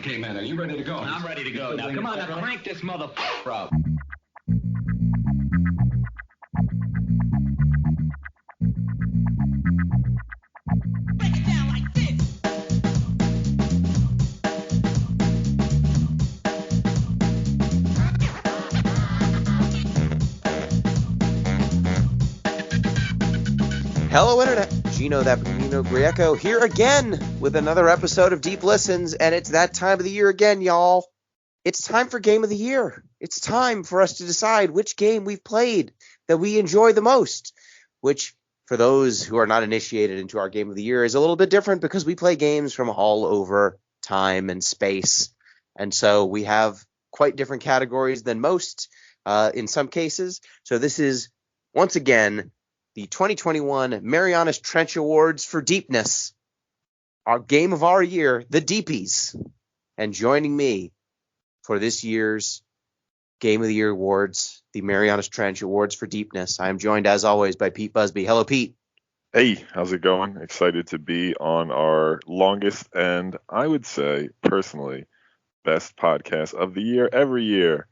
Okay, man, are you ready to go? I'm ready to go. Now, come on, now crank this motherfucker up. Break it down like this. Hello, Internet. Gino, that Gino Grieco, here again with another episode of Deep Listens, and it's that time of the year again, y'all. It's time for Game of the Year. It's time for us to decide which game we've played that we enjoy the most, which, for those who are not initiated into our Game of the Year, is a little bit different because we play games from all over time and space, and so we have quite different categories than most in some cases. So this is, once again, the 2021 Marianas Trench Awards for Deepness, our game of our year, the Deepies. And joining me for this year's Game of the Year Awards, the Marianas Trench Awards for Deepness, I am joined, as always, by Pete Busby. Hello, Pete. Hey, how's it going? Excited to be on our longest and, I would say, personally, best podcast of the year every year.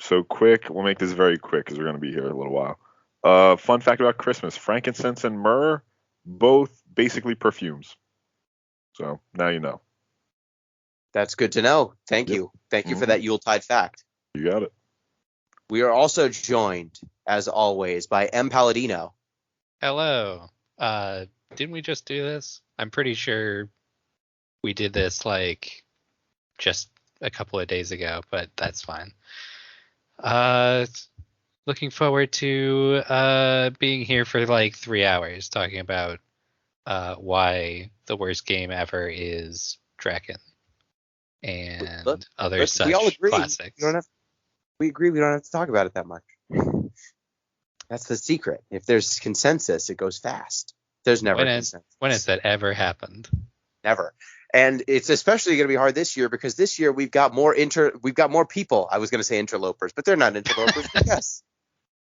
So quick, we'll make this very quick because we're going to be here a little while. Fun fact about Christmas, frankincense and myrrh, both basically perfumes. So now you know. That's good to know. Thank you. Thank you for that Yuletide fact. You got it. We are also joined, as always, by M. Palladino. Hello. Didn't we just do this? I'm pretty sure we did this like just a couple of days ago, but that's fine. Looking forward to being here for like 3 hours talking about why the worst game ever is Draken and other such we all agree. classics. We agree we don't have to talk about it that much. That's the secret. If there's consensus, it goes fast. There's never consensus. When has that ever happened? Never. And it's especially going to be hard this year because this year we've got more people. I was going to say interlopers, but they're not interlopers. But yes.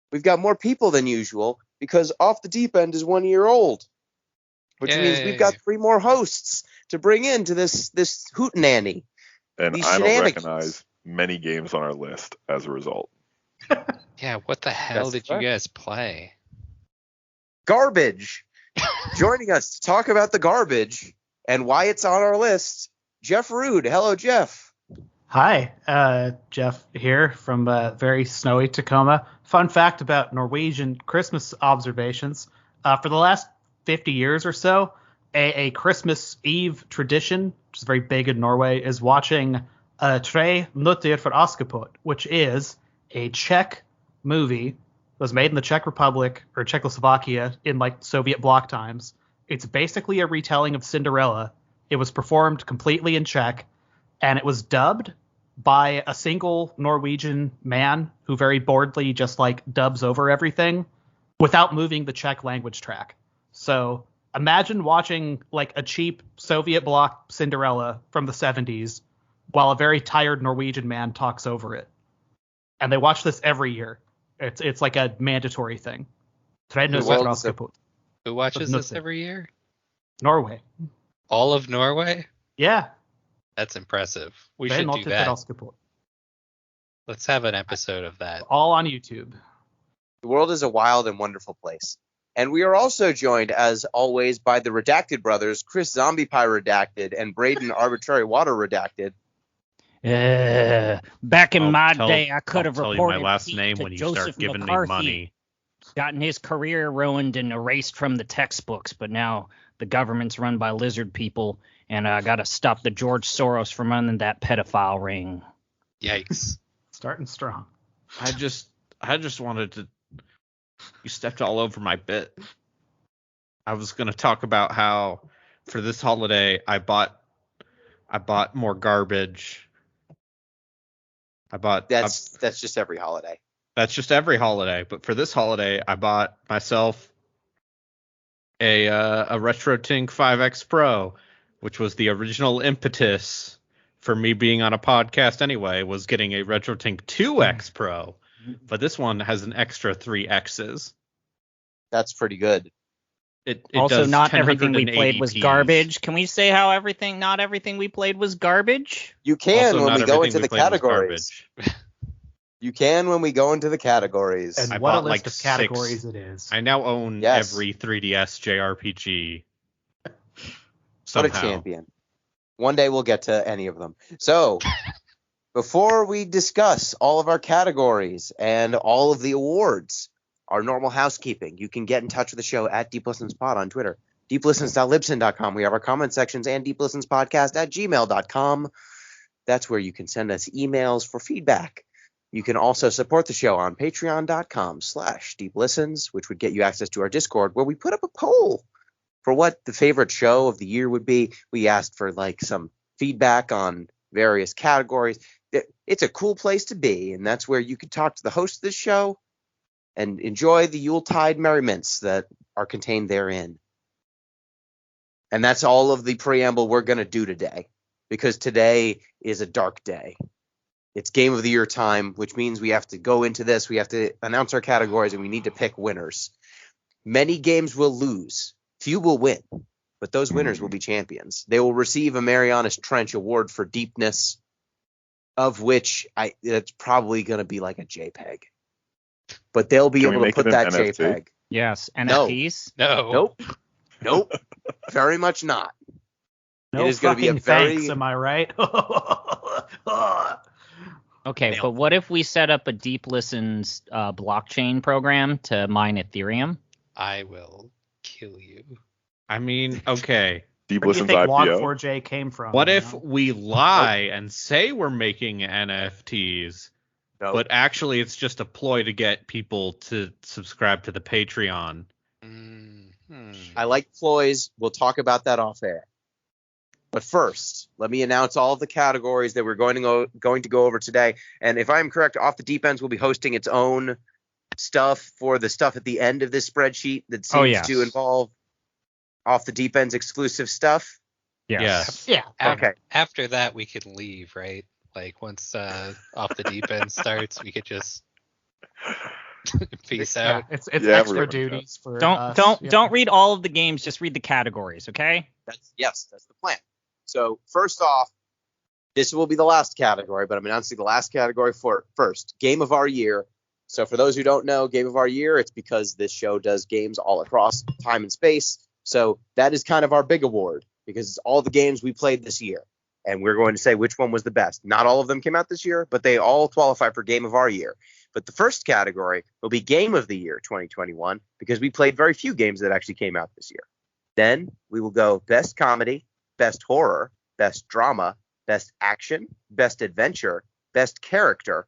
We've got more people than usual because Off the Deep End is 1 year old, which means we've got 3 more hosts to bring into this hootenanny. And I don't recognize many games on our list as a result. Yeah, what the hell did you guys play? Garbage. Joining us to talk about the garbage and why it's on our list, Jeff Rude. Hello, Jeff. Hi, Jeff here from very snowy Tacoma. Fun fact about Norwegian Christmas observations. For the last 50 years or so, a Christmas Eve tradition, which is very big in Norway, is watching Tre Nøtter for Askepott, which is a Czech movie that was made in the Czech Republic or Czechoslovakia in like Soviet bloc times. It's basically a retelling of Cinderella. It was performed completely in Czech, and it was dubbed by a single Norwegian man who very boredly just like dubs over everything without moving the Czech language track. So imagine watching like a cheap Soviet bloc Cinderella from the 70s while a very tired Norwegian man talks over it. And they watch this every year. It's like a mandatory thing. Who watches this every year? Norway. All of Norway? Yeah. That's impressive. We should do that. Let's have an episode of that. All on YouTube. The world is a wild and wonderful place. And we are also joined, as always, by the Redacted brothers, Chris ZombiePie Redacted and Braden ArbitraryWater Redacted. Back in my day, I could have reported my last name when you Joseph start giving McCarthy, me money. Gotten his career ruined and erased from the textbooks, but now the government's run by lizard people, and I got to stop the George Soros from running that pedophile ring. Yikes. Starting strong. I just wanted to. You stepped all over my bit. I was going to talk about how for this holiday I bought more garbage. That's just every holiday. That's just every holiday, but for this holiday I bought myself a RetroTink 5X Pro, which was the original impetus for me being on a podcast anyway, was getting a RetroTink 2X Pro. But this one has an extra 3 X's. That's pretty good. It Also, does not everything we played was 1080p. garbage. Can we say how not everything we played was garbage? You can Also, when not we go everything into we the played was categories. garbage. You can when we go into the categories. And I what a bought, list like, of 6. categories it is. I now own Yes. every 3DS JRPG. What Somehow. a champion. One day we'll get to any of them. So, before we discuss all of our categories and all of the awards, our normal housekeeping, you can get in touch with the show at DeepListensPod on Twitter, deeplistens.libsyn.com. We have our comment sections and deeplistenspodcast@gmail.com. That's where you can send us emails for feedback. You can also support the show on patreon.com/deeplistens, which would get you access to our Discord, where we put up a poll for what the favorite show of the year would be. We asked for like some feedback on various categories. It's a cool place to be, and that's where you can talk to the host of this show and enjoy the Yuletide merriments that are contained therein. And that's all of the preamble we're going to do today, because today is a dark day. It's Game of the Year time, which means we have to go into this. We have to announce our categories, and we need to pick winners. Many games will lose. Few will win, but those winners will be champions. They will receive a Marianas Trench Award for deepness, of which it's probably going to be like a JPEG. But they'll be Can we able to make put it that an NFT? JPEG. Yes. No. NFTs? No. Nope. Very much not. No It is gonna be a fucking very- thanks, am I right? Okay, Nailed but what if we set up a Deep Listens blockchain program to mine Ethereum? I will kill you. I mean, okay. Deep Where do you Listens think IPO. Log4j came from? What you if know? we lie and say we're making NFTs, Nope. but actually it's just a ploy to get people to subscribe to the Patreon? I like ploys. We'll talk about that off air. But first, let me announce all of the categories that we're going to go over today. And if I'm correct, Off the Deep Ends will be hosting its own stuff for the stuff at the end of this spreadsheet that seems yes. to involve Off the Deep End's exclusive stuff. Yes. Yeah. Okay. After that, we can leave, right? Like once Off the Deep End starts, we could just peace Yeah, out. it's Yeah, we're extra going to duties for Don't us. don't Yeah. don't read all of the games, just read the categories, okay? That's the plan. So first off, this will be the last category, but I'm announcing the last category for first. Game of our year. So for those who don't know, Game of our year, it's because this show does games all across time and space. So that is kind of our big award, because it's all the games we played this year. And we're going to say which one was the best. Not all of them came out this year, but they all qualify for Game of our year. But the first category will be Game of the Year 2021, because we played very few games that actually came out this year. Then we will go Best Comedy, Best Horror, Best Drama, Best Action, Best Adventure, Best Character,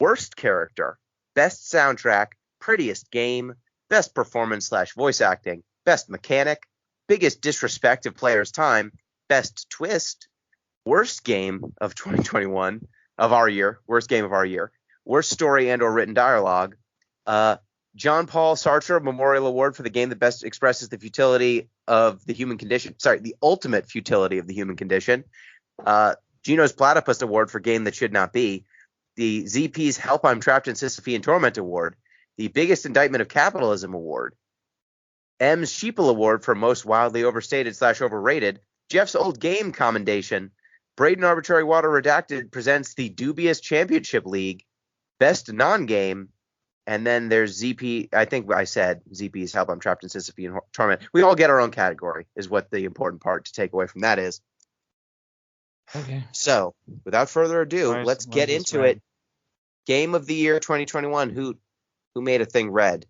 Worst Character, Best Soundtrack, Prettiest Game, Best Performance/Voice Acting, Best Mechanic, Biggest Disrespect of Player's Time, Best Twist, Worst Game of 2021 of our year, Worst Game of our year, Worst Story and/or Written Dialogue, John Paul Sartre Memorial Award for the game that best expresses the futility of the human condition. Sorry, the ultimate futility of the human condition. Gino's Platypus Award for game that should not be. The ZP's Help I'm Trapped in Sysiphean Torment Award. The Biggest Indictment of Capitalism Award. M's Sheeple Award for Most Wildly Overstated/Overrated. Jeff's Old Game Commendation. Braden ArbitraryWater Redacted presents the Dubious Championship League. Best Non-Game. And then there's ZP. I think I said ZP's Help I'm Trapped in Sysiphean Torment. We all get our own category, is what the important part to take away from that is. Okay. So, without further ado, Why is- let's why get is this into red? it. Game of the Year 2021. Who made a thing red?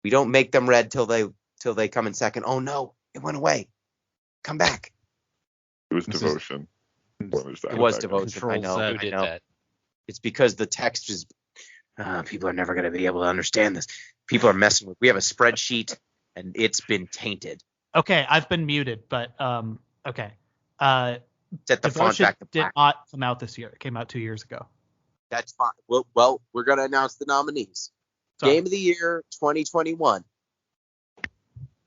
We don't make them red till they come in second. Oh no, it went away. Come back. It was This is- devotion. It was devotion. Control I know. Z I did know. that. It's because the text is. People are never going to be able to understand this. People are messing with. We have a spreadsheet, and it's been tainted. Okay, I've been muted, but okay. Set the font Devotion back to did black. not come out this year. It came out 2 years ago. That's fine. Well, we're going to announce the nominees. Sorry. Game of the Year 2021.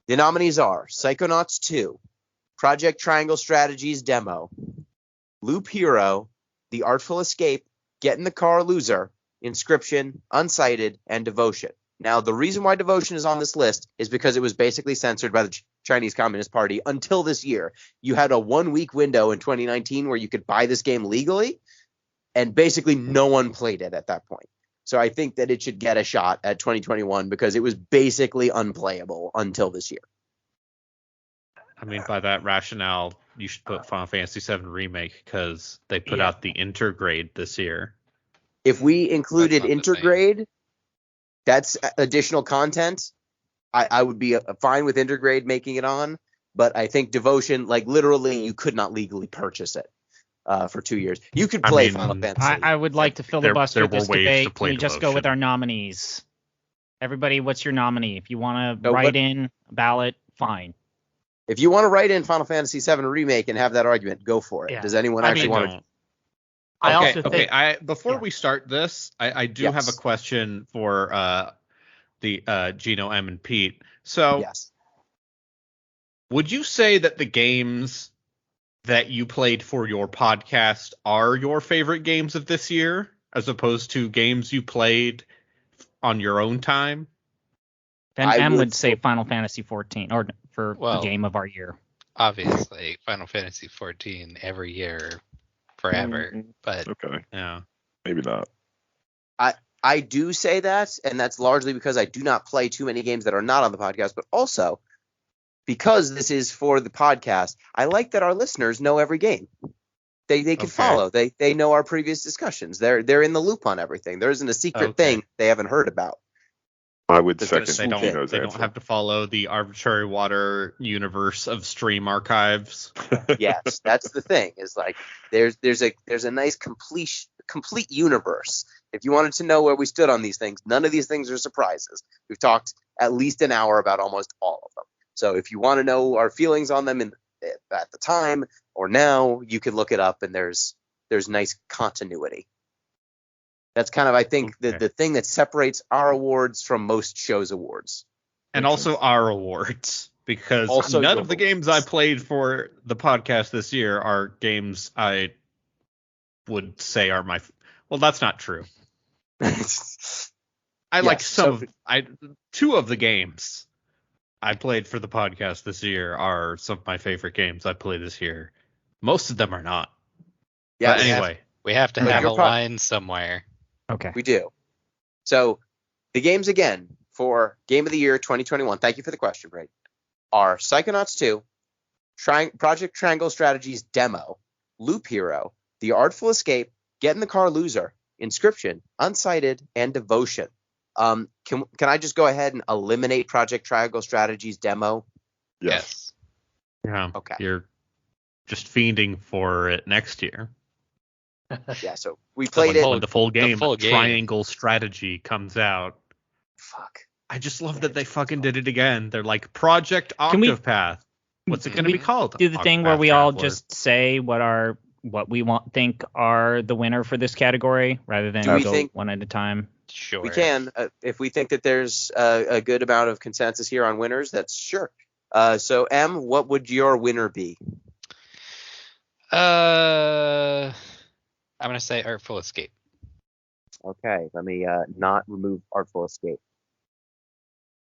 The nominees are Psychonauts 2, Project Triangle Strategies Demo, Loop Hero, The Artful Escape, Get in the Car Loser, Inscription, Unsighted, and Devotion. Now, the reason why Devotion is on this list is because it was basically censored by the Chinese Communist Party until this year. You had a 1-week window in 2019 where you could buy this game legally, and basically no one played it at that point. So I think that it should get a shot at 2021 because it was basically unplayable until this year. I mean, by that rationale, you should put Final Fantasy VII Remake because they put out the intergrade this year. If we included That's not the same. intergrade, that's additional content. I would be fine with intergrade making it on, but I think Devotion, like literally, you could not legally purchase it for 2 years. You could play Final Fantasy. I would like to filibuster there were this ways to debate. play Can we just go with Devotion. our nominees? Everybody, what's your nominee? If you want to No, write what- in a ballot, fine. If you want to write in Final Fantasy VII Remake and have that argument, go for it. Yeah. Does anyone I actually mean, want to? I Okay, also think before yeah. we start this, I do Yes. have a question for the Gino, M, and Pete. So, Yes. would you say that the games that you played for your podcast are your favorite games of this year, as opposed to games you played on your own time? Then I M would- would say Final Fantasy 14 or for Well, game of our year. Obviously, Final Fantasy 14 every year, forever. But Okay, Yeah. maybe not. I do say that, and that's largely because I do not play too many games that are not on the podcast, but also because this is for the podcast, I like that our listeners know every game. They can Okay. follow. They know our previous discussions. They're in the loop on everything. There isn't a secret Okay. thing they haven't heard about. I would Just gonna second They swoop in. Gino's don't answer. have to follow the ArbitraryWater universe of stream archives. Yes, that's the thing. Is like there's a nice complete universe. If you wanted to know where we stood on these things, none of these things are surprises. We've talked at least an hour about almost all of them. So if you want to know our feelings on them at the time or now, you can look it up, and there's nice continuity. That's kind of, I think, Okay. the thing that separates our awards from most shows' awards. And also our awards, because Also none your of the games I played for the podcast this year are games I would say are my. Well, that's not true. I like Yes, some so- of two of the games I played for the podcast this year are some of my favorite games I played this year. Most of them are not. Yeah, But anyway, we have to But have your a pro- line somewhere. Okay. we do. So the games again for Game of the Year 2021. Thank you for the question, Braden. Are Psychonauts 2, Project Triangle Strategies Demo, Loop Hero, The Artful Escape, Get in the Car Loser, Inscription, Unsighted, and Devotion. Can I just go ahead and eliminate Project Triangle Strategies Demo? Yes. yeah, Okay. you're just fiending for it next year. Yeah, so we played When it. the full game, full game. Triangle Strategy comes out. Fuck. I just love that they fucking did it again. They're like Project Can we- Octopath. What's it going to we be called? Do the thing where Octopath we all Traveler. just say what we think are the winner for this category rather than Do we go think- one at a time. Sure. We can, if we think that there's a good amount of consensus here on winners, that's sure. So, M, what would your winner be? I'm gonna say Artful Escape. Okay, let me not remove Artful Escape.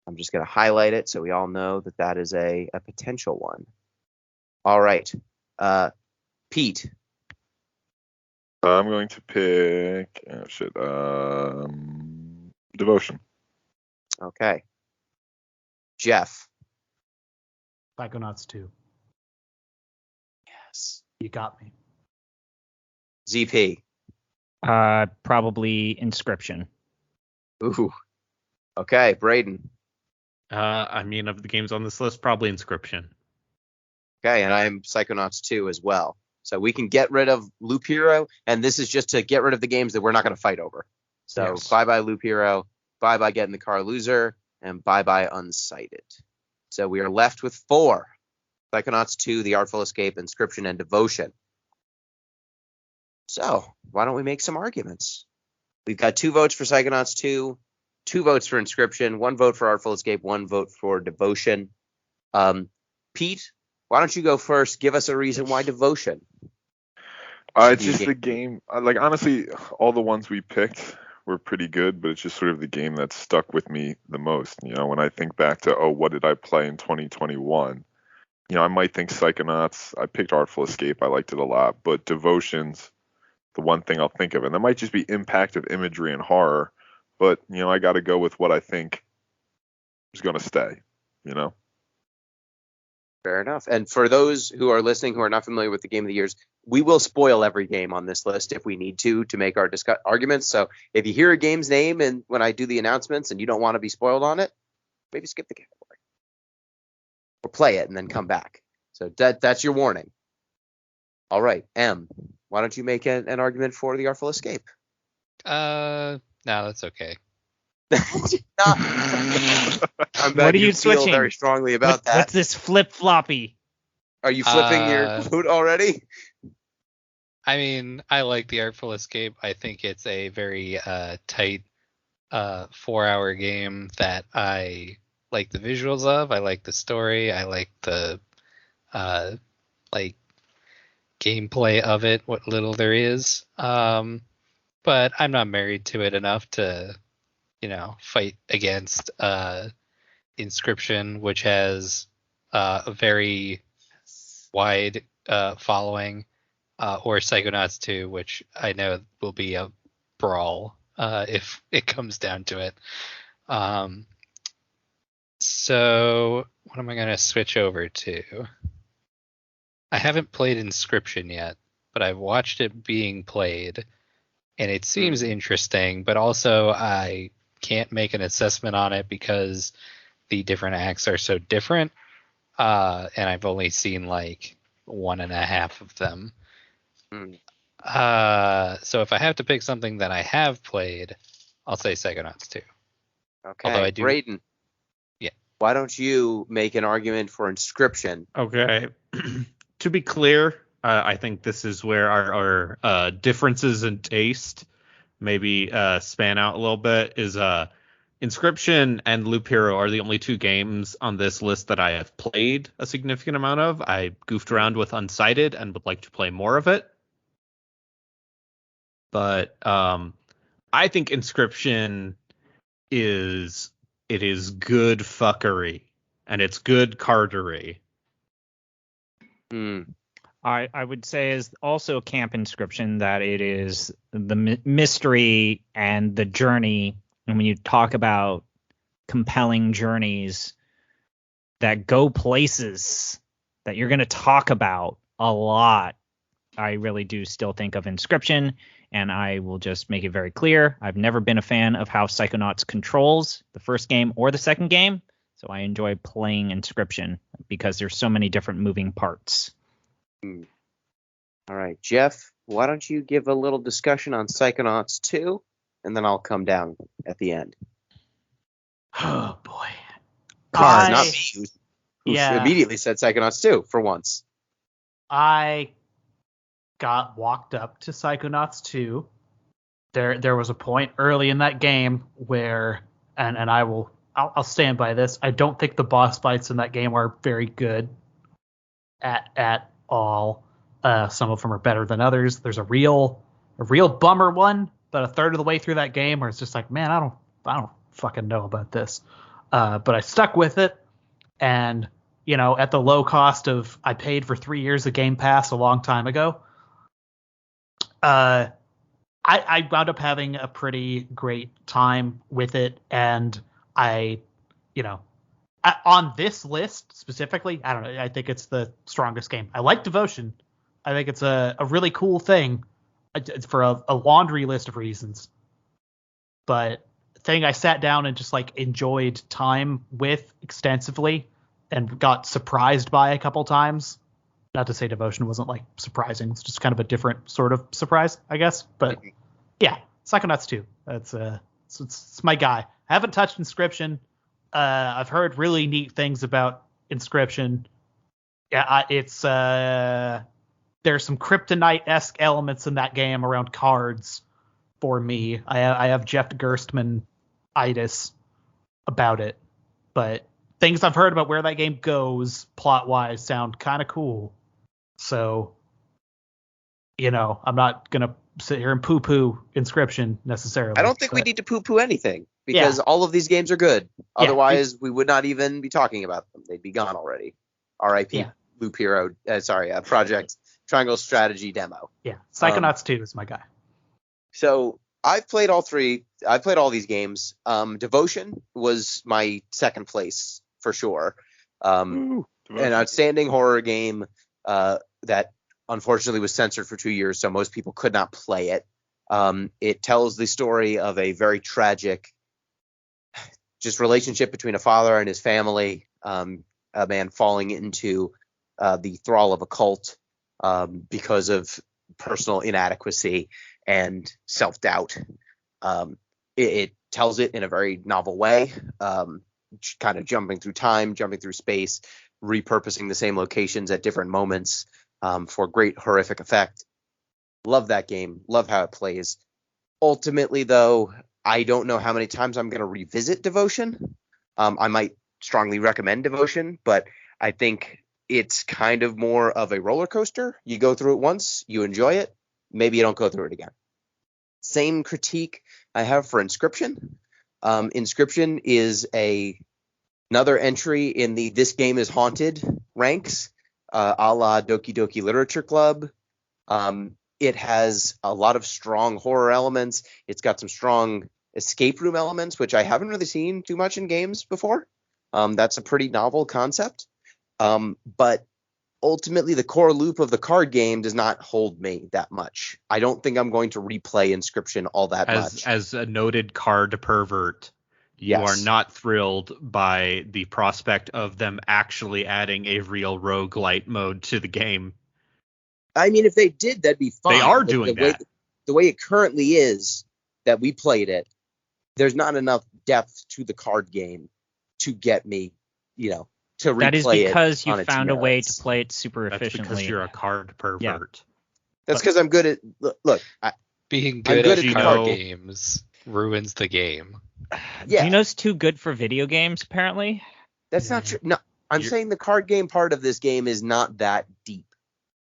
I'm just going to highlight it so we all know that that is a potential one. All right. Pete. I'm going to pick Devotion. Okay. Jeff. Psychonauts 2. Yes. You got me. ZP. Probably Inscription. Ooh. Okay, Braden. I mean, of the games on this list, probably Inscription. Okay, and I'm Psychonauts 2 as well. So we can get rid of Loop Hero, and this is just to get rid of the games that we're not going to fight over. So Yes. bye-bye Loop Hero, bye-bye Get in the Car Loser, and bye-bye Unsighted. So we are left with 4. Psychonauts 2, The Artful Escape, Inscription, and Devotion. So why don't we make some arguments? We've got 2 votes for Psychonauts 2, 2 votes for Inscription, 1 vote for Artful Escape, 1 vote for Devotion. Pete, why don't you go first? Give us a reason why Devotion. It's Should be a just the game. Like honestly, all the ones we picked were pretty good, but it's just sort of the game that stuck with me the most. You know, when I think back to, what did I play in 2021? You know, I might think Psychonauts. I picked Artful Escape. I liked it a lot, but Devotion's the one thing I'll think of, and that might just be impact of imagery and horror. But you know, I got to go with what I think is going to stay. You know. Fair enough. And for those who are listening who are not familiar with the Game of the Years, we will spoil every game on this list if we need to make our arguments. So if you hear a game's name and when I do the announcements and you don't want to be spoiled on it, maybe skip the category or play it and then come back. So that's your warning. All right, M, why don't you make an argument for the Artful Escape? No, that's okay. I'm What are you feel switching? very strongly about that. What's this flip floppy? Are you flipping your vote already? I mean, I like the Artful Escape. I think it's a very tight 4-hour game that I like the visuals of. I like the story. I like the like gameplay of it, what little there is. But I'm not married to it enough to, fight against Inscription, which has a very wide following, or Psychonauts 2, which I know will be a brawl if it comes down to it. So what am I going to switch over to? I haven't played Inscription yet, but I've watched it being played, and it seems interesting, but also I can't make an assessment on it because the different acts are so different, and I've only seen like 1.5 of them. So if I have to pick something that I have played, I'll say Psychonauts 2. Okay, although I do, Braden. Yeah. Why don't you make an argument for Inscription? Okay. To be clear, I think this is where our differences in taste maybe span out a little bit. Is Inscription and Loop Hero are the only 2 games on this list that I have played a significant amount of. I goofed around with Unsighted and would like to play more of it. But I think Inscription is good fuckery, and it's good cardery. I would say is also Camp Inscription that it is the mystery and the journey. And when you talk about compelling journeys that go places that you're going to talk about a lot, I really do still think of Inscription. And I will just make it very clear, I've never been a fan of how Psychonauts controls the first game or the second game. So I enjoy playing Inscription because there's so many different moving parts. All right, Jeff, why don't you give a little discussion on Psychonauts 2, and then I'll come down at the end. Oh, boy. Not me, who immediately said Psychonauts 2 for once. I got walked up to Psychonauts 2. There was a point early in that game where, and I'll stand by this, I don't think the boss fights in that game are very good at all. Some of them are better than others. There's a real bummer one, but a third of the way through that game where it's just like, man, I don't fucking know about this. But I stuck with it, and at the low cost of, I paid for 3 years of Game Pass a long time ago. I wound up having a pretty great time with it, and on this list specifically, I don't know, I think it's the strongest game. I like Devotion. I think it's a really cool thing for a laundry list of reasons. But the thing I sat down and just like enjoyed time with extensively and got surprised by a couple times. Not to say Devotion wasn't like surprising. It's just kind of a different sort of surprise, I guess. But yeah, Psychonauts 2. It's my guy. I haven't touched Inscription. I've heard really neat things about Inscription. Yeah, there's some Kryptonite-esque elements in that game around cards for me. I have Jeff Gerstmann-itis about it, but things I've heard about where that game goes plot-wise sound kind of cool. So I'm not gonna sit here and poo-poo Inscription necessarily. I don't think we need to poo-poo anything because all of these games are good. Yeah, Otherwise, we would not even be talking about them. They'd be gone already. R.I.P. Loop Hero. Project Triangle Strategy demo. Yeah, Psychonauts 2 is my guy. So I've played all three. I've played all these games. Devotion was my second place for sure. An outstanding horror game that unfortunately was censored for 2 years, so most people could not play it. It tells the story of a very tragic just relationship between a father and his family, a man falling into the thrall of a cult because of personal inadequacy and self-doubt. It tells it in a very novel way, kind of jumping through time, jumping through space, repurposing the same locations at different moments for great horrific effect. Love that game. Love how it plays. Ultimately, though, I don't know how many times I'm going to revisit Devotion. I might strongly recommend Devotion, but I think it's kind of more of a roller coaster. You go through it once, you enjoy it, maybe you don't go through it again. Same critique I have for Inscription. Inscription is another entry in the This Game is Haunted ranks, a la Doki Doki Literature Club. It has a lot of strong horror elements. It's got some strong escape room elements, which I haven't really seen too much in games before. That's a pretty novel concept. But ultimately, the core loop of the card game does not hold me that much. I don't think I'm going to replay Inscription all that much. As a noted card pervert, you are not thrilled by the prospect of them actually adding a real roguelite mode to the game. I mean, if they did, that'd be fine. They are doing that. The way it currently is that we played it, there's not enough depth to the card game to get me, to replay it. That is because you on its found a way merits. to play it super That's efficiently. because you're a card pervert. Yeah. That's because I'm good at look. Being I'm good good at at card card games ruins the game. Yeah, Gino's too good for video games, apparently. that's not true. No, I'm saying the card game part of this game is not that deep,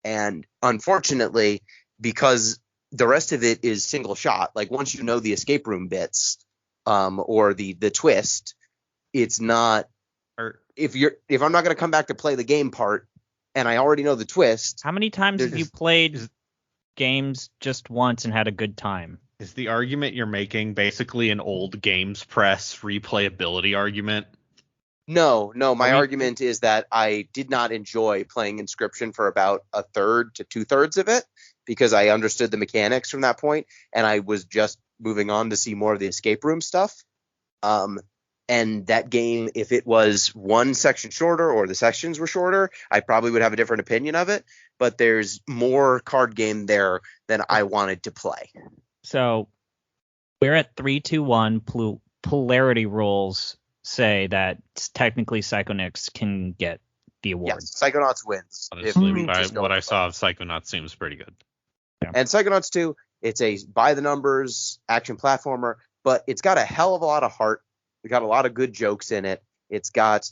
and unfortunately, because the rest of it is single shot. Like once you know the escape room bits, or the twist, it's not. If I'm not going to come back to play the game part, and I already know the twist. How many times have you played games just once and had a good time? Is the argument you're making basically an old games press replayability argument? No. My argument is that I did not enjoy playing Inscription for about a third to 2/3 of it because I understood the mechanics from that point, and I was just moving on to see more of the escape room stuff. And that game, if it was one section shorter or the sections were shorter, I probably would have a different opinion of it. But there's more card game there than I wanted to play. So we're at 3-2-1. Polarity rules say that technically Psychonauts can get the award. Yes, Psychonauts wins. Honestly, what I saw of Psychonauts seems pretty good. Yeah. And Psychonauts 2, it's a by-the-numbers action platformer, but it's got a hell of a lot of heart. It's got a lot of good jokes in it. It's got,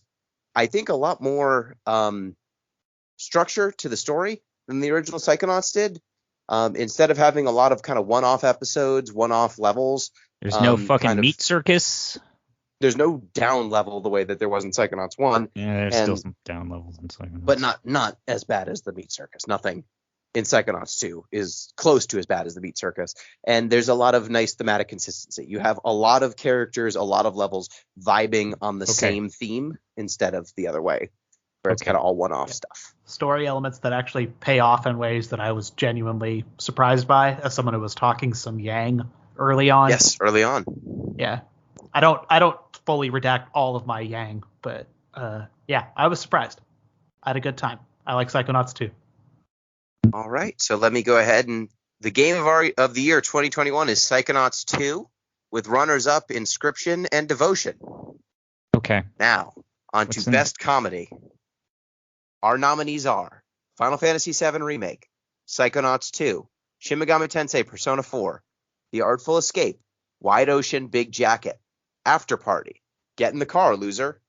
I think, a lot more structure to the story than the original Psychonauts did. Instead of having a lot of kind of one-off episodes, one-off levels. There's no fucking meat circus. There's no down level the way that there was in Psychonauts 1. Yeah, there's still some down levels in Psychonauts. But not as bad as the meat circus. Nothing in Psychonauts 2 is close to as bad as the meat circus. And there's a lot of nice thematic consistency. You have a lot of characters, a lot of levels vibing on the same theme instead of the other way, where it's kind of all one-off stuff. Story elements that actually pay off in ways that I was genuinely surprised by as someone who was talking some yang early on. Yes, early on. Yeah. I don't fully redact all of my yang, but yeah, I was surprised. I had a good time. I like Psychonauts 2. All right, so let me go ahead and the game of the year 2021 is Psychonauts 2 with runners-up Inscription and Devotion. Okay. Now, on to Best Comedy. Our nominees are Final Fantasy VII Remake, Psychonauts 2, Shin Megami Tensei Persona 4, The Artful Escape, Wide Ocean Big Jacket, After Party, Get in the Car, Loser,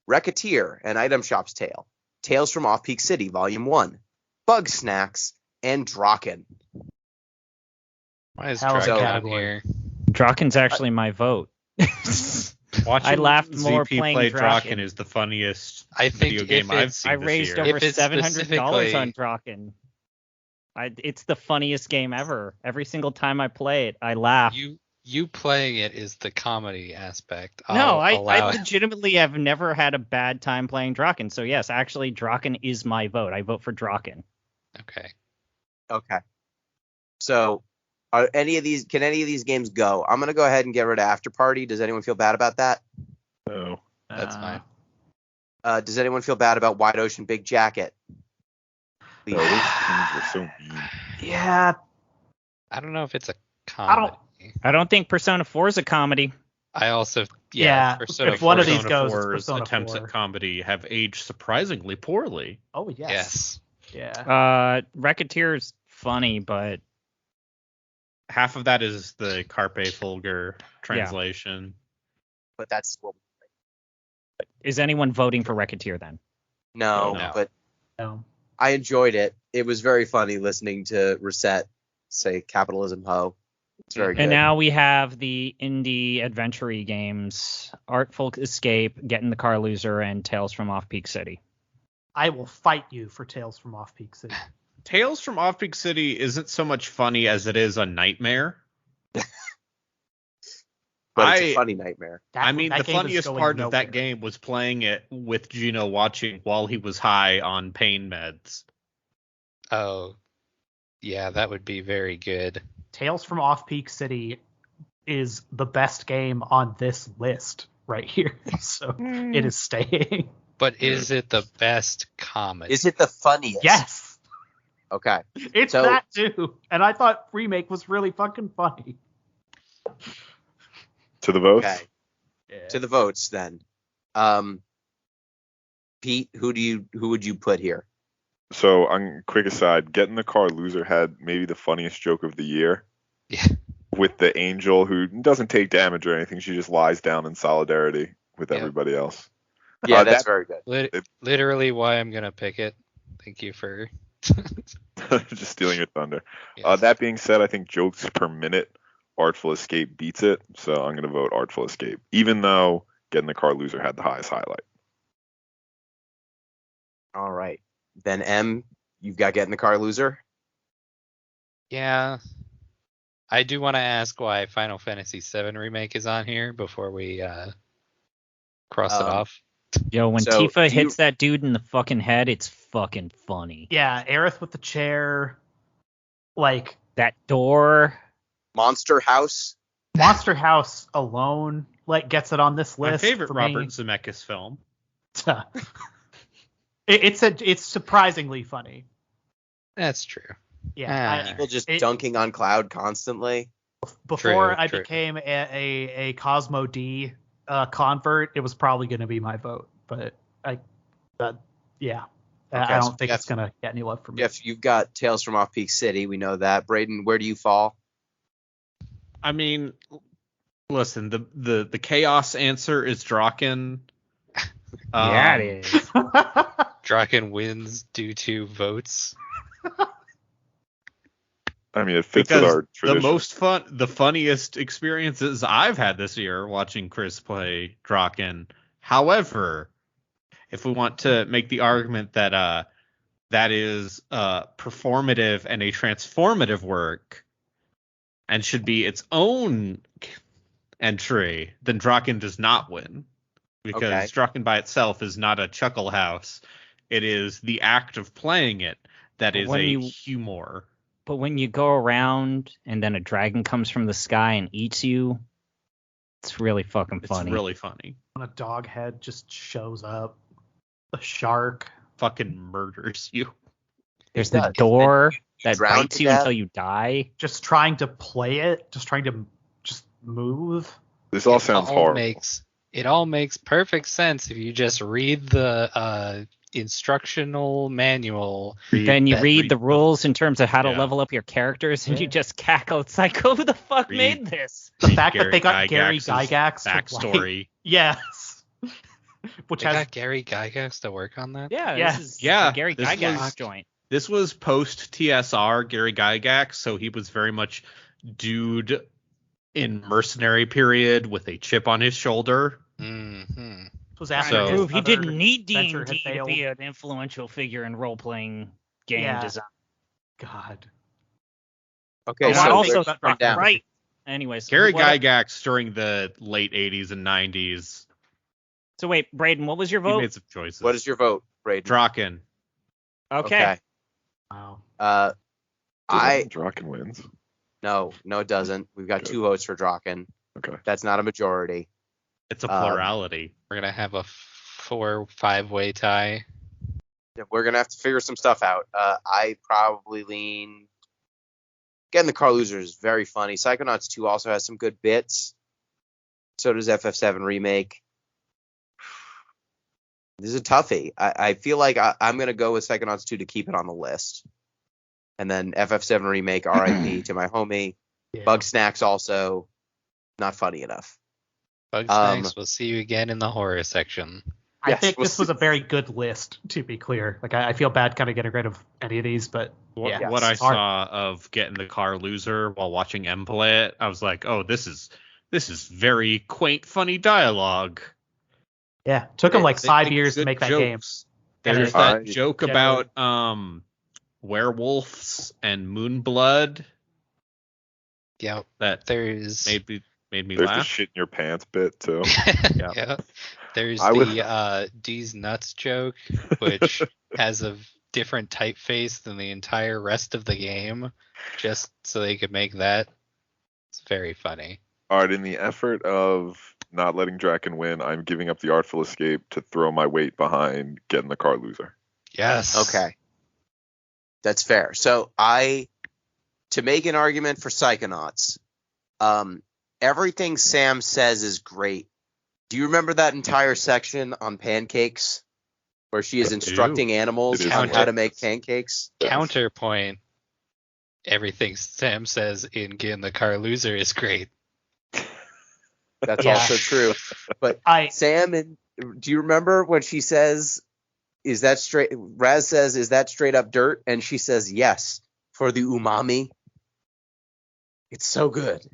Wrecketeer, An Item Shop's Tale, Tales from Off-Peak City Volume 1, Bug Snacks, and Draken. Why is Hell of a Draken on category. here? Draken's actually my vote. Watching I laughed more ZP playing play Draken. Draken is the funniest I think video game if I've it's- seen I this raised year. over If it's $700 on specifically- Draken. It's the funniest game ever. Every single time I play it, I laugh. You playing it is the comedy aspect. No, I'll allow I it. legitimately have never had a bad time playing Draken. So yes, actually, Draken is my vote. I vote for Draken. Okay. Okay. So, can any of these games go? I'm gonna go ahead and get rid of After Party. Does anyone feel bad about that? No. That's fine. Does anyone feel bad about Wide Ocean Big Jacket? No, those teams were so mean. Yeah, I don't know if it's a comedy. I don't think Persona 4 is a comedy. I also Yeah, Persona if one of 4 these goes, it's Persona 4's Persona attempts 4. at comedy have aged surprisingly poorly. Oh yes. Yes. Yeah. Racketeer's funny, but Half of that is the Carpe Fulgur translation. But that's what. is anyone voting for Racketeer then? No, No. but No. I enjoyed it. It was very funny listening to Reset say "Capitalism Ho." It's very good. And now we have the indie adventure games, Artful Escape, Get in the Car Loser, and Tales from Off-Peak City. I will fight you for Tales from Off-Peak City. Tales from Off-Peak City isn't so much funny as it is a nightmare. But it's a funny nightmare. I mean, that the game is funniest going part of nowhere. that game was playing it with Gino watching while he was high on pain meds. Oh, yeah, that would be very good. Tales from Off-Peak City is the best game on this list right here. So it is staying. But is it the best comedy? Is it the funniest? Yes. Okay. It's So- that too. And I thought Remake was really fucking funny. To the votes? Okay. Yeah. To the votes then. Pete, who would you put here? So, on quick aside, Get in the Car Loser had maybe the funniest joke of the year. Yeah. With the angel who doesn't take damage or anything. She just lies down in solidarity with Yeah. everybody else. Yeah, that's that- very good. Literally why I'm going to pick it. Thank you for... Just stealing your thunder. Yes. That being said, I think jokes per minute, Artful Escape beats it. So I'm going to vote Artful Escape, even though Get in the Car Loser had the highest highlight. All right. Then M, you've got Get in the Car Loser. Yeah. I do want to ask why Final Fantasy VII Remake is on here before we cross it off. Yo, when So, Tifa do you- hits that dude in the fucking head, it's fucking funny. Yeah, Aerith with the chair. Like, That door. Monster House. Monster House alone, like, gets it on this My list. favorite for Robert me. Zemeckis film. It's surprisingly funny. That's true. Yeah. People just it- dunking on Cloud constantly. Before True, I true. became a Cosmo D convert, it was probably going to be my vote. But yeah, Okay, I so don't think Jeff- it's going to get any love from me. Jeff, you've got Tales from Off-Peak City. We know that. Braden, where do you fall? I mean, listen, the chaos answer is Draken. Yeah, it is. Draken wins due to votes. I mean, it fits with Because our tradition. the funniest experiences I've had this year watching Chris play Draken. However, if we want to make the argument that that is performative and a transformative work and should be its own entry, then Draken does not win. Because Okay. Draken by itself is not a chuckle house. It is the act of playing it that But is when a you- humor. But when you go around and then a dragon comes from the sky and eats you, it's really fucking It's funny. really funny. When a dog head just shows up, a shark. Fucking murders you. There's It the does. door that drown bites to you death. until you die. Just trying to play it, just trying to just move. This all sounds horrible. It all makes perfect sense if you just read the instructional manual. Then you that- read the rules in terms of how to Yeah. level up your characters, and Yeah. you just cackle. It's like, who the fuck Read- made this? The fact that they got Gary Gygax's Gygax to play. backstory. Yes. Which They has got Gary Gygax to work on that? Yeah, Yes. this is Yeah, a Gary this Gygax was- joint. This was post TSR Gary Gygax, so he was very much dude in mercenary period with a chip on his shoulder. Mm-hmm. Was Trying after to his prove he other didn't need venture D&D had to failed. be an influential figure in role-playing game Yeah. design. God. Okay, And so I why also think about come down. right. Anyways, Gary what- Gygax during the late 80s and 90s. So wait, Braden, what was your He vote? made some choices. What is your vote, Braden? Draken? Okay. Wow. Draken wins. No, it doesn't. We've got Good. 2 votes for Draken. Okay. That's not a majority. It's a plurality. We're gonna have a 4-5-way tie. Yeah, we're gonna have to figure some stuff out. I probably lean. Getting the Car Loser is very funny. Psychonauts 2 also has some good bits. So does FF7 Remake. This is a toughie. I feel like I'm gonna go with Psychonauts 2 to keep it on the list. And then FF7 Remake, RIP to my homie. Yeah. Bug Snacks also not funny enough. Bugsnax, we'll see you again in the horror section. I Yes, think we'll this was see. a very good list, to be clear. Like, I feel bad kind of getting rid of any of these, but yeah. What I it's hard. saw of getting the Car Loser while watching M play it, I was like, oh, this is very quaint, funny dialogue. Yeah, took them like They 5 make years to good make that game. jokes. There's And that joke generally- about werewolves and Moonblood Yeah, that there's made me There's the laugh. shit in your pants bit too. yeah. There's I would- the D's nuts joke, which has a different typeface than the entire rest of the game, just so they could make that. It's very funny. All right, in the effort of not letting Draken win, I'm giving up the Artful Escape to throw my weight behind getting the Car Loser. Yes. Okay. That's fair. So to make an argument for Psychonauts, everything Sam says is great. Do you remember that entire section on pancakes where she is I do. instructing animals It is on how great. to make pancakes? Counterpoint. Everything Sam says in Getting the Car Loser is great. That's Yeah. also true. But Sam, do you remember when she says, is that straight? Raz says, is that straight up dirt? And she says, yes, for the umami. It's so good.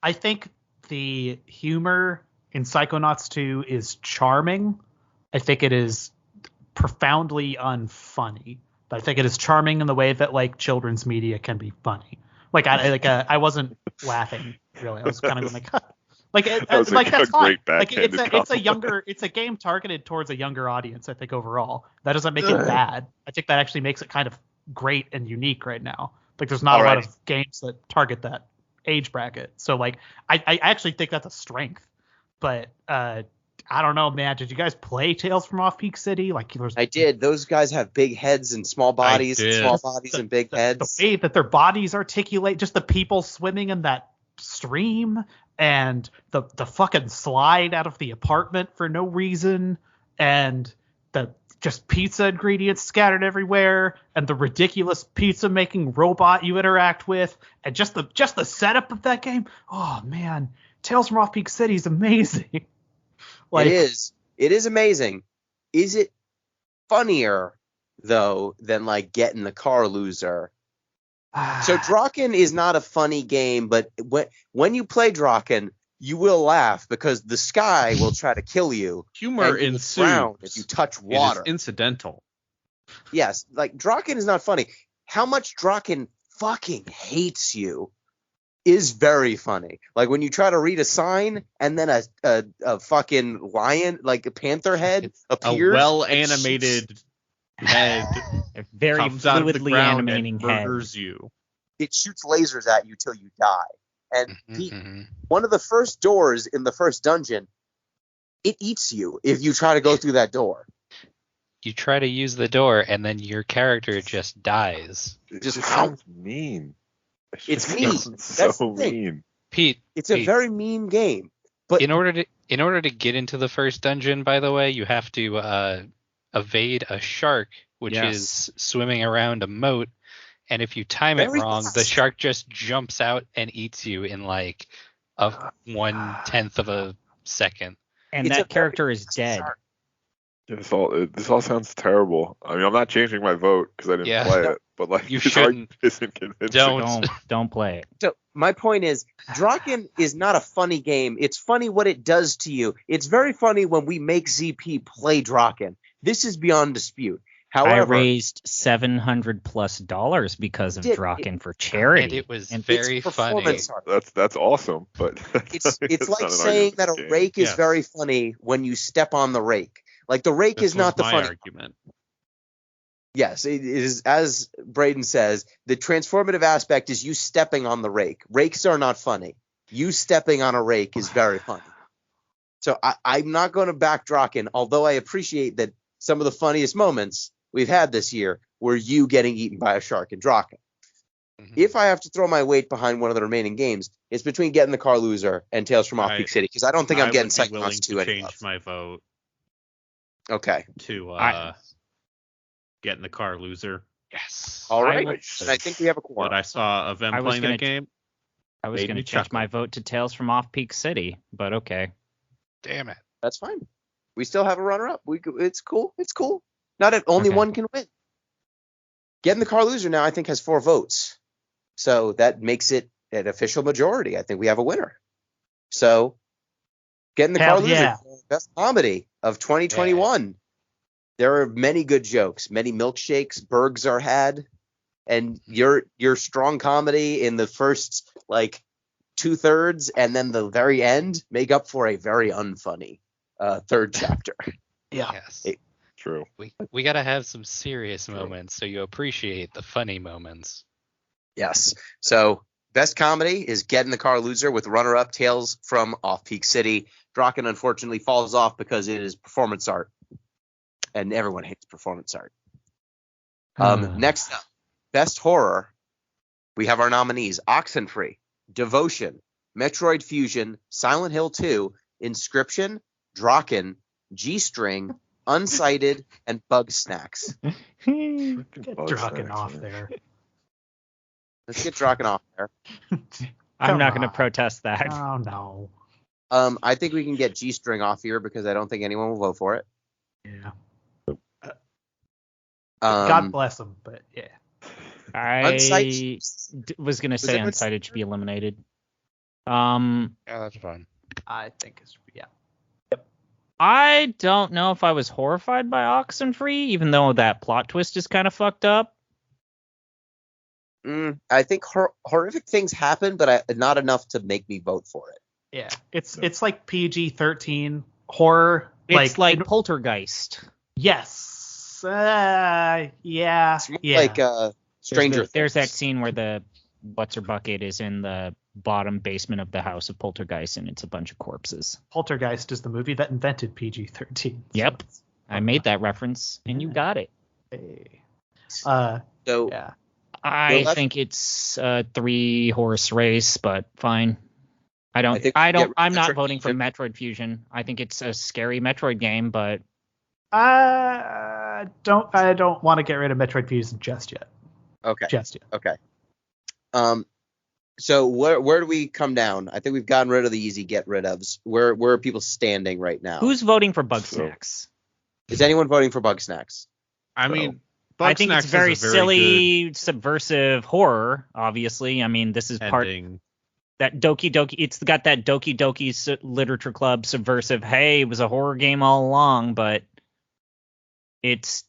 I think the humor in Psychonauts 2 is charming. I think it is profoundly unfunny, but I think it is charming in the way that like children's media can be funny. Like I wasn't laughing really. I was kind of like, That was like a that's fine. great Like backhanded it's a game targeted towards a younger audience. I think overall that doesn't make it bad. I think that actually makes it kind of great and unique right now. Like there's not a lot of games that target that age bracket. So like I actually think that's a strength. But I don't know, man. Did you guys play Tales from Off-Peak City? Like I did. Those guys have big heads and small bodies, and did. small bodies and big heads. the way that their bodies articulate, just the people swimming in that stream, and the fucking slide out of the apartment for no reason, and the just pizza ingredients scattered everywhere, and the ridiculous pizza making robot you interact with, and just the setup of that game. Oh man, Tales from Off-Peak City is amazing. It is. It is amazing. Is it funnier though than like Getting the Car Loser? So Draken is not a funny game, but when you play Draken, you will laugh because the sky will try to kill you. Humor and you will ensues. drown if you touch water. It is incidental. Yes, like Draken is not funny. How much Draken fucking hates you is very funny. Like when you try to read a sign and then a fucking lion, like a panther head A appears. well-animated head A very comes out of the fluidly ground animating and head. murders you. It shoots lasers at you till you die. And Mm-hmm. one of the first doors in the first dungeon, it eats you if you try to go through that door. You try to use the door, and then your character just dies. It Just just how- sounds mean. It's It mean. sounds That's so the thing. mean. Pete, It's a Pete, very mean game. But in order to get into the first dungeon, by the way, you have to evade a shark, which Yes. is swimming around a moat. And if you time it Very wrong, the fast. shark just jumps out and eats you in like a 1/10 of a second. And It's a that very character is fast dead. shark. This all sounds terrible. I mean, I'm not changing my vote because I didn't Yeah. play it, but like You this shouldn't. argument isn't convincing. Don't play it. So my point is, Draken is not a funny game. It's funny what it does to you. It's very funny when we make ZP play Draken. This is beyond dispute. I However, raised $700+ because of did. Draken for charity. And it was And very it's funny. performance art. That's awesome, but It's like not an saying argument that for a the game. rake is Yes. very funny when you step on the rake. Like the rake This is not was the my funny. argument. Yes, it is, as Braden says, the transformative aspect is you stepping on the rake. Rakes are not funny. You stepping on a rake is very funny. So I'm not going to back Draken, although I appreciate that some of the funniest moments we've had this year were you getting eaten by a shark in Draken. Mhm. If I have to throw my weight behind one of the remaining games, it's between Getting the Car Loser and Tales from Off-Peak City, because I don't think I'm getting I would be willing Psychonauts to 2 any change love. my vote Okay. to I- get in the car loser. Yes. All right. Nice. And I think we have a What quorum. I saw of them I was playing gonna that game. I was Made going to me change chuckle. my vote to Tales from Off-Peak City, but okay. Damn it. That's fine. We still have a runner-up. It's cool. It's cool. Not that only Okay. one can win. Getting the Car Loser now, I think, has 4 votes. So that makes it an official majority. I think we have a winner. So Getting the Hell Car Loser, yeah. best comedy of 2021. There are many good jokes, many milkshakes, burgs are had, and your strong comedy in the first like 2/3 and then the very end make up for a very unfunny third chapter. Yeah. Yes. True. We gotta have some serious moments so you appreciate the funny moments. Yes. So best comedy is Getting the Car Loser with runner-up Tales from Off-Peak City. Draken unfortunately falls off because it is performance art, and everyone hates performance art. Next up, best horror. We have our nominees: Oxenfree, Devotion, Metroid Fusion, Silent Hill 2, Inscription, Draken, G-String, Unsighted, and Bug Snacks. Get Bug Draken snacks, off man. there. Let's get Draken off there. I'm Come not going to on. protest that. Oh no. I think we can get G-String off here because I don't think anyone will vote for it. Yeah. Um, God bless him, but yeah. I Unsighted. was going to Was say it Unsighted should be eliminated. Yeah, that's fine. I think it's yeah. I don't know if I was horrified by Oxenfree, even though that plot twist is kind of fucked up. I think horrific things happen, but not enough to make me vote for it. Yeah. It's like PG-13 horror. It's like Poltergeist. Yes. Yeah. It's more Yeah. like Stranger Things. There's that scene where the what's-her-bucket is in the bottom basement of the house of Poltergeist, and it's a bunch of corpses. Poltergeist is the movie that invented PG-13. Yep. I made that reference, and you got it. Hey. So Yeah. I Well, think it's a 3-horse race, but fine. I think we I'm get not Metroid voting for Fusion. Metroid Fusion. I think it's a scary Metroid game, but I don't want to get rid of Metroid Fusion just yet. okay. Just yet. Okay. So where do we come down? I think we've gotten rid of the easy get rid ofs. Where are people standing right now? who's voting for Bug So- Snacks? Is anyone voting for Bug Snacks? I So- mean, I think Bugsnax it's very is a silly, subversive horror, obviously. I mean, this is good part ending. that Doki Doki. It's got that Doki Doki Literature Club subversive. Hey, it was a horror game all along, but it's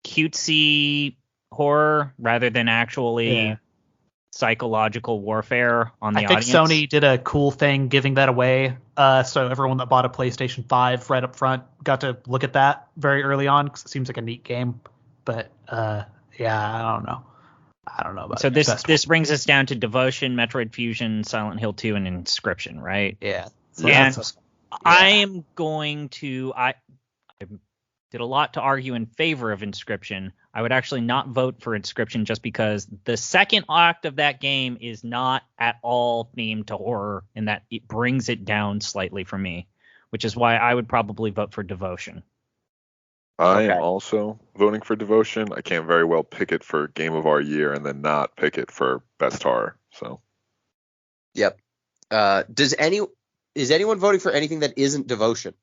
cutesy horror rather than actually Yeah. psychological warfare on the I think audience. Sony did a cool thing giving that away. So everyone that bought a PlayStation 5 right up front got to look at that very early on because it seems like a neat game. But yeah, I don't know. About So the best this brings us down to Devotion, Metroid Fusion, Silent Hill 2, and Inscription, right? one. Yeah. Yeah. that's- I am going to. I did a lot to argue in favor of Inscription. I would actually not vote for Inscription just because the second act of that game is not at all themed to horror, and that it brings it down slightly for me, which is why I would probably vote for Devotion. I Okay. am also voting for Devotion. I can't very well pick it for Game of Our Year and then not pick it for Best Horror. So Yep. Is anyone voting for anything that isn't Devotion?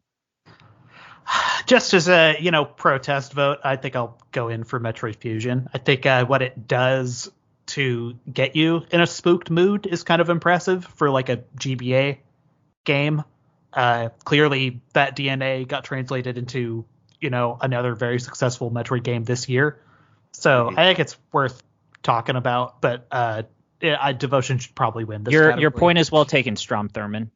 Just as a protest vote, I think I'll go in for Metroid Fusion. I think what it does to get you in a spooked mood is kind of impressive for like a GBA game. Clearly, that DNA got translated into another very successful Metroid game this year. So I think it's worth talking about. But Devotion should probably win this. Your point is well taken, Strom Thurmond.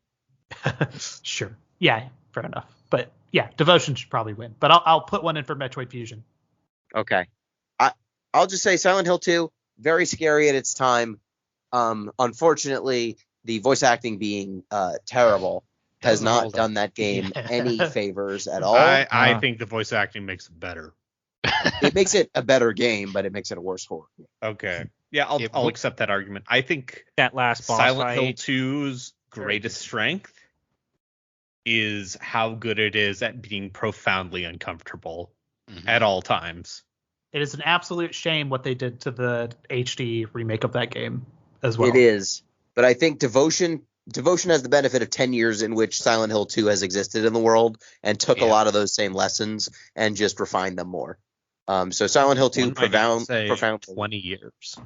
Sure. Yeah. Fair enough. But yeah, Devotion should probably win. But I'll put one in for Metroid Fusion. Okay. I'll just say Silent Hill 2, very scary at its time. Unfortunately, the voice acting being terrible has not done that game any favors at all. I think the voice acting makes it better. It makes it a better game, but it makes it a worse horror game. Okay. Yeah, I'll accept that argument. I think that last boss Silent Hill fight. 2's greatest strength is how good it is at being profoundly uncomfortable at all times. It is an absolute shame what they did to the HD remake of that game as well. It is. But I think Devotion has the benefit of 10 years in which Silent Hill 2 has existed in the world and took a lot of those same lessons and just refined them more. So Silent Hill 2, profound 20 years.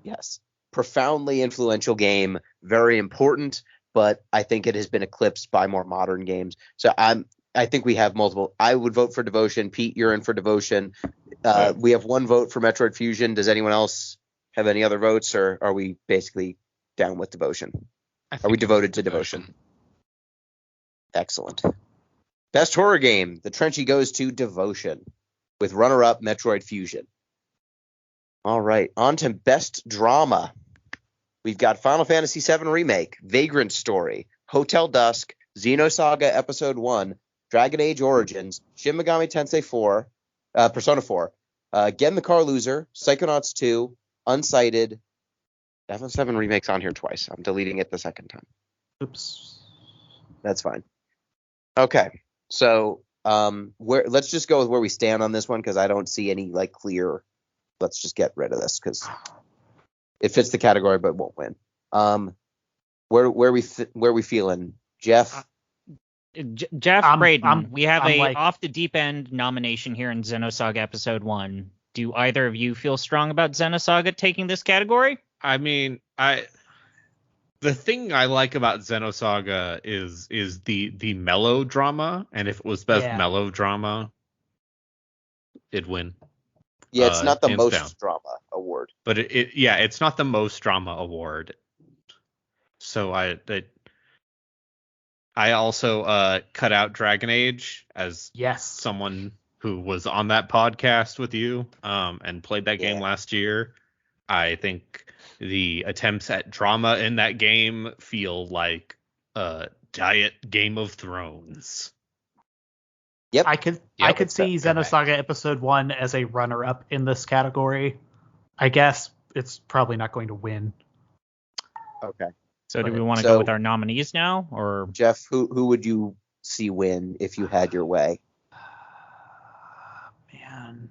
Yes. Profoundly influential game, very important, but I think it has been eclipsed by more modern games. So I think we have multiple. I would vote for Devotion. Pete, you're in for Devotion. We have one vote for Metroid Fusion. Does anyone else have any other votes, or are we basically down with Devotion? Are we devoted to Devotion? Excellent. Best horror game. The Trenchie goes to Devotion, with runner-up Metroid Fusion. All right, on to best drama. We've got Final Fantasy VII Remake, Vagrant Story, Hotel Dusk, Xenosaga Episode 1, Dragon Age Origins, Shin Megami Tensei 4, Persona 4, Gen the Car Loser, Psychonauts 2, Unsighted. FF7 Remake's on here twice. I'm deleting it the second time. Oops. That's fine. Okay, so let's just go with where we stand on this one because I don't see any clear. Let's just get rid of this because it fits the category but won't win. Where we feeling, Jeff? Jeff Braden, we have off the deep end nomination here in Xenosaga Episode 1. Do either of you feel strong about Xenosaga taking this category? I mean, the thing I like about Xenosaga is the melodrama, and if it was best melodrama, it'd win. Yeah, it's not the most down. drama award. But it's not the most drama award. So I also cut out Dragon Age as someone who was on that podcast with you and played that game last year. I think the attempts at drama in that game feel like Diet Game of Thrones. Yep. I could see Xenosaga Episode 1 as a runner-up in this category. I guess it's probably not going to win. Okay. So do we want to go with our nominees now, or Jeff? Who would you see win if you had your way? Man,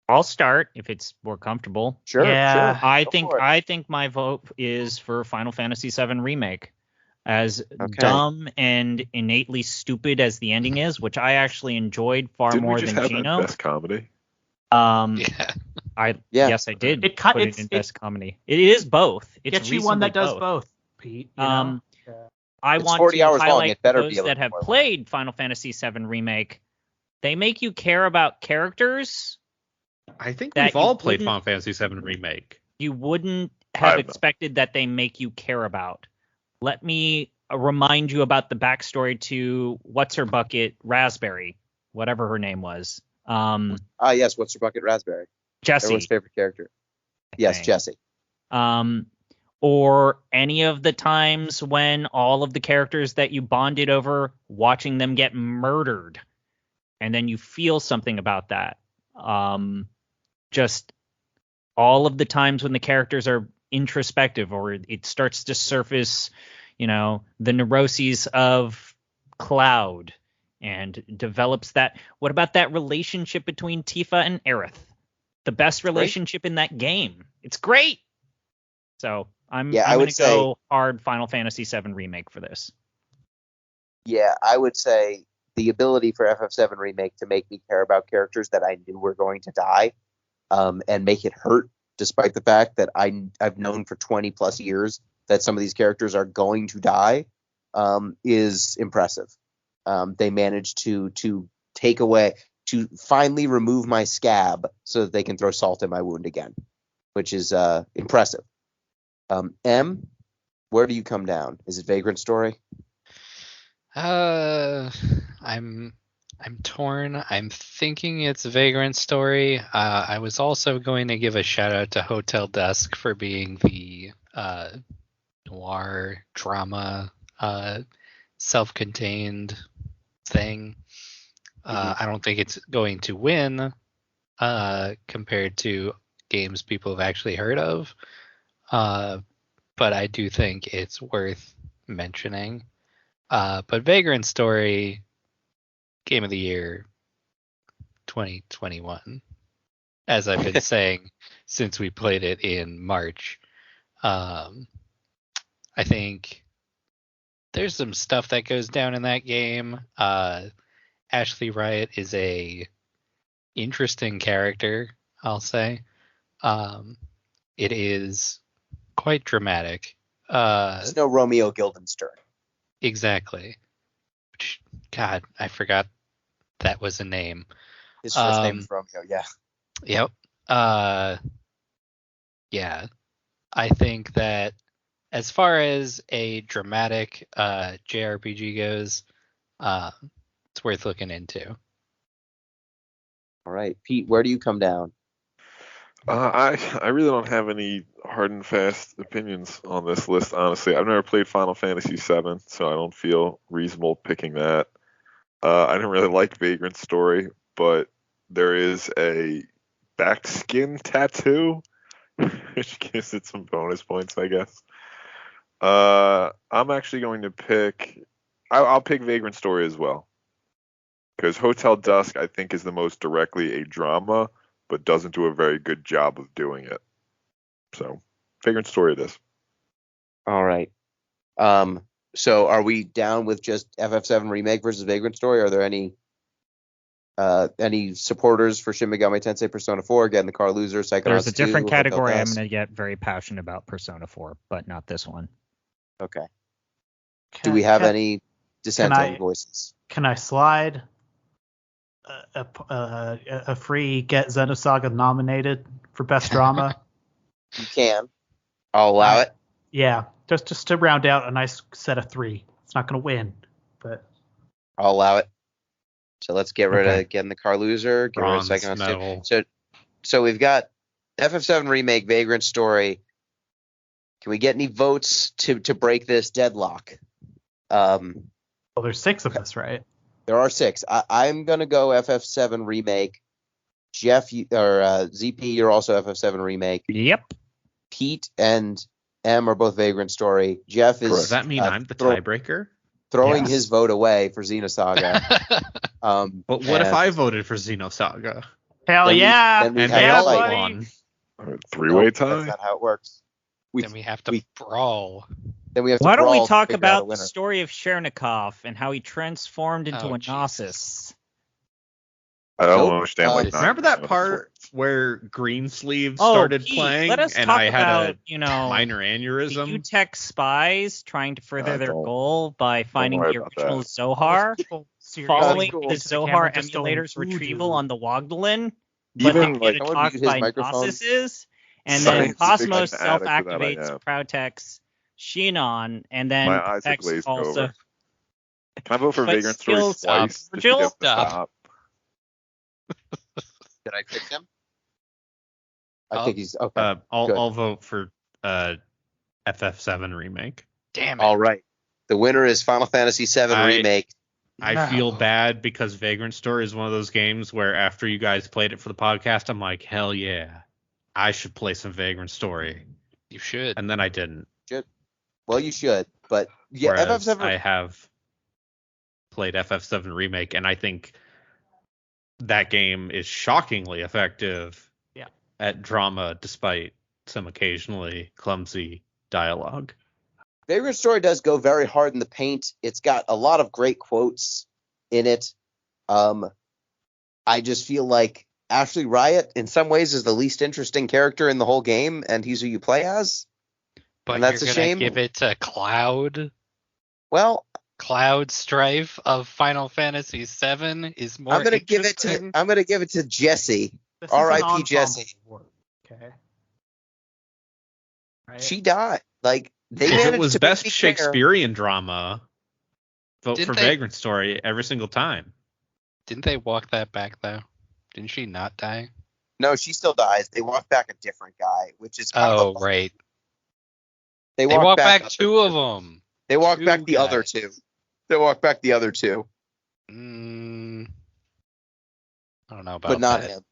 I'll start if it's more comfortable. Sure. Yeah. Sure. I think my vote is for Final Fantasy VII Remake. As dumb and innately stupid as the ending is, which I actually enjoyed far Didn't more we just than have Gino. That best comedy. Yes, I did. Put it in best comedy. It is both. It's get you one that does both, Pete. I It's want 40 to hours long. highlight It better those be a that little have more. played Final Fantasy VII Remake. They make you care about characters I think that we've you all played wouldn't- Final Fantasy VII Remake. you wouldn't I have know. expected that they make you care about. Let me remind you about the backstory to What's Her Bucket Raspberry, whatever her name was. Yes. What's your bucket? Raspberry. Jessie. Everyone's favorite character. Yes, think. Jessie. Or any of the times when all of the characters that you bonded over watching them get murdered, and then you feel something about that. Just all of the times when the characters are introspective, or it starts to surface, the neuroses of Cloud, and develops that. What about that relationship between Tifa and Aerith? The best relationship in that game. It's great. So I'm going to go hard Final Fantasy VII Remake for this. Yeah, I would say the ability for FF7 Remake to make me care about characters that I knew were going to die, and make it hurt, despite the fact that I've known for 20 plus years that some of these characters are going to die, is impressive. They managed to take away, to finally remove my scab so that they can throw salt in my wound again, which is impressive. M, where do you come down? Is it Vagrant Story? I'm torn. I'm thinking it's Vagrant Story. I was also going to give a shout out to Hotel Dusk for being the noir drama self-contained thing. I don't think it's going to win compared to games people have actually heard of, but I do think it's worth mentioning. But Vagrant Story, Game of the Year 2021, as I've been saying since we played it in March. I think there's some stuff that goes down in that game. Ashley Riot is a interesting character, I'll say. It is quite dramatic. There's no Romeo Guildenstern. Exactly. God, I forgot that was a name. His first name is Romeo, yeah. Yep. Yeah. I think that as far as a dramatic JRPG goes, it's worth looking into. All right, Pete, where do you come down? I really don't have any hard and fast opinions on this list, honestly. I've never played Final Fantasy VII, so I don't feel reasonable picking that. I didn't really like Vagrant Story, but there is a back skin tattoo, which gives it some bonus points, I guess. I'm actually going to pick... I'll pick Vagrant Story as well. Because Hotel Dusk, I think, is the most directly a drama, but doesn't do a very good job of doing it. So, Vagrant Story it is. All right. So are we down with just FF7 Remake versus Vagrant Story? Are there any supporters for Shin Megami Tensei Persona 4? Again, the Car Loser, Psychonauts 2, There's a different Hotel category I'm Dusk? going to get very passionate about Persona 4, but not this one. Okay. Do we have any dissenting voices? Can I slide a free Get Xenosaga nominated for Best Drama? You can. I'll allow it. Yeah, just to round out a nice set of 3. It's not going to win, but I'll allow it. So let's get rid of getting the Car Loser, get rid of Bronze Psychonauts medal. 2. So we've got FF7 Remake, Vagrant Story. Can we get any votes to break this deadlock? well, there's 6 of us, right? There are 6. I'm gonna go FF7 Remake. Jeff ZP, you're also FF7 Remake. Yep. Pete and M are both Vagrant Story. Jeff is. Does that mean I'm the tiebreaker? Throwing Yes. his vote away for Xenosaga. But what if I voted for Xenosaga? Hell Then we- yeah! then we And have they yeah, all buddy. won. Three-way Nope, tie? That's not how it works. Then we have to brawl. Then we have to Why don't brawl we to talk figure out a about the winner. story of Chernikov and how he transformed into Oh, a Jesus. Gnosis? I don't Nope. understand. Like, Remember that part where Greensleeves Oh, started Pete, playing let us and talk I had about, a minor the aneurysm? UTech spies trying to further I their don't- goal by finding worry the about original that. Zohar, following cool. the Into the Zohar camera, just emulators going retrieval on the Wogdalin, but Even, they like, get someone attacked mute his by microphone. Gnosises, and then Scientific Cosmos fanatic that I self-activates am. Protex Shinon, and then My eyes are Protex glazed also. over. Can I vote for But Vagrant Story still, twice? Just to Virgil? get the Stop. stop? Did I fix him? I Oh. think he's okay. Good. I'll vote for FF7 Remake. Damn it. All right. The winner is Final Fantasy VII Remake. I No. feel bad because Vagrant Story is one of those games where after you guys played it for the podcast, I'm like, hell yeah, I should play some Vagrant Story. You should. And then I didn't. Well, you should, but yeah, Whereas FF7. I have played FF7 Remake, and I think that game is shockingly effective at drama despite some occasionally clumsy dialogue. Vagrant Story does go very hard in the paint. It's got a lot of great quotes. in it. I just feel like Ashley Riot, in some ways, is the least interesting character in the whole game, and he's who you play as. But And that's you're a gonna shame. give it to Cloud. Well, Cloud Strife of Final Fantasy VII is more. I'm gonna give it to Jessie. This is an R.I.P. ensemble Jessie. award, okay. Right? She died. Like they If managed it was to best make me care. Shakespearean drama, vote Didn't for they- Vagrant Story every single time. Didn't they walk that back though? Didn't she not die? No, she still dies. They walk back a different guy, which is kind of Oh, a bummer. right. They They walk back other- two of them. They walk two back the other guys. two. They walk back the other two, I don't know about but not that. him.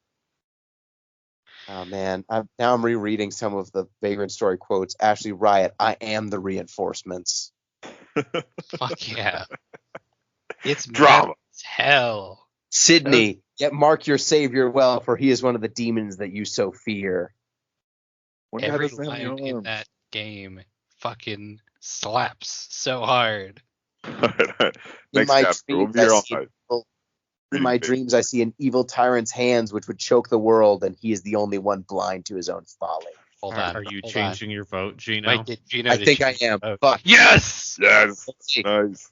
Oh man, now I'm rereading some of the Vagrant Story quotes. Ashley Riot, I am the reinforcements. Fuck yeah. It's Drama. mad as hell. Sydney, yet mark your savior well, for he is one of the demons that you so fear. One guy Every doesn't have any line in arms. that game fucking slaps so hard. In Next my chapter. We'll dreams, be here I all see night. in my dreams, I see an evil tyrant's hands, which would choke the world, and he is the only one blind to his own folly. Hold on. Are you hold changing your vote, Gino? on. Wait, Gino, I did think you- I am. Oh, Fuck. yes! Yes. Let's see. Nice.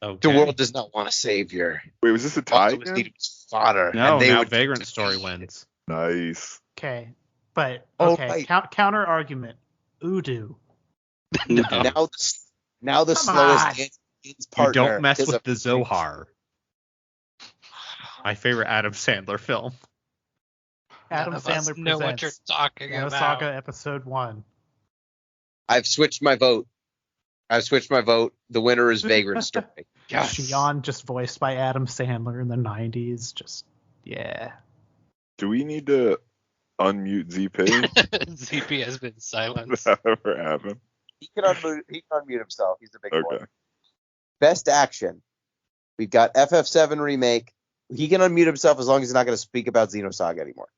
Okay. The world does not want a savior. Wait, was this a All tie it was again? needed was fodder. No, and they now would Vagrant Story wins. Nice. Okay. But Oh, okay, right. counter argument. Udo. No. Now the Come slowest on. gains You partner. don't mess is with a- the Zohar. My favorite Adam Sandler film. Adam None of us Sandler know what you're presents talking Xenosaga about. Episode 1. I've switched my vote. The winner is Vagrant Story. Yes. Shion, just voiced by Adam Sandler in the 90s. Just, yeah. Do we need to unmute ZP? ZP has been Does silenced. that ever happen? He can unmute himself. He's the big boy. Okay. Best action. We've got FF7 Remake. He can unmute himself as long as he's not going to speak about Xenosaga anymore.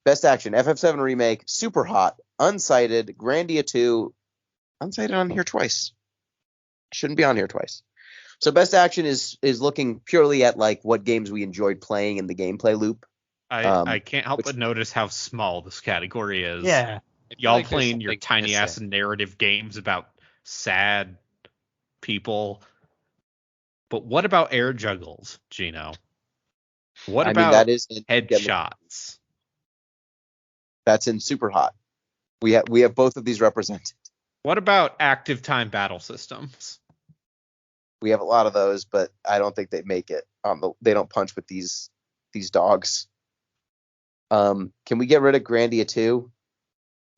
Best action. FF7 Remake. Super Hot. Unsighted. Grandia 2. Unsighted on here twice. Shouldn't be on here twice. So best action is looking purely at like what games we enjoyed playing in the gameplay loop. I can't help which- but notice how small this category is. Yeah. I feel Y'all like there's playing your something tiny ass missing. narrative games about sad people. But what about air juggles, Gino? What I about mean, that is in, headshots? That's in Super Hot. We have both of these represented. What about active time battle systems? We have a lot of those, but I don't think they make it. They don't punch with these dogs. Can we get rid of Grandia 2?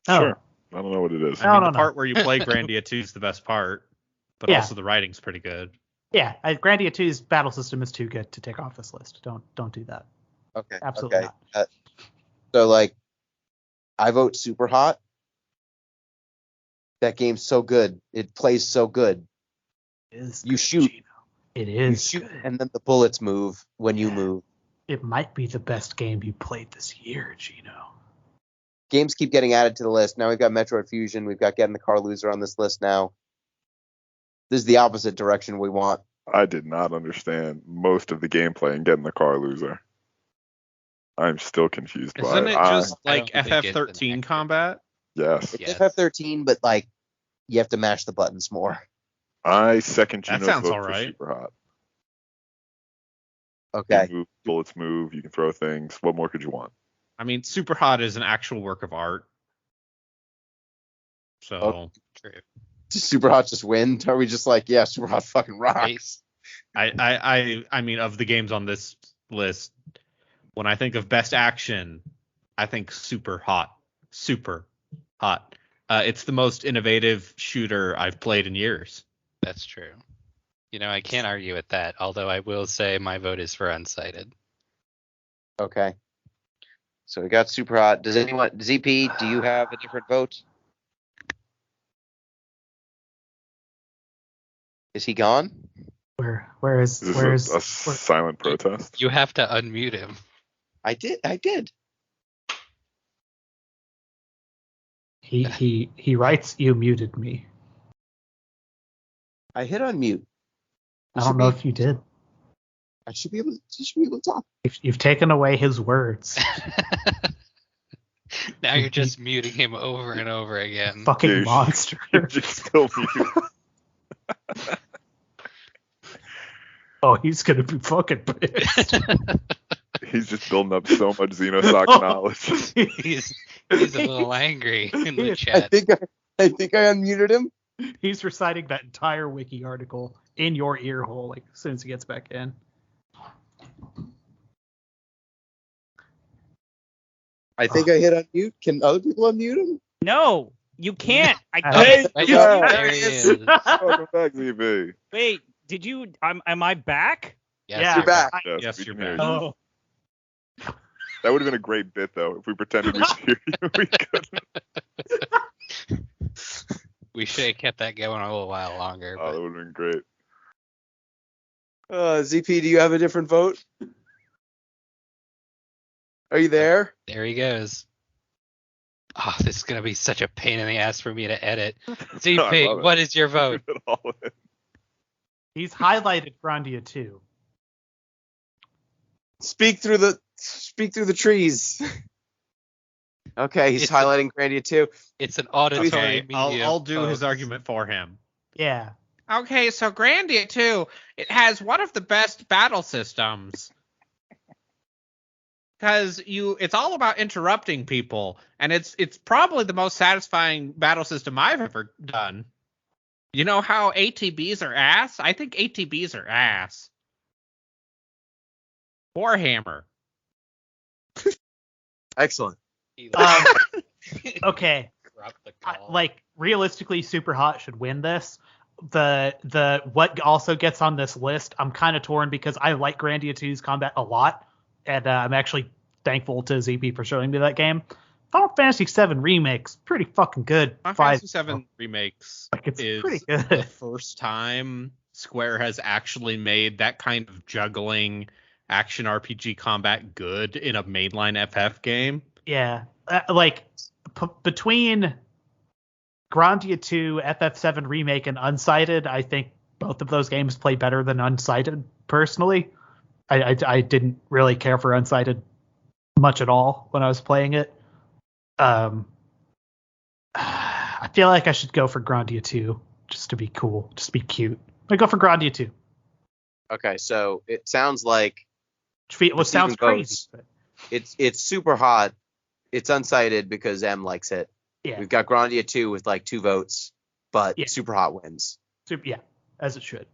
Oh, Sure. I don't know what it is. I I mean, don't the know. part where you play Grandia 2 is the best part, but Yeah. also the writing's pretty good. Yeah. Grandia 2's battle system is too good to take off this list. Don't do that. Okay. Absolutely okay. not. So like, I vote Super Hot. That game's so good. It plays so good. It is You good, shoot. Gino. It You is shoot, good. and then the bullets move when you Yeah. move. It might be the best game you played this year, Gino. Games keep getting added to the list. Now we've got Metroid Fusion. We've got Getting the Car Loser on this list now. This is the opposite direction we want. I did not understand most of the gameplay in Getting the Car Loser. I'm still confused by Isn't it. it just I like don't think it's an FF13 active- combat? Yes. It's Yes. FF13, but like you have to mash the buttons more. I second That Gino's sounds vote alright. for Super Hot. Okay. You move, bullets move, you can throw things. What more could you want? I mean, Super Hot is an actual work of art. So Oh. True. Does Super Hot just win? Are we just like, yeah, Super Hot fucking rocks? I mean, of the games on this list, when I think of best action, I think Super Hot. Super Hot. It's the most innovative shooter I've played in years. That's true. You know, I can't argue with that, although I will say my vote is for Unsighted. Okay. So we got Super Hot. Does anyone, ZP, do you have a different vote? Is he gone? Where is Is this a silent protest? You have to unmute him. I did. he writes you muted me. I hit unmute. I don't know if you did. I should be able to talk. You've taken away his words. Now you're just muting him over and over again. Fucking Dude, monster. You're just still muted. Oh, he's gonna be fucking pissed. He's just building up so much Xenosaga knowledge. he's a little angry in the I chat. think I unmuted him. He's reciting that entire wiki article in your ear hole, like as soon as he gets back in. I think I hit unmute. Can other people unmute him? No, you can't. I Hey, can't. There he is. Welcome back, ZB. Wait, did you? Am I back? Yes, Yeah. You're back. Yes, we you're can hear back. you. Oh, That would have been a great bit, though, if we pretended we could hear you. We couldn't. We should have kept that going a little while longer. Oh, But that would have been great. ZP, do you have a different vote? Are you there? there he goes. Oh, this is gonna be such a pain in the ass for me to edit. I love ZP, it. what is your vote? Leave it all in. He's highlighted Grandia too. Speak through the trees. Okay, he's It's highlighting Grandia too. It's an auditory Okay, medium. I'll do his folks. argument for him. Yeah. Okay, so Grandia 2, it has one of the best battle systems. Because it's all about interrupting people, and it's probably the most satisfying battle system I've ever done. You know how ATBs are ass? I think ATBs are ass. Warhammer. Excellent. Okay. Drop the call. Like realistically, Super Hot should win this. The what also gets on this list, I'm kind of torn because I like Grandia 2's combat a lot, and I'm actually thankful to ZP for showing me that game. Final Fantasy VII Remakes, pretty fucking good. Final Fantasy VII Remakes Like, it's is pretty good. the first time Square has actually made that kind of juggling action RPG combat good in a mainline FF game. Yeah, between Grandia 2, FF7 Remake, and Unsighted, I think both of those games play better than Unsighted. Personally, I didn't really care for Unsighted much at all when I was playing it. I feel like I should go for Grandia 2 just to be cool, just to be cute. I go for Grandia 2. Okay, so it sounds like What sounds crazy. votes. It's Super Hot. It's Unsighted because M likes it. Yeah, We've got Grandia 2 with like 2 votes, but Yeah. Super Hot wins. yeah, as it should.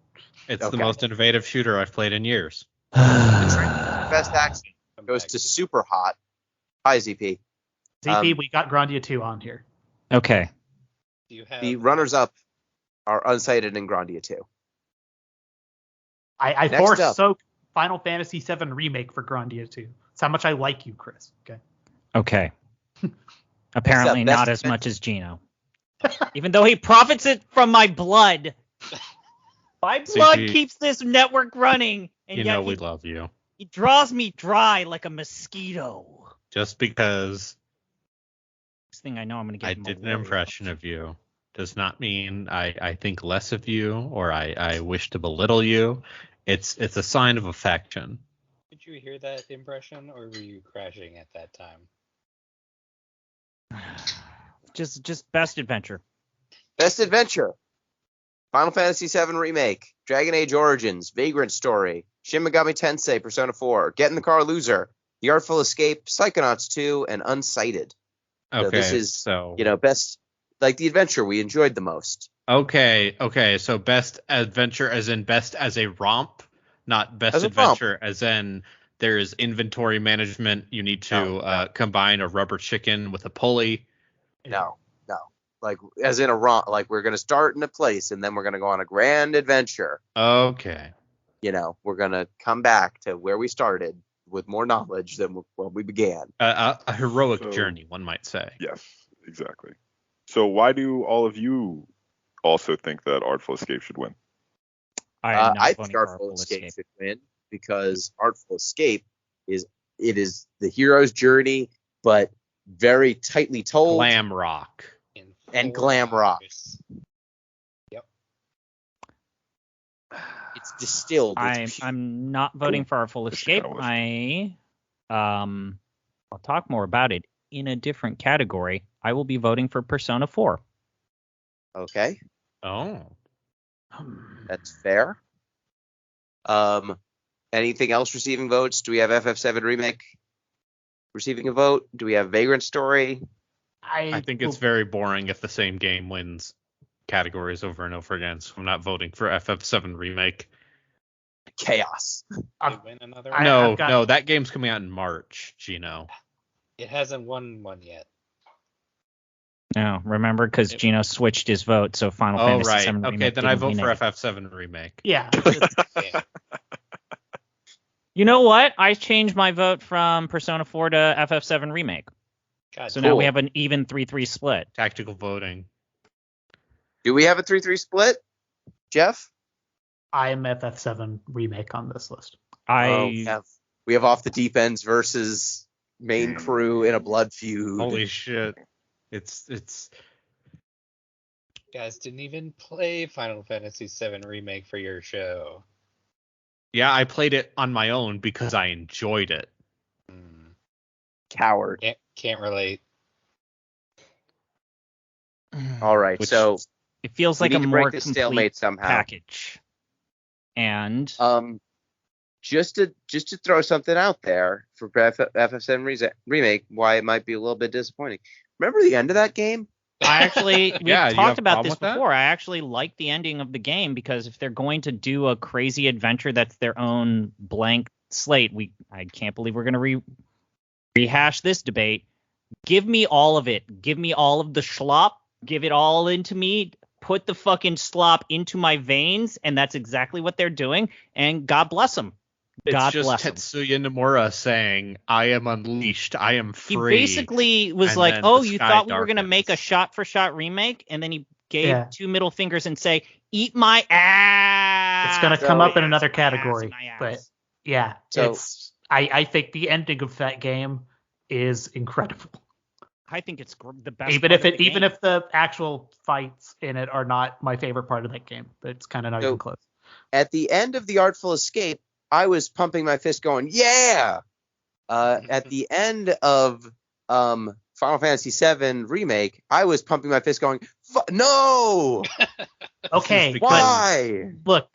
It's Okay. the most innovative shooter I've played in years. Best action goes to Super Hot. Hi, ZP. ZP, we got Grandia 2 on here. okay. Do you have The runners-up are Unsighted and Grandia 2. I Next forced up. soak Final Fantasy VII Remake for Grandia 2. That's how much I like you, Chris. Okay. Okay. Apparently That's not as much as Gino. Even though he profits it from my blood. My blood CP, keeps this network running, and You yet know he, we love you. he draws me dry like a mosquito. Just because Next thing I know, I'm going to get I him a did an warrior. impression of you does not mean I think less of you or I wish to belittle you. It's a sign of affection. Did you hear that impression, or were you crashing at that time? Just best adventure. Best Adventure. Final Fantasy VII Remake. Dragon Age Origins. Vagrant Story. Shin Megami Tensei. Persona 4. Get in the Car Loser. The Artful Escape. Psychonauts 2. And Unsighted. Okay, So this is, so best, like the adventure we enjoyed the most. okay. So best adventure as in best as a romp, not best As a romp. adventure as in there's inventory management. You need to combine a rubber chicken with a pulley. No. Like, as in a romp, like we're going to start in a place and then we're going to go on a grand adventure. Okay. We're going to come back to where we started with more knowledge than when we began. A heroic So- journey, one might say. Yes, exactly. So why do all of you also think that Artful Escape should win? I am not I voting think for Artful Escape Escape. should win because Artful Escape is the hero's journey, but very tightly told. Glam rock. And glam rock. It's distilled. I'm not voting for Artful Escape. I'll talk more about it in a different category. I will be voting for Persona 4. Okay, Oh. that's fair. Anything else receiving votes? Do we have FF7 Remake receiving a vote? Do we have Vagrant Story? I think it's very boring if the same game wins categories over and over again, so I'm not voting for FF7 Remake. Chaos. They win another No, one? no, that game's coming out in March, Gino. It hasn't won one yet. No, remember, because Gino switched his vote, so Final Oh, Fantasy right. VII Okay, Remake then I didn't vote win for it. FF7 Remake. Yeah. Yeah. You know what? I changed my vote from Persona 4 to FF7 Remake. God, So now we have an even 3-3 split. Tactical voting. Do we have a 3-3 split, Jeff? I am FF7 Remake on this list. We have Off the Deep Ends versus main crew in a blood feud. Holy shit. It's guys didn't even play Final Fantasy VII Remake for your show. Yeah, I played it on my own because I enjoyed it. Coward. Can't relate. All right, so it feels we like need a to break more this complete stalemate somehow. package. And just to throw something out there for FF7 Remake, why it might be a little bit disappointing. Remember the end of that game? I actually we've Yeah, you talked have a about problem this with that? before. I actually like the ending of the game because if they're going to do a crazy adventure that's their own blank slate, I can't believe we're going to rehash this debate. Give me all of it. Give me all of the schlop. Give it all into me. Put the fucking slop into my veins, and that's exactly what they're doing. And God bless them. God It's bless just him. Tetsuya Nomura saying, I am unleashed, I am He free. basically was and like, then oh, the you sky thought we were going to darkens. make a shot-for-shot remake? And then he gave Yeah. 2 middle fingers and say, eat my ass. It's going to come up in another category. My ass. But yeah, So- I think the ending of that game is incredible. I think it's the best. Even part of the even game. if the actual fights in it are not my favorite part of that game, but it's kind of not So- even close. At the end of The Artful Escape, I was pumping my fist going, yeah! At the end of Final Fantasy VII Remake, I was pumping my fist going, no! Okay, because- but Why? look,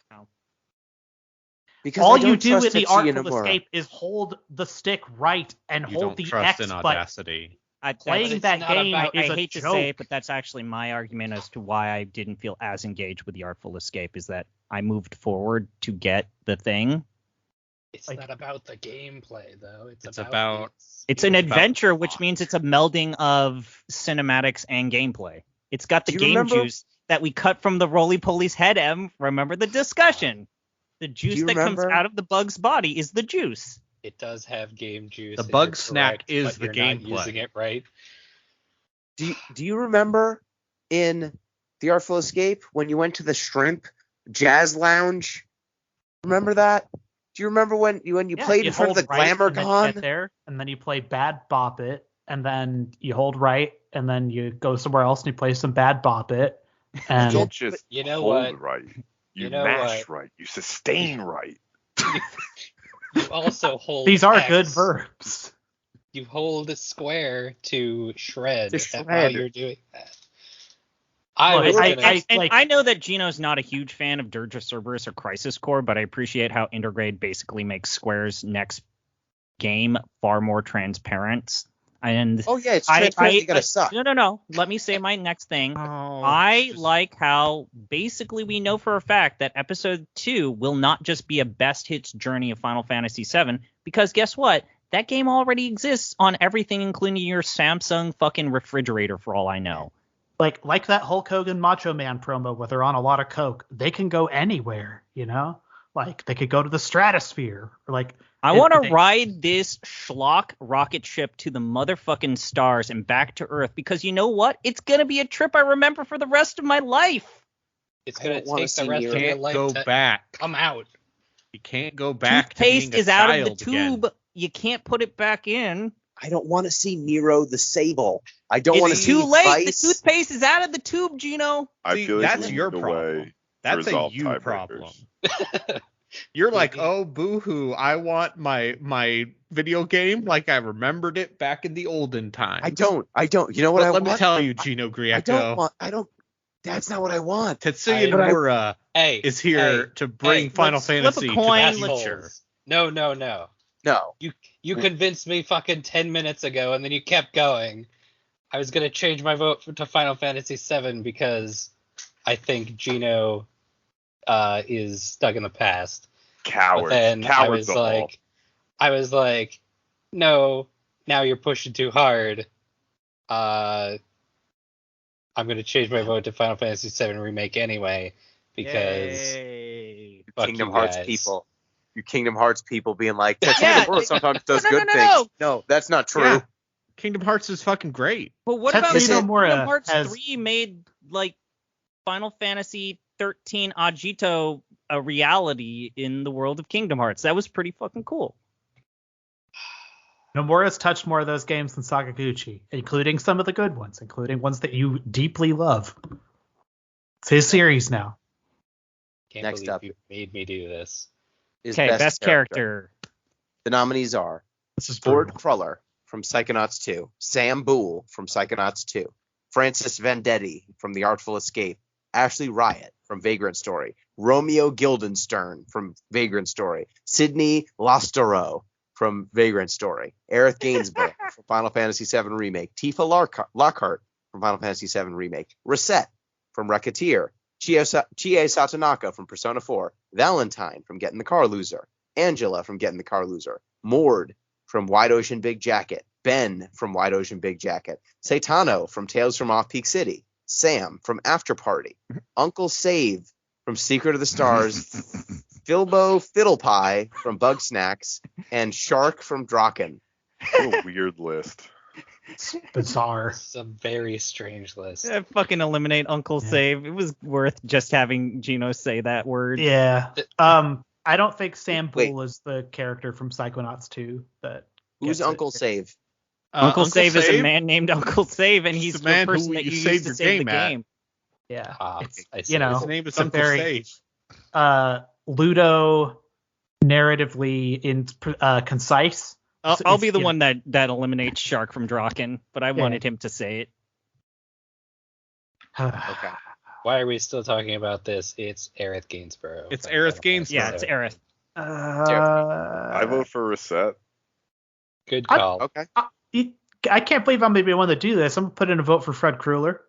Because all I don't you do trust in the Tetsuya Artful Nomura. Escape is hold the stick right and You hold don't the trust X in button. Audacity. Playing it's that not game about- is I a hate to joke. say it, but that's actually my argument as to why I didn't feel as engaged with the Artful Escape is that I moved forward to get the thing. It's Like- not about the gameplay though. It's about- It's an It's about adventure, which plot. means it's a melding of cinematics and gameplay. It's got the Do you game remember- juice that we cut from the roly-poly's head, Em. Remember the discussion. The juice you that comes remember- out of the bug's body is the juice. It does have game juice. The and bug you're snack correct, is but the you're not gameplay. using it right. Do you remember in The Artful Escape when you went to the Shrimp Jazz Lounge? Remember that? Do you remember when you Yeah, played you in front of hold the right, and then you Glamourgon? get there, and then you play Bad Bop It, and then you hold right, and then you go somewhere else and you play some Bad Bop It. You And don't just You know hold what? right. You, You know mash what? right. You sustain right. You also hold these are X. good verbs. You hold square to shred, To while shred. you're doing that. I Look, was I- gonna. I- And like- I know that Gino's not a huge fan of Dirge of Cerberus or Crisis Core, but I appreciate how Intergrade basically makes Square's next game far more transparent. And Oh yeah, it's transparently gonna I- suck. No. Let me say my next thing. Oh, I just- like how basically we know for a fact that episode 2 will not just be a best hits journey of Final Fantasy VII, because guess what? That game already exists on everything, including your Samsung fucking refrigerator, for all I know. Like that Hulk Hogan Macho Man promo where they're on a lot of coke. They can go anywhere, you know? Like they could go to the stratosphere. Or like I If want they- to ride this schlock rocket ship to the motherfucking stars and back to Earth, because you know what? It's going to be a trip I remember for the rest of my life. It's I gonna don't wanna take the see rest Nero. of your Can't life go to back. come out. You can't go back. Toothpaste to being a is out of the child again. tube. You can't put it back in. I don't want to see Nero the Sable. I don't want to It's see too late. Vice. The toothpaste is out of the tube, Gino. I See, feel like that's this your is the problem. way to That's a resolve you tiebreakers. problem. You're like, oh, boo-hoo, I want my video game like I remembered it back in the olden times. I don't. You know what But I let want? me tell you, Gino Grieco. I don't. That's not what I want. Tetsuya But Nomura Hey, is here to bring Final let's flip a Fantasy coin, to the future. assholes. No. No. You convinced me fucking 10 minutes ago, and then you kept going. I was gonna change my vote to Final Fantasy VII because I think Gino is stuck in the past. But Cowards. then Cowards of all. I was like, no, now you're pushing too hard. I'm gonna change my vote to Final Fantasy VII Remake anyway because Yay. fuck Kingdom you Hearts guys. people. You Kingdom Hearts people being like, Yeah. Tetsuya Nomura sometimes does good things. No, that's not true. Yeah. Kingdom Hearts is fucking great. But what Tetsuya about Nomura Kingdom Hearts has- 3 made like Final Fantasy 13 Agito a reality in the world of Kingdom Hearts? That was pretty fucking cool. Nomura's touched more of those games than Sakaguchi, including some of the good ones, including ones that you deeply love. It's his series now. Can't Next believe up. you made me do this. Is Okay, best character. The nominees are This is Ford brutal. Cruller from Psychonauts 2, Sam Boole from Psychonauts 2, Francis Vendetti from The Artful Escape, Ashley Riot from Vagrant Story, Romeo Guildenstern from Vagrant Story, Sydney Lostero from Vagrant Story, Aerith Gainsborough from Final Fantasy VII Remake, Tifa Lockhart from Final Fantasy VII Remake, Reset from Racketeer, Chie Satonaka from Persona 4, Valentine from Get in the Car Loser, Angela from Get in the Car Loser, Mord from Wide Ocean Big Jacket, Ben from Wide Ocean Big Jacket, Saitano from Tales from Off Peak City, Sam from After Party, Uncle Save from Secret of the Stars, Filbo Fiddlepie from Bug Snacks, and Shark from Draken. What a weird list. It's bizarre. It's a very strange list. Fucking eliminate Uncle Save. It was worth just having Gino say that word. Yeah. I don't think Sam Wait. Boole is the character from Psychonauts 2 that Who's gets it. Uncle Save? Uncle Save is a man named Uncle Save, and he's the the man person who that you you saved used to your save the game at. game. Yeah. It's, I see. you know, His name is it's a Uncle very Sage. Ludo narratively concise. I'll be the you one that eliminates Shark from Draken, but I wanted him to say it. Okay. Why are we still talking about this? It's Aerith Gainsborough. It's from Aerith Final Fantasy Gainsborough. Yeah, it's VII. Aerith. I vote for Reset. Good call. Okay. I can't believe I'm going to be the one to do this. I'm going to put in a vote for Ford Kruller,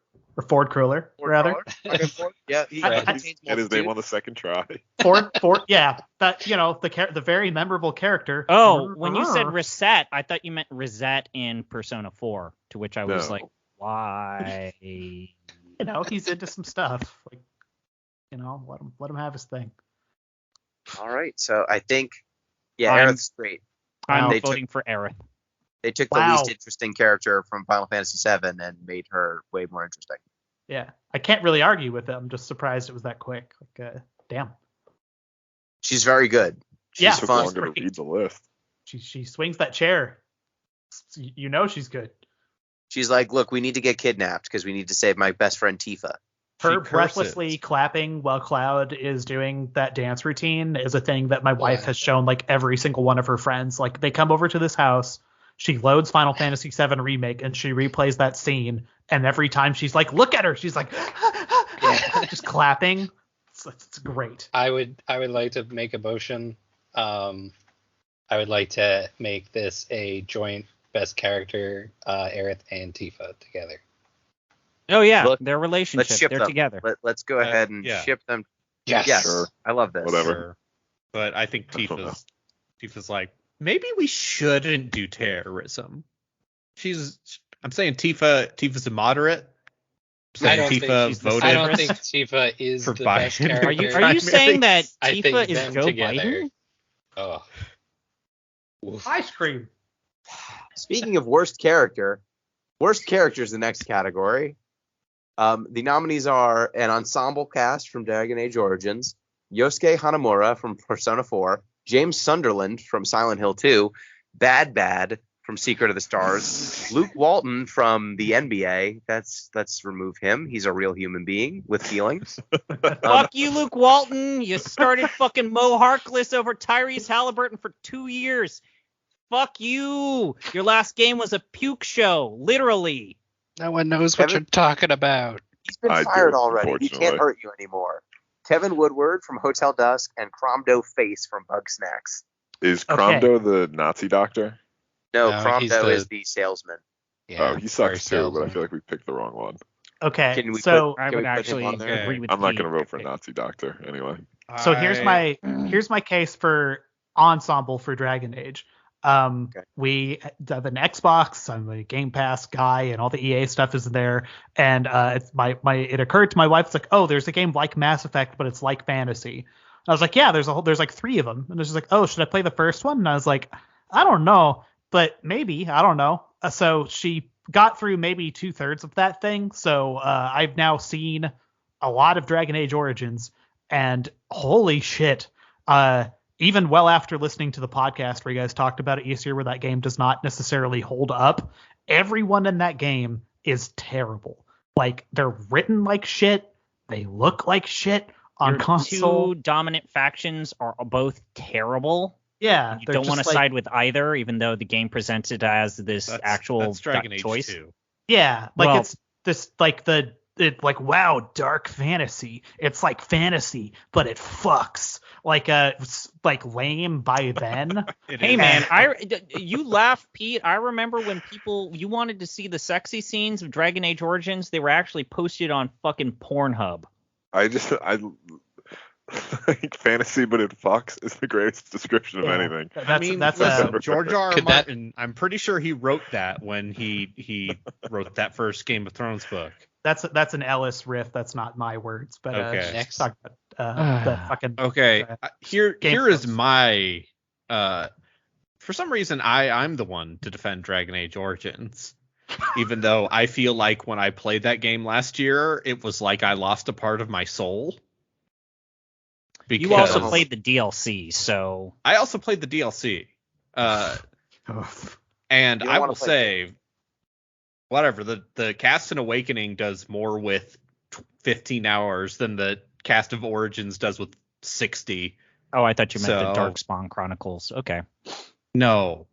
rather. Okay, Ford. Yeah, he Right. contains Get his multitude. name on the second try. Ford, yeah, that the very memorable character. Oh, when you said reset, I thought you meant reset in Persona 4, to which I was No. like, why? He's into some stuff. Like, let him have his thing. All right, so I think, yeah, I'm- Aerith's great. I'm They voting for Aerith. They took Wow. the least interesting character from Final Fantasy VII and made her way more interesting. Yeah, I can't really argue with it. I'm just surprised it was that quick. Like, damn. She's very good. She's Yeah. Took fun. longer to read the list. She swings that chair. She's good. She's like, look, we need to get kidnapped because we need to save my best friend Tifa. Her She curses. breathlessly clapping while Cloud is doing that dance routine is a thing that my wife has shown like every single one of her friends. Like they come over to this house, she loads Final Fantasy VII Remake and she replays that scene. And every time she's like, look at her, she's like, just clapping. It's great. I would like to make a motion. I would like to make this a joint best character, Aerith and Tifa together. Oh yeah, Look, their relationship. Let's ship They're them. together. Let's go ahead and yeah. ship them. Yes. Yes, Sure. I love this. Whatever. Sure. But I think I don't know. Tifa's like, maybe we shouldn't do terrorism. I'm saying Tifa's a moderate. I'm I saying don't think Tifa she's voted. I don't think Tifa is for the best Biden. character. Are you saying that I think Tifa is them Joe together. Biden? Oh. Oof. Ice cream. Speaking of worst character is the next category. The nominees are an ensemble cast from Dragon Age Origins, Yosuke Hanamura from Persona 4, James Sunderland from Silent Hill 2, Bad from Secret of the Stars. Luke Walton from the NBA. Let's remove him. He's a real human being with feelings. Fuck you, Luke Walton. You started fucking Mo Harkless over Tyrese Halliburton for 2 years. Fuck you. Your last game was a puke show, literally. No one knows what you're talking about. He's been I fired do, already. He can't unfortunately. hurt you anymore. Kevin Woodward from Hotel Dusk and Cromdo Face from Bug Snacks. Is Okay. Cromdo the Nazi doctor? No, No, he's Cromdo the- is the salesman. Yeah, Oh, he sucks car too, but I salesman. feel like we picked the wrong one. Okay, Can we so I Can would we put him actually on there? agree with I'm not Pete. going to vote for Nazi doctor anyway. here's my case for ensemble for Dragon Age. We have an Xbox. I'm a Game Pass guy, and all the EA stuff is there. And it occurred to my wife, it's like, oh, there's a game like Mass Effect, but it's like fantasy. I was like, yeah, there's like 3 of them. And she's like, oh, should I play the first one? And I was like, I don't know, but maybe, I don't know. So she got through maybe 2/3 of that thing. So I've now seen a lot of Dragon Age Origins, and holy shit. Even well after listening to the podcast where you guys talked about it yesterday, where that game does not necessarily hold up, everyone in that game is terrible. Like, they're written like shit. They look like shit on Your console. two dominant factions are both terrible. Yeah, You they're don't want to just like- side with either, even though the game presents it as this actual that's Dragon Age choice. 2. Yeah, like Well- it's this wow, dark fantasy. It's like fantasy, but it fucks. It's like lame by then. Hey man, you laugh, Pete. I remember when you wanted to see the sexy scenes of Dragon Age Origins, they were actually posted on fucking Pornhub. I like fantasy, but it fucks is the greatest description of Yeah. anything. That's listen, George R. R. Could that- Martin, I'm pretty sure he wrote that when he wrote that first Game of Thrones book. that's an Ellis riff. That's not my words, but Okay. Next. talk about the fucking Okay, here Game is Thrones. my for some reason I'm the one to defend Dragon Age Origins. Even though I feel like when I played that game last year, it was like I lost a part of my soul. Because You also played the DLC, so I also played the DLC. And You don't I wanna will play say, whatever, the cast in Awakening does more with 15 hours than the cast of Origins does with 60. oh, I thought you meant the So- Darkspawn Chronicles. Okay. No.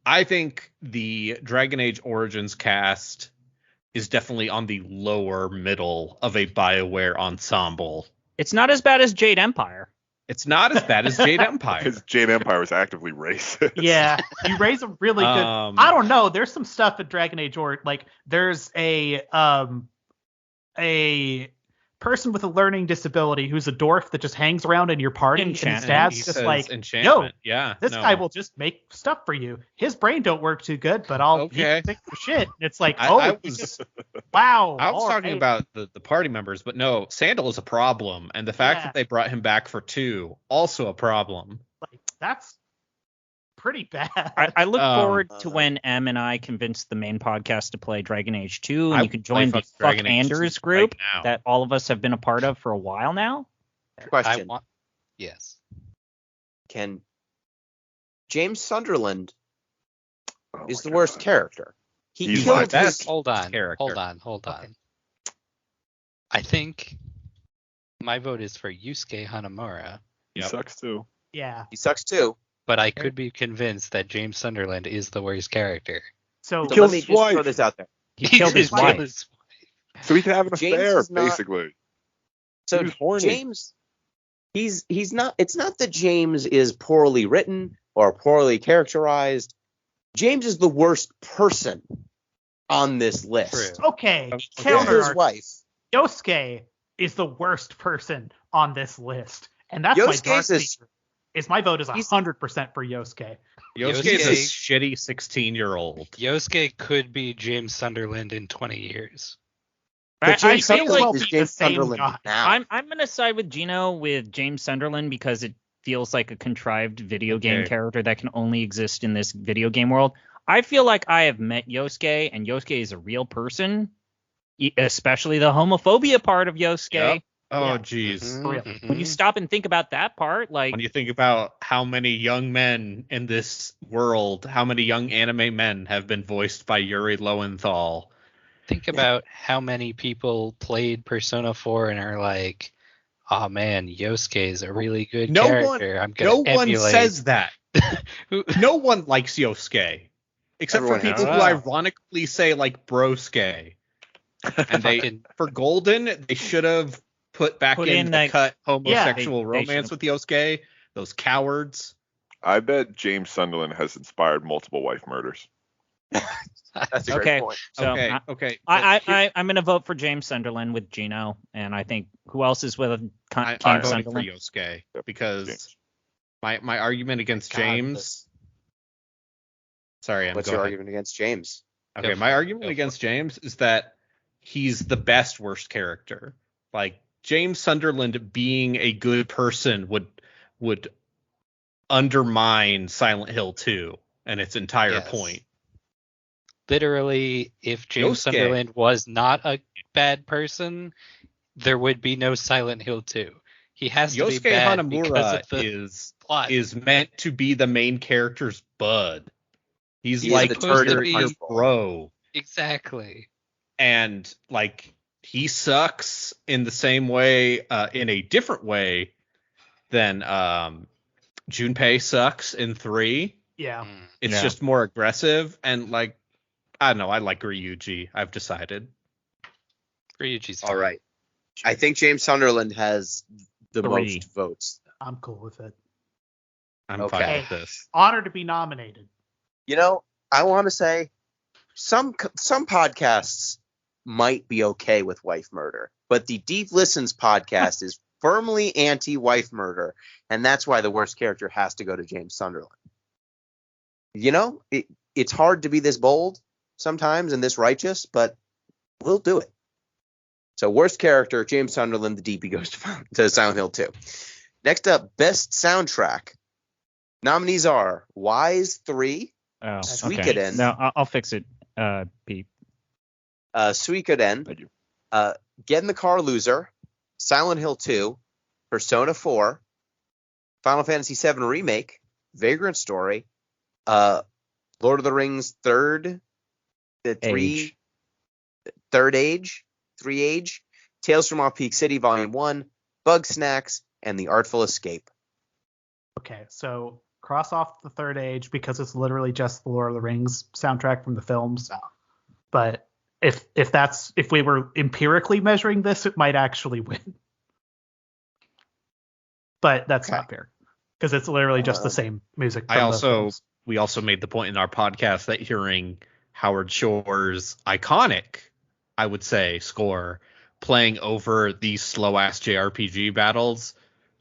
I think the Dragon Age Origins cast is definitely on the lower middle of a BioWare ensemble. It's not as bad as Jade Empire. It's not as bad as Jade Empire. Because Jade Empire was actively racist. Yeah, you raise a really good. I don't know. There's some stuff at Dragon Age like there's a person with a learning disability who's a dwarf that just hangs around in your party, and his Enchantment. dad's He just says like, enchantment. yo, Yeah, this no. guy will just make stuff for you. His brain don't work too good, but he Okay. can fix your shit. And it's like, I you was- just, wow. I was all talking right. about the party members, but no, Sandal is a problem, and the fact Yeah. that they brought him back for 2 also a problem. Like, that's pretty bad. I look forward to uh, when M and I convince the main podcast to play Dragon Age 2, and I you can would play join the fucking Dragon Fuck Age 2 Anders right group now. that all of us have been a part of for a while now. Question. Yes. Can James Sunderland Oh is my the worst God. character? He He's my killed best. his. Hold on. character. Hold on. I think my vote is for Yusuke Hanamura, He Yep. sucks too. Yeah. He sucks too. but I could be convinced that James Sunderland is the worst character. So So killed let me his just throw wife. this out there. He killed his did kill wife. his- So he can have an James affair, is not- basically. So He was horny. James, he's not. It's not that James is poorly written or poorly characterized. James is the worst person on this list. True. okay, Kill counter his wife. Yosuke is the worst person on this list, and that's Yosuke's my dark is- secret. Is my vote is He's- 100% for Yosuke. Yosuke is a shitty 16-year-old. Yosuke could be James Sunderland in 20 years. But I James feel Sunderland like is the James same Sunderland guy. now. I'm gonna side with Gino with James Sunderland because it feels like a contrived video game Okay. character that can only exist in this video game world. I feel like I have met Yosuke, and Yosuke is a real person, especially the homophobia part of Yosuke. Yep. Oh, Yeah. jeez. For real. When you stop and think about that part, like When you think about how many young men in this world, how many young anime men have been voiced by Yuri Lowenthal. Think about how many people played Persona 4 and are like, oh man, Yosuke is a really good character. I'm gonna No one emulate. says that. Who- No one likes Yosuke. Except Everyone for people hates who him. ironically say like brosuke. And they Fucking- for Golden, they should have put Put in in the that- cut homosexual they romance should've. with Yosuke. Those cowards. I bet James Sunderland has inspired multiple wife murders. That's a Okay. great point. So Okay, I- okay. I'm gonna vote for James Sunderland with Gino, and I think who else is with I'm James voting for Sunderland? Yosuke Yep, because James. my argument against God, James. Sorry, What's go your ahead. argument against James? Okay, Go my for it, argument go against James is that he's the best worst character. Like James Sunderland being a good person would undermine Silent Hill 2 and its entire Yes. point. Literally, if James Yosuke. Sunderland was not a bad person, there would be no Silent Hill 2. He has to be Yosuke bad because Hanamura of the is plot. meant to be the main character's bud. He's He is like the supposed to your be- bro. Exactly. And like he sucks in the same way, in a different way than Junpei sucks in 3. Yeah. It's Yeah. just more aggressive and like I don't know. I like Ryuji. I've decided. Ryuji's All right. I think James Sunderland has the 3. most votes. I'm cool with it. I'm Okay. fine with this. Honored to be nominated. You know, I want to say some podcasts might be okay with wife murder, but the Deep Listens podcast is firmly anti-wife murder, and that's why the worst character has to go to James Sunderland. You know, it's hard to be this bold sometimes and this righteous, but we'll do it. So worst character, James Sunderland, the DP goes to Silent Hill 2. Next up, best soundtrack. Nominees are Wise 3, Oh, Suikoden. okay. No, I'll fix it, Pete. Suikoden, Thank you. Get in the Car Loser, Silent Hill 2, Persona 4, Final Fantasy VII Remake, Vagrant Story, Lord of the Rings Third Age, Tales from Off-Peak City Volume 1, Bug Snacks, and The Artful Escape. Okay, so cross off the Third Age because it's literally just the Lord of the Rings soundtrack from the films. But if we were empirically measuring this, it might actually win. But that's not fair because it's literally just the same music. From the films. We also made the point in our podcast that hearing Howard Shore's iconic, I would say, score playing over these slow ass JRPG battles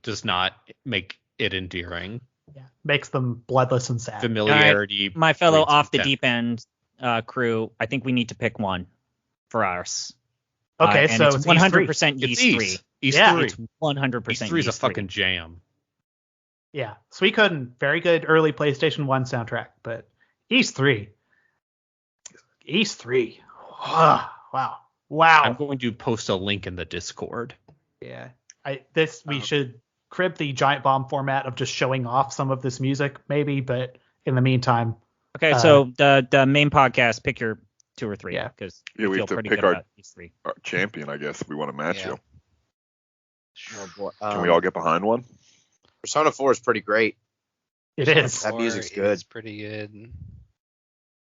does not make it endearing. Yeah, makes them bloodless and sad. Familiarity. My fellow breeds off the contempt. deep end crew, I think we need to pick one for ours. Okay, and so it's it's 100% It's East 3. East Yeah. 3. It's 100% East 3 is a East 3. fucking jam. Yeah, Suikoden, very good early PlayStation 1 soundtrack, but East 3. Wow. I'm going to post a link in the Discord. Yeah. We should crib the Giant Bomb format of just showing off some of this music, maybe, but in the meantime, Okay, so the main podcast, pick your 2 or 3. Yeah. Because Yeah, we feel have to pretty pick good our- about these 3. Our champion, I guess, if we want to match Yeah. you. Oh boy. Can we all get behind one? Persona 4 is pretty great. it is. That music's It's good. pretty good.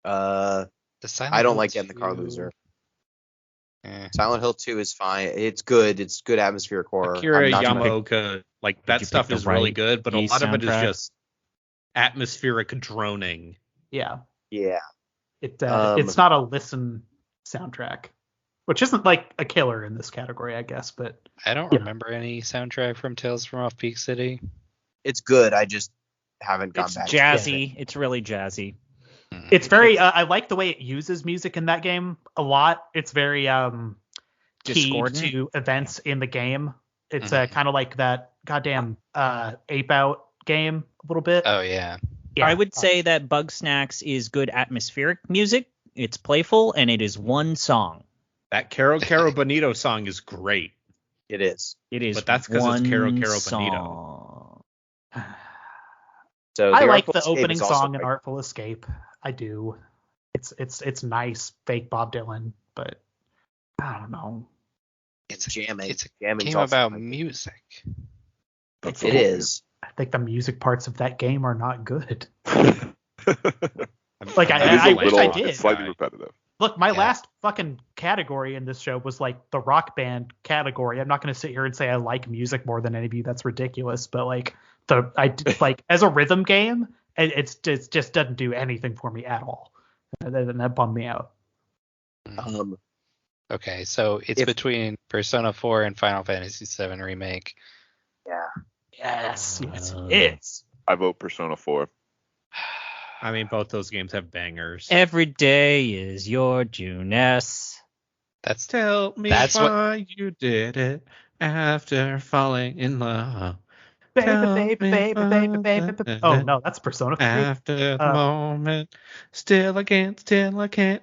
Uh, The Silent I don't Hill like Get in the Car 2, Loser. eh. Silent Hill 2 is fine. It's good. It's good atmospheric horror. Akira I'm not gonna pick- Yamaoka, like you that pick stuff the is really right good, but a East lot of it is soundtrack? just atmospheric droning. Yeah. Yeah. It's not a listen soundtrack, which isn't like a killer in this category, I guess, but I don't Yeah. remember any soundtrack from Tales from Off Peak City. It's good. I just haven't gone It's back. jazzy. It's really jazzy. it's very I like the way it uses music in that game a lot. It's very key Discordant? to events in the game. It's Mhm. kind of like that goddamn Ape Out game a little bit. Oh yeah. Yeah. I would say that Bug Snacks is good atmospheric music. It's playful, and it is one song. That Caro Caro Bonito song is great. It is. It is. But that's 'cause it's Caro Caro song. So I like Artful the Escape opening is also song in great. Artful Escape. I do. It's nice, fake Bob Dylan, but I don't know. It's Jamming. It's a Jamming's game also about my favorite. music. That's It the whole is. I think the music parts of that game are not good. game. Like, It is I a wish little, I did. It's slightly repetitive. Look, my Yeah. last fucking category in this show was like the rock band category. I'm not going to sit here and say I like music more than any of you. That's ridiculous. But like like as a rhythm game, it just doesn't do anything for me at all. And that bummed me out. Okay, so it's If- between Persona 4 and Final Fantasy 7 Remake. Yes, it's I vote Persona 4. I mean, both those games have bangers. Every day is your Juness. That's Tell me That's what- why you did it after falling in love. baby, Tell baby, me baby, baby, baby, why baby. Oh no, that's Persona 3. After the Uh, moment, still I can't.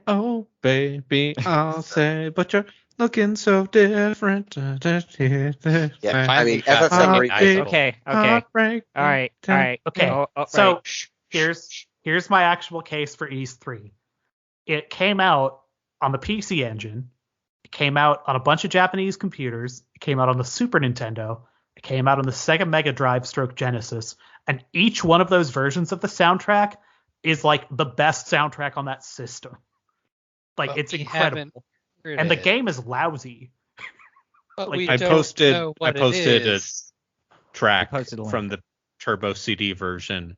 Oh, baby, I'll say, but you're looking so different. Yeah, Yeah, I mean, Finally found FF7 something Remake. nice. Okay. heartbreak. All right. Okay, Right. so here's my actual case for Ys 3. It came out on the PC Engine. It came out on a bunch of Japanese computers. It came out on the Super Nintendo. It came out on the Sega Mega Drive / Genesis. And each one of those versions of the soundtrack is like the best soundtrack on that system. Like, But it's we incredible. haven't heard And the it. game is lousy. But like, we I don't posted- know I what it posted a- is. Track I posted a link. from the Turbo CD version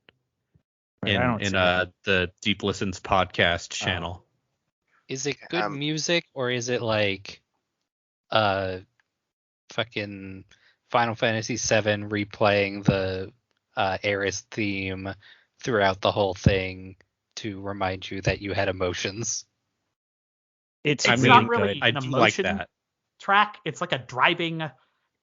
Right, I don't in see it. the Deep Listens podcast channel. Is it good music, or is it like fucking Final Fantasy 7 replaying the Aerith theme throughout the whole thing to remind you that you had emotions? It's It's really not really good. I an do like emotion that. track. It's like a driving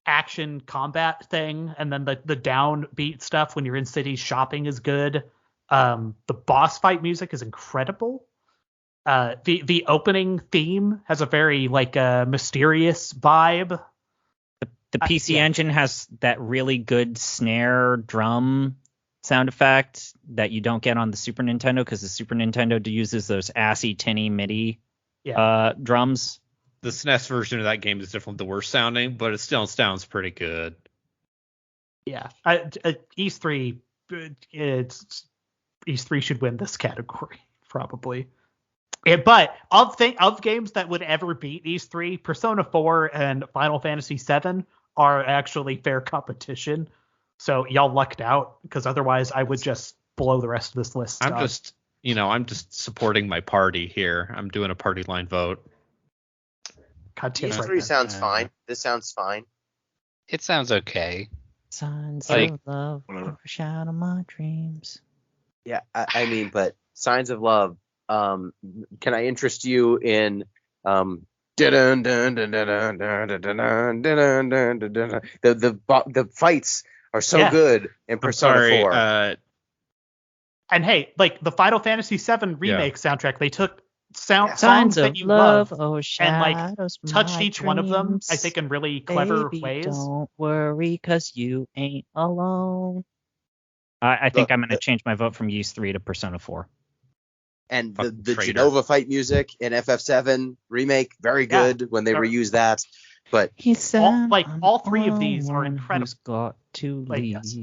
action combat thing, and then the downbeat stuff when you're in cities shopping is good. The boss fight music is incredible. The opening theme has a very like mysterious vibe. The PC yeah. Engine has that really good snare drum sound effect that you don't get on the Super Nintendo, because the Super Nintendo uses those assy tinny MIDI drums. The SNES version of that game is definitely the worst sounding, but it still sounds pretty good. Yeah, Ys 3, Ys 3 should win this category probably. But of games that would ever beat Ys 3, Persona 4 and Final Fantasy 7 are actually fair competition. So y'all lucked out, because otherwise I would just blow the rest of this list. I'm just supporting my party here. I'm doing a party line vote. God damn Ys right 3 there. sounds fine. This sounds fine. It sounds okay. Signs Like- of love overshadow my dreams. Yeah, I mean, but Signs of Love. Can I interest you in the fights are so Yeah. good in I'm Persona sorry. 4. And hey, like the Final Fantasy 7 remake soundtrack, they took songs Signs that of you love love overshadows my touched each one of them, I dreams. think, in really clever Baby, ways. don't worry, 'cause you ain't alone. I think Look, I'm going to change my vote from Ys 3 to Persona 4. And Fucking the traitor. Genova fight music in FF7 remake, very Yeah. good when they Sure. reused that. But He said, all three of these are incredible. Who's got to Like, leave? yes.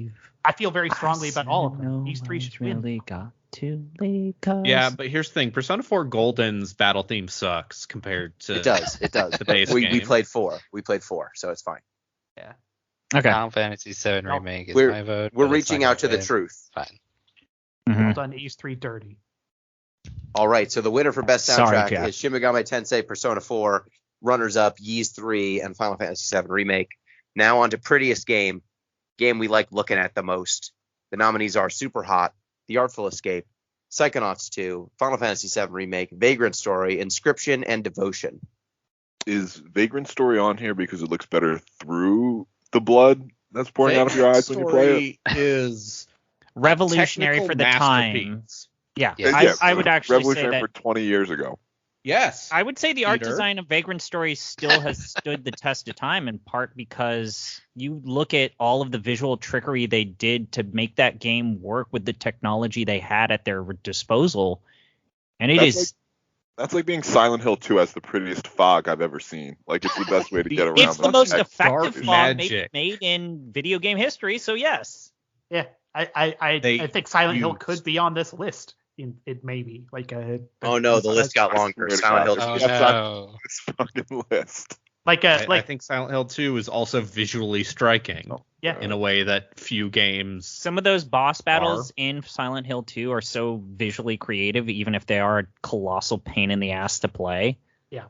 I feel very strongly about all of them. These three should win. really got to leave. 'Cause Yeah, but here's the thing. Persona 4 Golden's battle theme sucks compared to it does. the base we game. played 4. We played 4, so it's fine. Okay. Final Fantasy 7 No, Remake is we're- my vote. We're but it's not reaching out to gonna the win. truth. Fine. Mhm. Well done, Ys 3 dirty. All right, so the winner for best Sorry, soundtrack Jeff. is Shin Megami Tensei Persona 4, runners up Ys 3 and Final Fantasy 7 Remake. Now on to Prettiest Game we like looking at the most. The nominees are Super Hot, The Artful Escape, Psychonauts 2, Final Fantasy 7 Remake, Vagrant Story, Inscription, and Devotion. Is Vagrant Story on here because it looks better through the blood that's pouring out of your eyes when you play it? Is Revolutionary technical for the time. masterpiece. Yeah, Yes. I would actually say revolutionary that for 20 years ago. Yes. I would say the art Peter. design of Vagrant Story still has stood the test of time, in part because you look at all of the visual trickery they did to make that game work with the technology they had at their disposal, and That's like being Silent Hill 2 as the prettiest fog I've ever seen. Like, it's the best way to get around it's the most tech effective garbage. fog Magic. made in video game history. So yes, Yeah, I They think Silent Hill used- could be on this list. It may be like a. Oh no, the list got I longer. swear to Silent Hill. God, Oh That's not no. this fucking list. Like I think Silent Hill 2 is also visually striking yeah. in a way that few games. some of those boss battles in Silent Hill 2 are so visually creative, even if they are a colossal pain in the ass to play.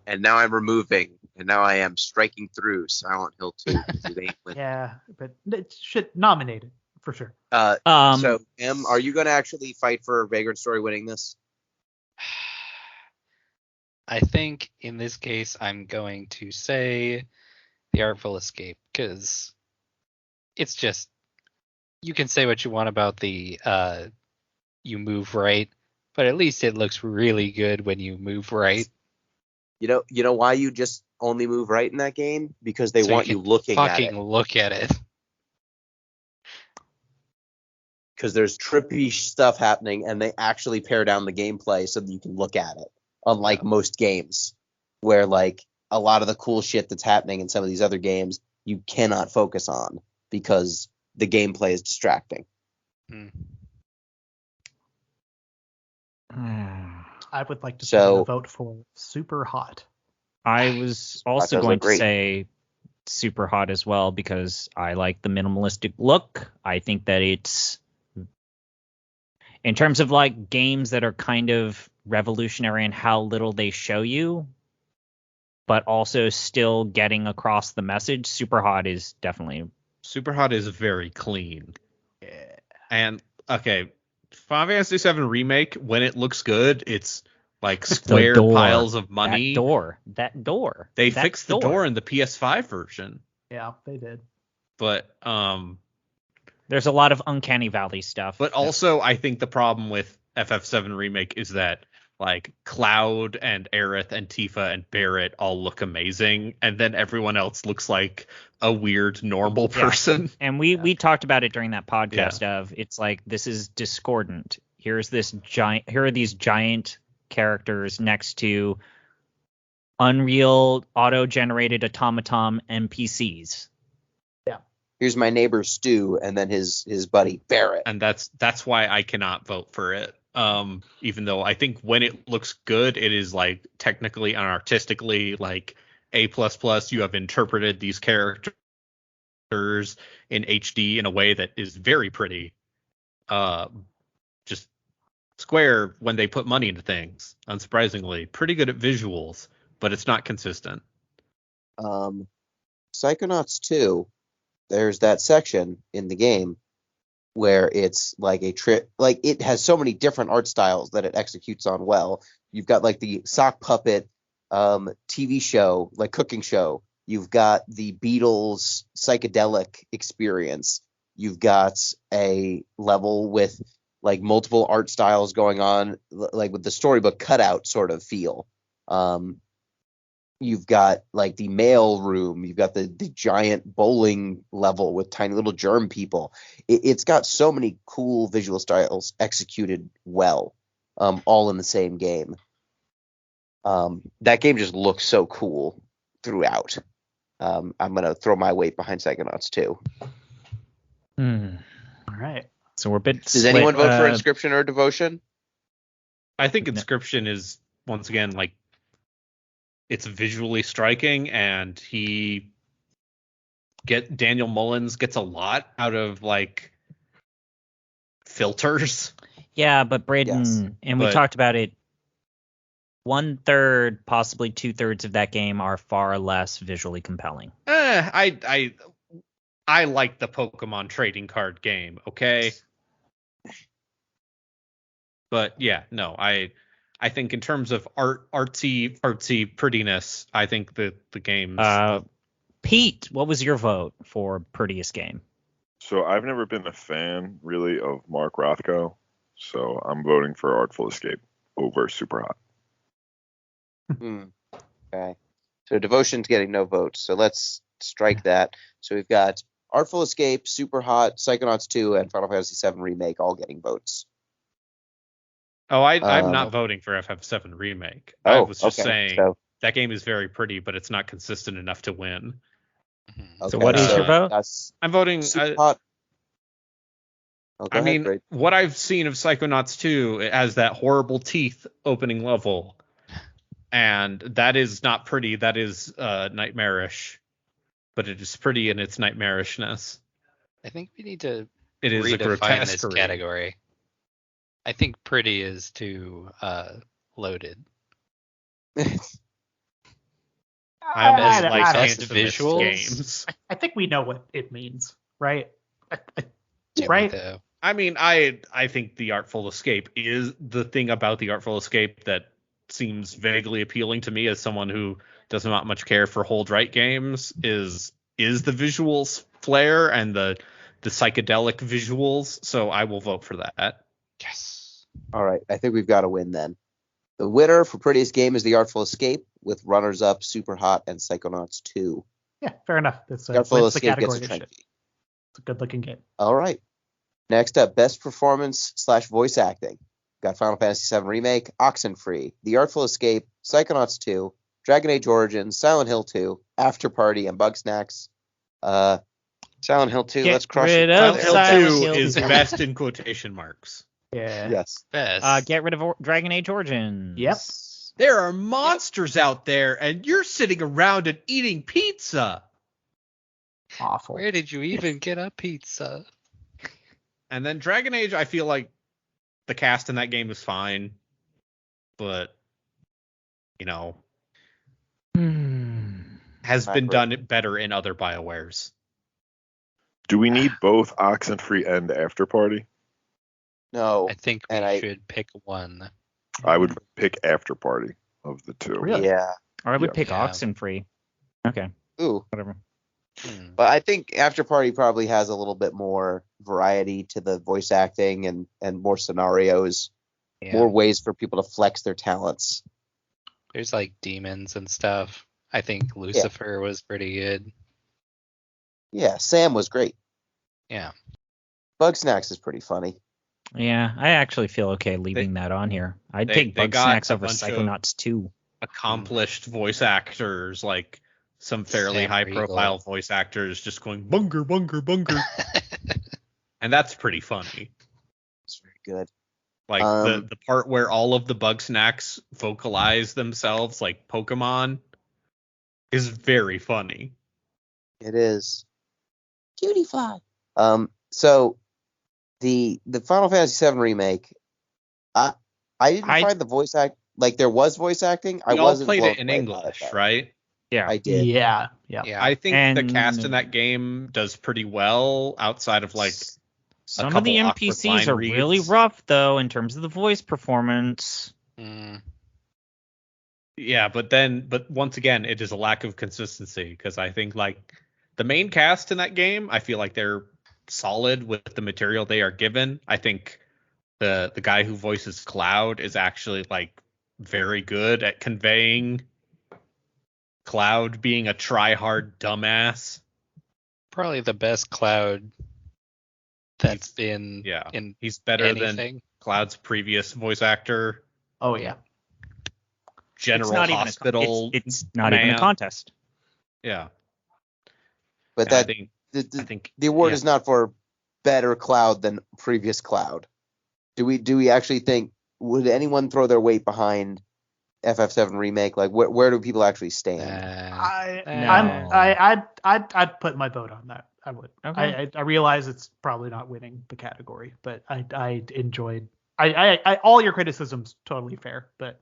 And now I'm removing, and now I am striking through Silent Hill 2. Yeah, but it should nominate it for sure. So, Em, are you going to actually fight for Vagrant Story winning this? I think in this case I'm going to say The Artful Escape, because it's just, you can say what you want about the you move right, but at least it looks really good when you move right. You know why you just only move right in that game? Because they So want can you looking at fucking it. look at it. Because there's trippy stuff happening, and they actually pare down the gameplay so that you can look at it. Unlike most games, where like a lot of the cool shit that's happening in some of these other games, you cannot focus on because the gameplay is distracting. I would like to So- put in a vote for Super Hot. I was also does going look to great. say Super Hot as well, because I like the minimalistic look. I think that it's, in terms of like games that are kind of revolutionary in how little they show you, but also still getting across the message, Super Hot is definitely. Superhot is very clean. Yeah. And okay, Final Fantasy VII Remake, when it looks good, it's like square door. piles of money. That door. They That fixed the door in the PS5 version, Yeah, they did. but There's a lot of Uncanny Valley stuff. But also, I think the problem with FF7 Remake is that like Cloud and Aerith and Tifa and Barrett all look amazing, and then everyone else looks like a weird normal person. And we talked about it during that podcast of, it's like, this is discordant. Here are these giant characters next to Unreal auto-generated automaton NPCs. Here's my neighbor Stu, and then his buddy Barrett. And that's why I cannot vote for it. Even though I think when it looks good, it is like technically and artistically like A++. You have interpreted these characters in HD in a way that is very pretty. Just Square, when they put money into things, unsurprisingly, pretty good at visuals, but it's not consistent. Psychonauts 2, there's that section in the game where it's like a trip, like it has so many different art styles that it executes on well. You've got like the sock puppet TV show, like cooking show. You've got the Beatles psychedelic experience. You've got a level with like multiple art styles going on, like with the storybook cutout sort of feel. You've got like the mail room. You've got the giant bowling level with tiny little germ people. It's got so many cool visual styles executed well, all in the same game. That game just looks so cool throughout. I'm going to throw my weight behind Psychonauts 2. All right. So we're a bit. Does anyone vote for Inscription or Devotion? I think Inscription is, once again, like, it's visually striking, and Daniel Mullins gets a lot out of like filters. Yeah, but Braden, Yes. and we talked about it, 1/3, possibly 2/3 of that game are far less visually compelling. I like the Pokemon trading card game, okay? But yeah, no, I think in terms of artsy prettiness, I think the game's Pete, what was your vote for Prettiest game? So I've never been a fan really of Mark Rothko, so I'm voting for Artful Escape over Superhot. Okay. So Devotion's getting no votes. So let's strike that. So we've got Artful Escape, Super Hot, Psychonauts 2, and Final Fantasy VII Remake all getting votes. Oh, I'm Um, not voting for FF7 Remake. I was just okay. saying So, that game is very pretty, but it's not consistent enough to win. Mhm. So what is your vote? That's I'm voting. Super Hot. Oh, go I ahead, mean, Braden. what I've seen of Psychonauts 2, it has that horrible teeth opening level, and that is not pretty. That is nightmarish, but it is pretty in its nightmarishness. I think we need to It is a redefine this grotesquerie. category. I think pretty is too loaded. I almost I- like I- best best visuals. visuals? Games. I think we know what it means, right? Do we, Right? though? I mean, I think the Artful Escape is the thing about the Artful Escape that seems vaguely appealing to me as someone who does not much care for hold right games is the visuals flair and the psychedelic visuals. So I will vote for that. Yes. All right. I think we've got to win then. The winner for Prettiest Game is The Artful Escape, with runners-up Super Hot and Psychonauts 2. Yeah, fair enough. It's The Artful wins the Escape gets category. a to shit. Trenchie. It's a good-looking game. All right. Next up, Best Performance / Voice Acting. Got Final Fantasy VII Remake, Oxenfree, The Artful Escape, Psychonauts 2, Dragon Age Origins, Silent Hill 2, After Party, and Bugsnax. Silent Hill 2, Get let's crush rid it. of Silent Hill Silent 2 Hill is 2. best in quotation marks. Yeah. Yes. Best. Get rid of Dragon Age Origins. Yep. There are monsters out there, and you're sitting around and eating pizza. Awful. Where did you even get a pizza? And then Dragon Age, I feel like the cast in that game is fine, but has been done better in other BioWares. Do we need both Oxenfree and After Party? No. I think we should pick one. I would pick After Party of the two. Really? Yeah. Or I would Yeah. pick Yeah. Oxenfree. Okay, Ooh. whatever. But I think After Party probably has a little bit more variety to the voice acting and more scenarios, Yeah. more ways for people to flex their talents. There's like demons and stuff. I think Lucifer was pretty good. Yeah, Sam was great. Yeah. Bugsnax is pretty funny. Yeah, I actually feel okay leaving that on here. I'd take they got Bugsnax a over bunch of- Psychonauts 2. Accomplished voice actors, like some fairly Sam high-profile Riegel. voice actors, just going bunger, bunger, bunger, and that's pretty funny. It's very good. Like the part where all of the Bugsnax vocalize themselves like Pokemon is very funny. It is. Cutie fly. So the Final Fantasy VII remake, I didn't find the voice act like there was voice acting. I We all wasn't played blown it in away by English, though. right? Yeah. I did. Yeah. Yeah. Yeah. I think the And- cast in that game does pretty well outside of like Some of the couple awkward NPCs line are really reads. rough, though, in terms of the voice performance. Yeah, but once again, it is a lack of consistency because I think like the main cast in that game, I feel like they're solid with the material they are given. I think the guy who voices Cloud is actually like very good at conveying Cloud being a try-hard dumbass. Probably the best Cloud that's been in He's better anything. than Cloud's previous voice actor, Oh yeah. General it's not Hospital. it's not even a man. contest. Yeah, But and I that think the, I think the award yeah. is not for better Cloud than previous Cloud. Do we actually think, would anyone throw their weight behind FF7 remake? Like where do people actually stand? I'd put my vote on that. I would. Okay. I realize it's probably not winning the category, but I enjoyed. I all your criticisms totally fair, but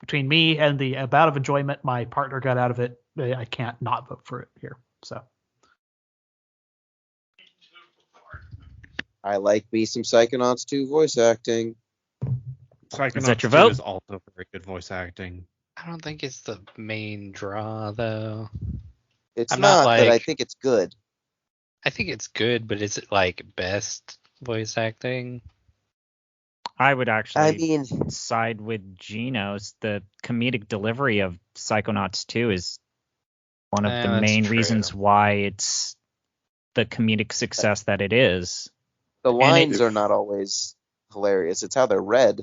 between me and the amount of enjoyment my partner got out of it, I can't not vote for it here. So I like me some Psychonauts 2 voice acting. Psychonauts Is that your 2 vote? is also very good voice acting. I don't think it's the main draw though. It's I'm not, not but I like- think it's good. I think it's good, but is it like best voice acting? I would actually I mean, side with Gino's. The comedic delivery of Psychonauts 2 is one of the That's main true. reasons why it's the comedic success that it is. the and lines are not always hilarious. It's how they're read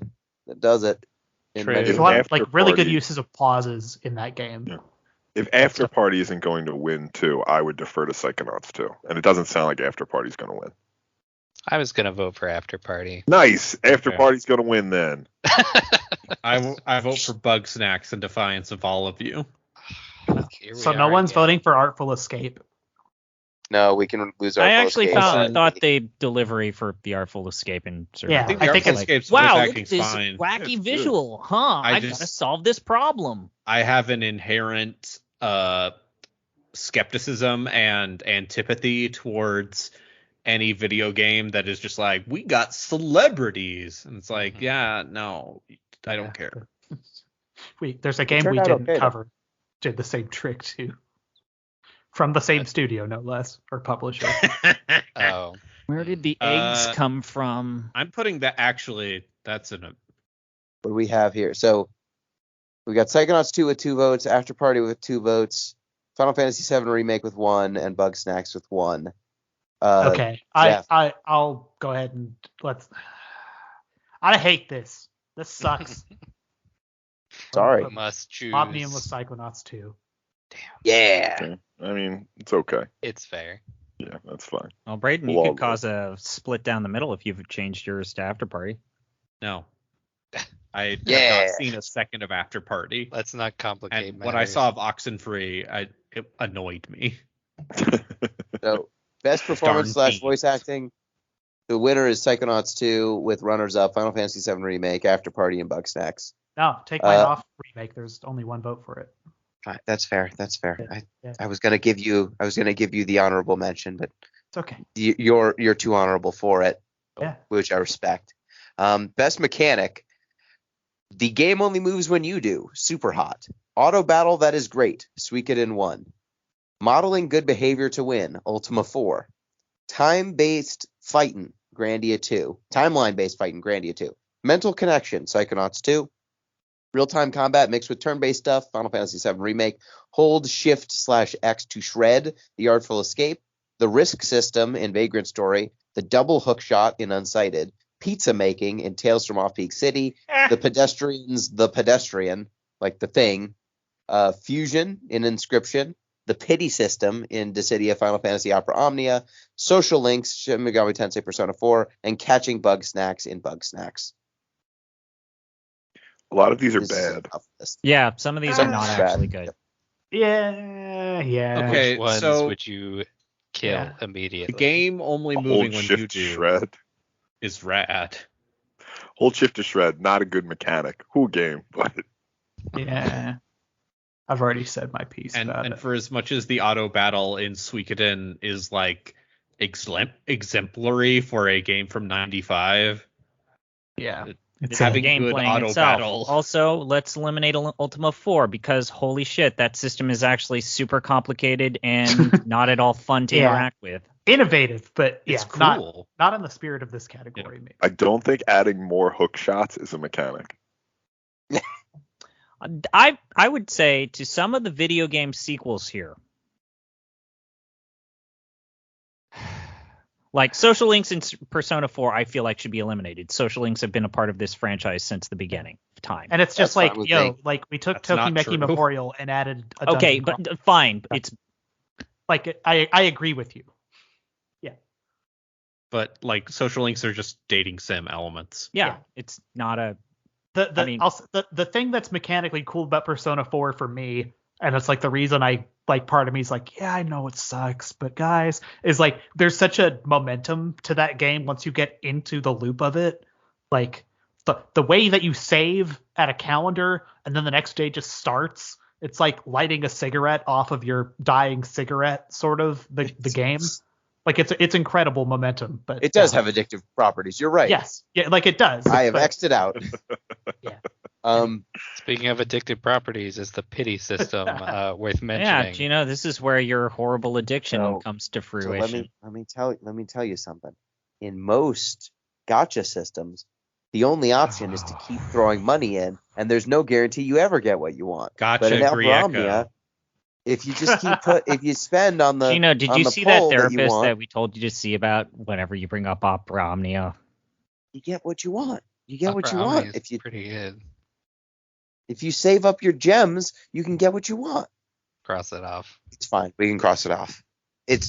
that does it. In True. many There's a If lot ways. of, like really good After Party- uses of pauses in that game. Yeah. If After Party isn't going to win too, I would defer to Psychonauts 2. And it doesn't sound like After Party's going to win. I was gonna vote for After Party. Nice. After Okay. Party's going to win then. I vote for Bug Snacks in defiance of all of you. Here So we no are one's again. voting for Artful Escape. No, we can lose our I full actually escape. thought the delivery for the Artful Escape and Yeah, I think I the think Artful it's- Escape's wow, voice look at acting's this fine. wacky It's good. visual, huh? I gotta just- solve this problem. I have an inherent skepticism and antipathy towards any video game that is just like, we got celebrities. And it's like, Mhm. yeah, no, I don't care. There's a game turned we out didn't okay, though. cover. Did the same trick too. From the same studio, no less, or publisher. Oh, Where did the eggs Uh, come from? I'm putting that actually, that's an What do we have here? So we got Psychonauts 2 with 2 votes, After Party with 2 votes, Final Fantasy 7 Remake with 1, and Bug Snacks with 1. Okay, Jeff. I'll go ahead and let's. I hate this. This sucks. Sorry. must choose. Omnium with Psychonauts 2. Yeah. Okay. I mean, it's okay. It's fair. Yeah, that's fine. Well, Braden, We'll you all could cause a split down the middle if you've changed yours to After Party. no. I have Yeah. not seen a second of After Party. Let's not complicate And matters. what I saw of Oxenfree, it annoyed me. So best performance Darn / voice acting. The winner is Psychonauts 2 with runners up Final Fantasy 7 Remake, After Party, and Bug Snacks. No, take mine off. Remake. There's only one vote for it. Fine, that's fair. That's fair. Yeah. I was gonna give you the honorable mention, but It's okay. you're too honorable for it, Yeah. which I respect. Best mechanic. The game only moves when you do. Super hot. Auto battle that is great. Suikoden 1. Modeling good behavior to win. Ultima 4. Time-based fighting. Grandia 2. Timeline-based fighting. Grandia 2. Mental connection. Psychonauts 2. Real-time combat mixed with turn-based stuff. Final Fantasy 7 Remake. Hold Shift /X to shred. The Artful Escape. The Risk system in Vagrant Story. The double hook shot in Unsighted. Pizza making in Tales from Off-Peak City. The pedestrian, like the thing. Fusion in Inscription. The pity system in Dissidia Final Fantasy Opera Omnia. Social links, Shin Megami Tensei Persona 4. And catching Bug Snacks in Bug Snacks. A lot of these are This is a bad. tough list. Yeah, some of these are not Bad. actually good. Yeah. Okay. Which ones so- would you kill Yeah. immediately? The game only Hold moving when you shift do shred. is rad. Hold shift to shred. Not a good mechanic. Cool game, but Yeah. I've already said my piece about And it. for as much as the auto battle in Suikoden is like exemplary for a game from '95, Yeah. It's having Game good playing auto itself. battle. Also, let's eliminate Ultima 4 because holy shit, that system is actually super complicated and not at all fun to Yeah. interact with. innovative, but yeah, it's cool. not in the spirit of this category. Maybe. I don't think adding more hook shots is a mechanic. I would say to some of the video game sequels here, like Social Links and Persona 4, I feel like should be eliminated. Social Links have been a part of this franchise since the beginning of time. And it's just That's like, fine with yo, me. like we took That's not Tokimeki true. Memorial and added a Okay, dungeon but fine. It's like I agree with you. But like social links are just dating sim elements. yeah, it's not a The I mean- the thing that's mechanically cool about Persona 4 for me, and it's like the reason I like part of me is like, yeah, I know it sucks, but guys, is like there's such a momentum to that game once you get into the loop of it. Like the way that you save at a calendar and then the next day just starts. It's like lighting a cigarette off of your dying cigarette, sort of the game. Like it's incredible momentum, but It does have addictive properties. You're right. yes, yeah, like it does. I have but- X'd it out. Yeah. Speaking of addictive properties, is the pity system worth mentioning? yeah. Gino, this is where your horrible addiction So- comes to So fruition. let me tell you something. In most gotcha systems, The only option is to keep throwing money in, and there's no guarantee you ever get what you want. Gotcha, But in Griecco. Omnia, if you just if you spend on the Gino, did on you the see that pull that you therapist want, that we told you to see about whenever you bring up Opera Omnia? you get what you want. You get what Opera you Omni want. is pretty good. If you save up your gems, you can get what you want. Cross it off. It's fine. We can cross it off.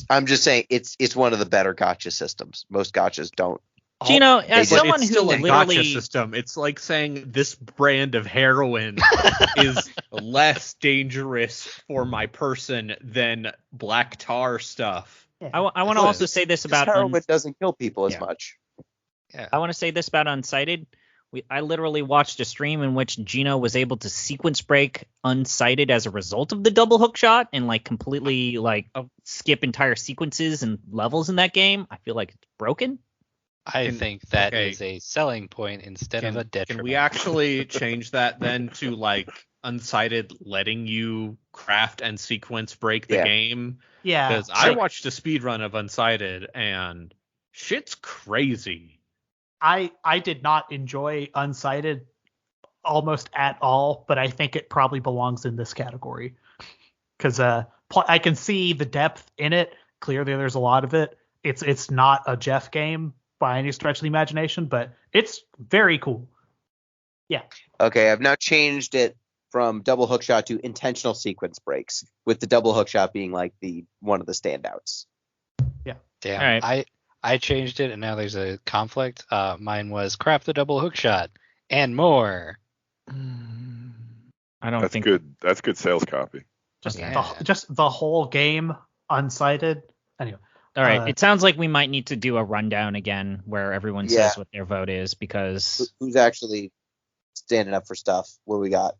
I'm just saying it's one of the better gotcha systems. Most gotchas don't. Gino, They as did. someone it's who still a literally gotcha system. It's like saying this brand of heroin is less dangerous for my person than black tar stuff. I want to also say this about heroin doesn't kill people as Yeah. much. Yeah. I want to say this about Unsighted. I literally watched a stream in which Gino was able to sequence break Unsighted as a result of the double hook shot and like completely like skip entire sequences and levels in that game. I feel like it's broken. I think that is a selling point instead of a detriment. Can we actually change that then to like Unsighted letting you craft and sequence break the Yeah. game? Yeah. Because I watched a speed run of Unsighted and shit's crazy. I did not enjoy Unsighted almost at all, but I think it probably belongs in this category because I can see the depth in it. Clearly, there's a lot of it. It's not a Jeff game by any stretch of the imagination, but it's very cool. Yeah. Okay, I've now changed it from double hook shot to intentional sequence breaks, with the double hook shot being like one of the standouts. Damn. All right. I changed it and now there's a conflict. Mine was craft the double hook shot and more. I don't That's think good. That's good sales copy. Just Yeah. just the whole game Unsighted. Anyway. All right. It sounds like we might need to do a rundown again where everyone Yeah. says what their vote is because Who's actually standing up for stuff? What do we got?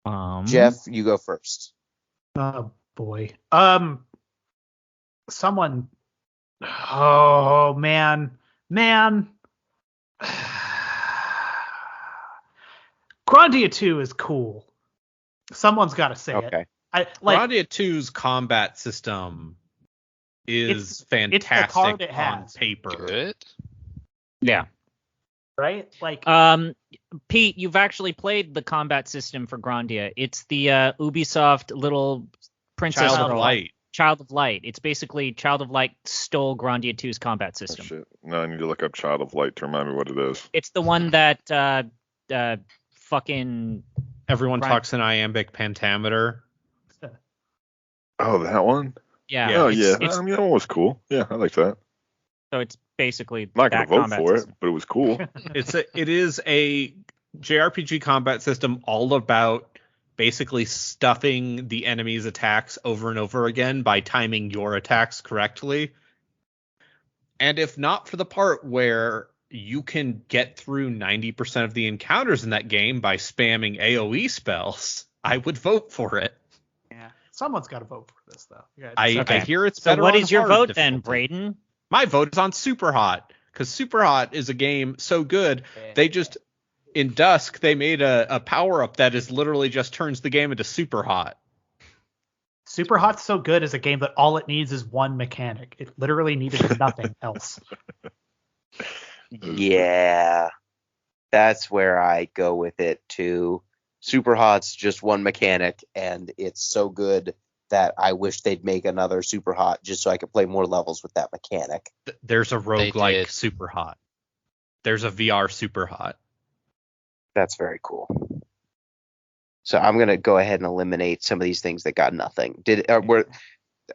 Jeff. Jeff, you go first. Oh boy. Someone. Oh man. Grandia 2 is cool. Someone's got to say it. Okay. I like. Grandia 2's combat system is fantastic card it on has. paper. Good. Yeah. Right? Like. Pete, you've actually played the combat system for Grandia. It's the Ubisoft little princess Child of girl. Light. Child of Light. It's basically Child of Light stole Grandia 2's combat Oh, system. shit. No, I need to look up Child of Light to remind me what it is. It's the one that fucking Everyone Right. talks in iambic pentameter. Oh, that one? yeah. Oh, it's, yeah. It's, I mean, that one was cool. Yeah, I like that. so it's basically I'm not going that to vote combat for system. it, but it was cool. It is a JRPG combat system all about basically stuffing the enemy's attacks over and over again by timing your attacks correctly. And if not for the part where you can get through 90% of the encounters in that game by spamming AoE spells, I would vote for it. Yeah. Someone's got to vote for this though. Yeah, I hear it's So better what on is your hard vote then, difficulty. Braden? My vote is on Super Hot, because Super Hot is a game so good. They just, in Dusk, they made a power up that is literally just turns the game into Super Hot. Super Hot's so good as a game that all it needs is one mechanic. It literally needed nothing else. Yeah, that's where I go with it too. Super Hot's just one mechanic, and it's so good that I wish they'd make another Super Hot just so I could play more levels with that mechanic. There's a did. roguelike Super Hot. There's a VR Super Hot. That's very cool. So I'm gonna go ahead and eliminate some of these things that got nothing.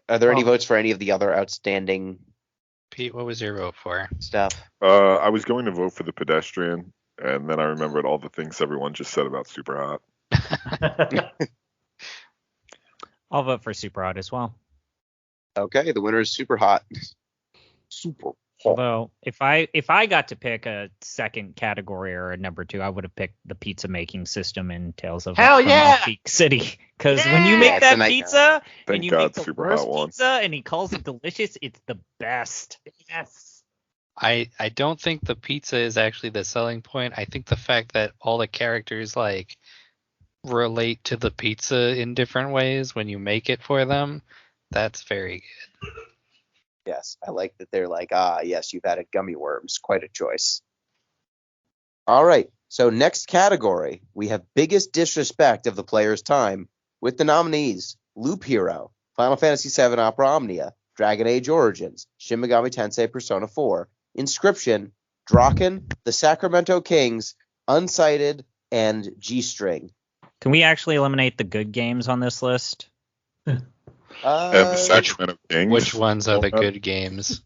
Are there any votes for any of the other outstanding Pete, what was your vote for? stuff? I was going to vote for the pedestrian, and then I remembered all the things everyone just said about Super Hot. I'll vote for Super Hot as well. Okay, the winner is Super Hot. Super Hot. Although if I got to pick a second category or a number two, I would have picked the pizza making system in Tales of Hell yeah! Peak City. Because when you make That's that a nice- pizza Thank and you God make the Super worst Hot won. pizza and he calls it delicious, it's the best. Yes. I don't think the pizza is actually the selling point. I think the fact that all the characters like relate to the pizza in different ways when you make it for them, that's very good. Yes, I like that they're like, yes, you've added gummy worms. Quite a choice. All right. So next category, we have biggest disrespect of the player's time with the nominees: Loop Hero, Final Fantasy VII Opera Omnia, Dragon Age Origins, Shin Megami Tensei Persona 4, Inscription, Draken, The Sacramento Kings, Unsighted, and G-String. Can we actually eliminate the good games on this list? And the Sacramento Kings. Which ones are the good games?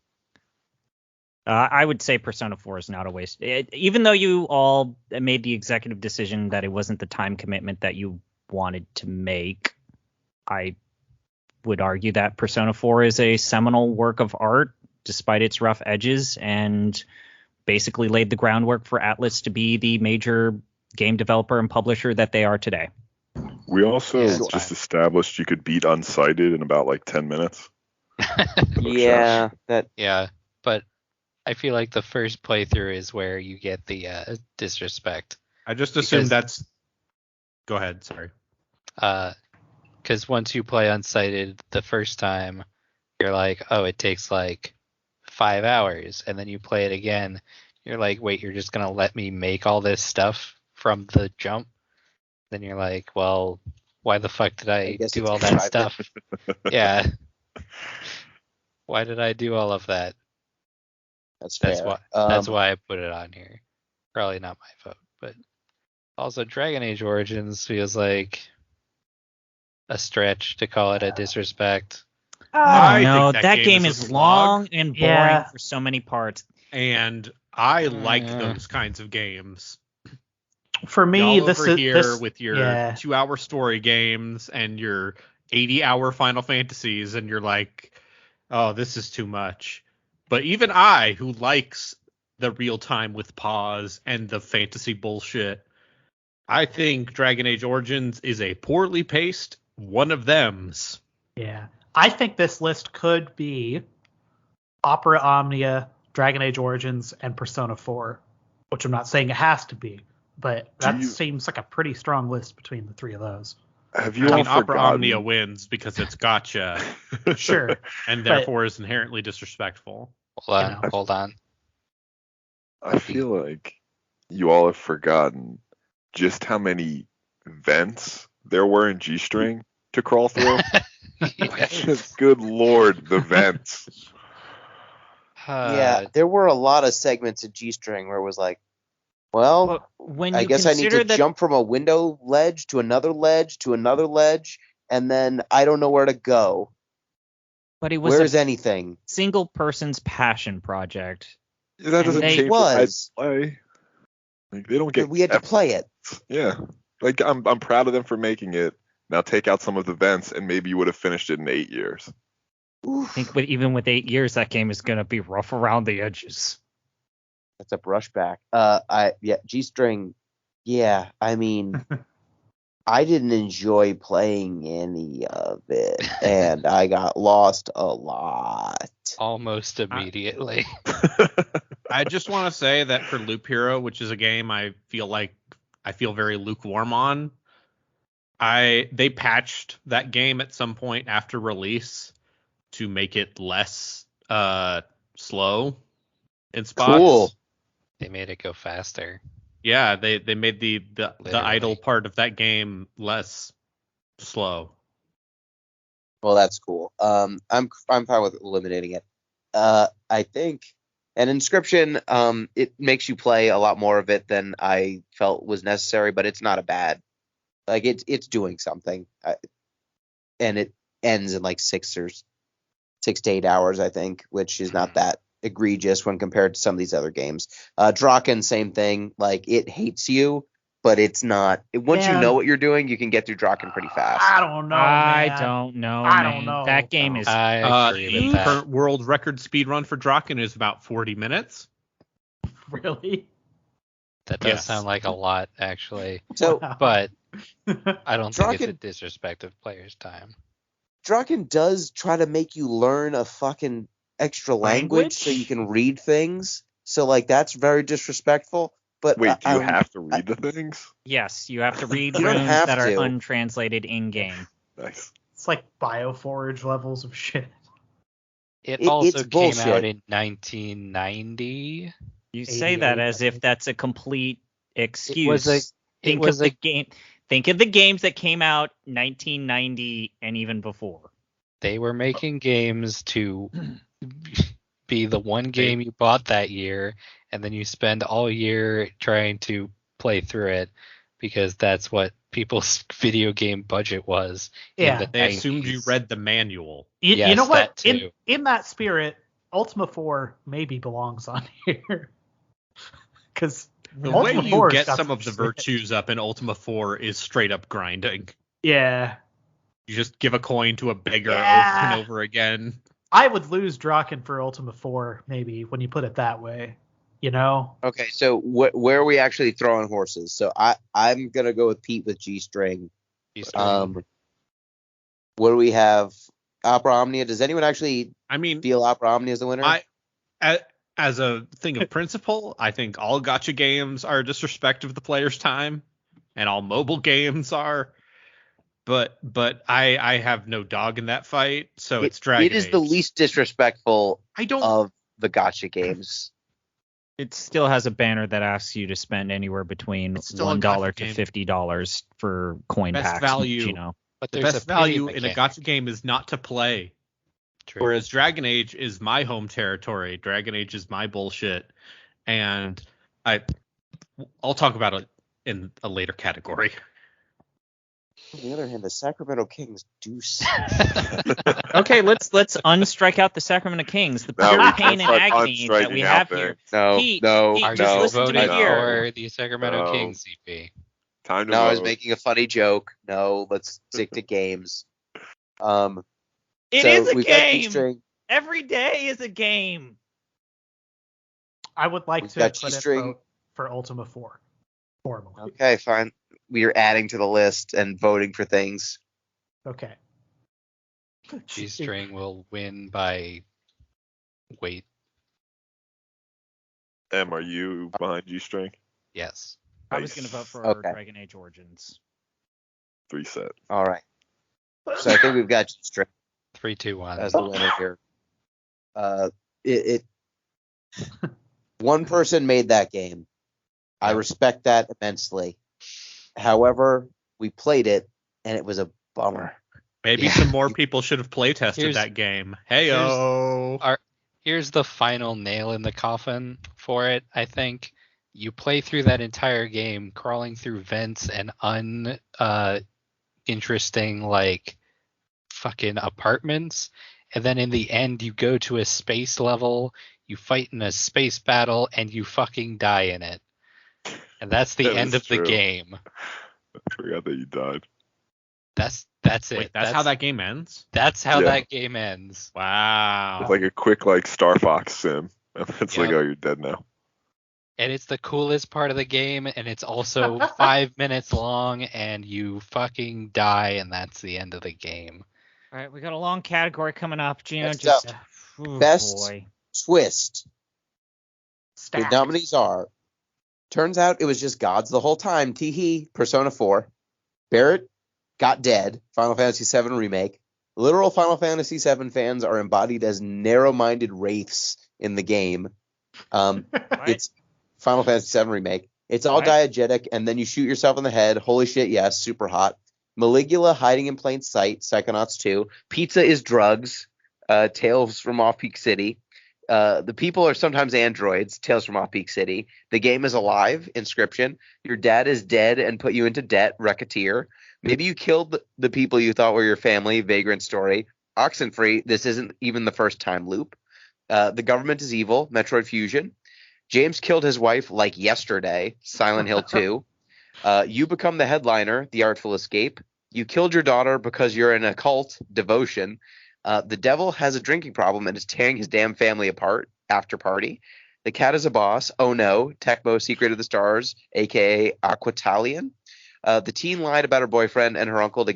I would say Persona 4 is not a waste. Even though you all made the executive decision that it wasn't the time commitment that you wanted to make, I would argue that Persona 4 is a seminal work of art, despite its rough edges, and basically laid the groundwork for Atlas to be the major game developer and publisher that they are today. We also just established you could beat Unsighted in about like 10 minutes. Yeah, Yeah, but I feel like the first playthrough is where you get the disrespect. I just assumed that's. Go ahead. Sorry. Because once you play Unsighted the first time, you're like, oh, it takes like 5 hours, and then you play it again, you're like, wait, you're just gonna let me make all this stuff from the jump? Then you're like, well, why the fuck did I do all that stuff? Yeah. Why did I do all of that? that's fair. That's why I put it on here. Probably not my vote, but also Dragon Age Origins feels like a stretch to call it a disrespect. I don't know. think That game a is slog, long and boring Yeah. for so many parts. and I like Yeah. those kinds of games. For me, Y'all this over is here this, with your yeah. 2-hour story games and your 80-hour Final Fantasies, and you're like, oh, this is too much. But even I, who likes the real time with pause and the fantasy bullshit, I think Dragon Age Origins is a poorly paced one of them's. Yeah. I think this list could be Opera Omnia, Dragon Age Origins, and Persona 4, which I'm not saying it has to be, but that seems like a pretty strong list between the three of those. Have you I all mean, Opera forgotten? Omnia wins because it's gotcha Sure. and therefore is inherently disrespectful. Hold on. I feel like you all have forgotten just how many vents there were in G-String to crawl through. Just, good lord, the vents. Yeah, there were a lot of segments of G-String where it was like, well, But when you I guess I need consider to that, jump from a window ledge to another ledge to another ledge, and then I don't know where to go. but it was Where's a anything? single person's passion project. That doesn't they- change what I play. Like, they don't get. We had to play it. Yeah, like I'm proud of them for making it. Now take out some of the vents, and maybe you would have finished it in 8 years. I think even with 8 years, that game is going to be rough around the edges. That's a brushback. G-String. Yeah, I mean, I didn't enjoy playing any of it, and I got lost a lot. Almost immediately. I just want to say that for Loop Hero, which is a game I feel very lukewarm on, they patched that game at some point after release to make it less slow in spots. Cool. They made it go faster. Yeah, they made the Literally. idle part of that game less slow. Well, that's cool. I'm fine with eliminating it. I think an Inscription, it makes you play a lot more of it than I felt was necessary, but it's not a bad. Like it's doing something, and it ends in like 6 to 8 hours, I think, which is not that egregious when compared to some of these other games. Draken, same thing. Like it hates you, but it's not. Once you know what you're doing, you can get through Draken pretty fast. I don't know. I man. don't know. I man. don't know. That game is. I agree The with that. current world record speed run for Draken is about 40 minutes. Really? That does Yes. sound like a lot, actually. So Wow. But I don't think it's a Draken- disrespect of players' time. Draken does try to make you learn a fucking extra language so you can read things. So like that's very disrespectful. But Wait, do you have to read the things? Yes, you have to read You don't runes have that are to. untranslated in game. Nice. It's like Bioforge levels of shit. It It's also came bullshit. out in 1990. You say that as if that's a complete excuse. it Think was of the game. Think of the games that came out 1990 and even before. They were making games to be the one game you bought that year, and then you spend all year trying to play through it because that's what people's video game budget was Yeah. in the They assumed you 90s. read the manual. You Yes, know what? that too. In that spirit, Ultima 4 maybe belongs on here. Because The Ultima way you 4's get got some of the shit. virtues up in Ultima 4 is straight up grinding. Yeah. You just give a coin to a beggar Yeah. over and over again. I would lose Draken for Ultima 4, maybe, when you put it that way. You know? Okay, so where are we actually throwing horses? So I'm gonna go with Pete with G string. What do we have? Opera Omnia. Does anyone actually I mean, feel Opera Omnia as the winner? as a thing of principle, I think all gacha games are a disrespect of the player's time, and all mobile games are. But I have no dog in that fight, so it's Dragon It is the Age. least disrespectful I don't. of the gotcha games. It still has a banner that asks you to spend anywhere between It's still a $1 to gacha game. $50 for coin Best packs. value. Gino. But The there's best a pity value in a mechanic. gacha game is not to play. True. Whereas Dragon Age is my home territory. Dragon Age is my bullshit, and I'll talk about it in a later category. On the other hand, the Sacramento Kings do Okay, let's unstrike out the Sacramento Kings. The No, pure we pain can't and start agony that we unstriking have out here. No, Pete, no, Pete, Are just you listen to me voting here. for the Sacramento No. Kings, CP? Time to No, I was vote. making a funny joke. No, let's stick to games. It So is a we've got game. G-string. Every day is a game. I would like We've to got put it G-string. for Ultima 4. Formally. Okay, fine. We are adding to the list and voting for things. Okay. G-string will win by weight. M, are you behind G string? Yes. I was going to vote for Okay. Dragon Age Origins. 3 set. All right. So I think we've got G-string 3, 2, 1. as the winner here. One person made that game. I respect that immensely. However, we played it and it was a bummer. Maybe Yeah. some more people should have play tested Here's- that game. Heyo. Here's the final nail in the coffin for it, I think. You play through that entire game crawling through vents and interesting like fucking apartments, and then in the end you go to a space level, you fight in a space battle, and you fucking die in it. And that's the That end is of the true. game. I forgot that you died. That's it. Wait, that's how that game ends? That's how Yeah. that game ends. Wow. It's like a quick Star Fox sim. It's like, Yep. oh, you're dead now. And it's the coolest part of the game, and it's also 5 minutes long, and you fucking die, and that's the end of the game. All right, we got a long category coming up. Gino, Next just up, oh, best- boy. Twist. The Stacked. nominees are. Turns out it was just gods the whole time. Teehee, Persona 4. Barrett got dead. Final Fantasy VII Remake. Literal Final Fantasy VII fans are embodied as narrow-minded wraiths in the game. It's Final Fantasy VII Remake. It's all diegetic, and then you shoot yourself in the head. Holy shit, yes, super hot. Maligula hiding in plain sight. Psychonauts 2. Pizza is drugs. Tales from Off-Peak City. The people are sometimes androids. Tales from Off-Peak City. The game is alive. Inscription. Your dad is dead and put you into debt. Racketeer. Maybe you killed the people you thought were your family. Vagrant Story. Oxenfree. This isn't even the first time loop. The government is evil. Metroid Fusion. James killed his wife like yesterday. Silent Hill 2. You become the headliner. The Artful Escape. You killed your daughter because you're in a cult. Devotion. The devil has a drinking problem and is tearing his damn family apart. After Party. The cat is a boss. Oh no. Tecmo Secret of the Stars, aka Aquatalian. The teen lied about her boyfriend and her uncle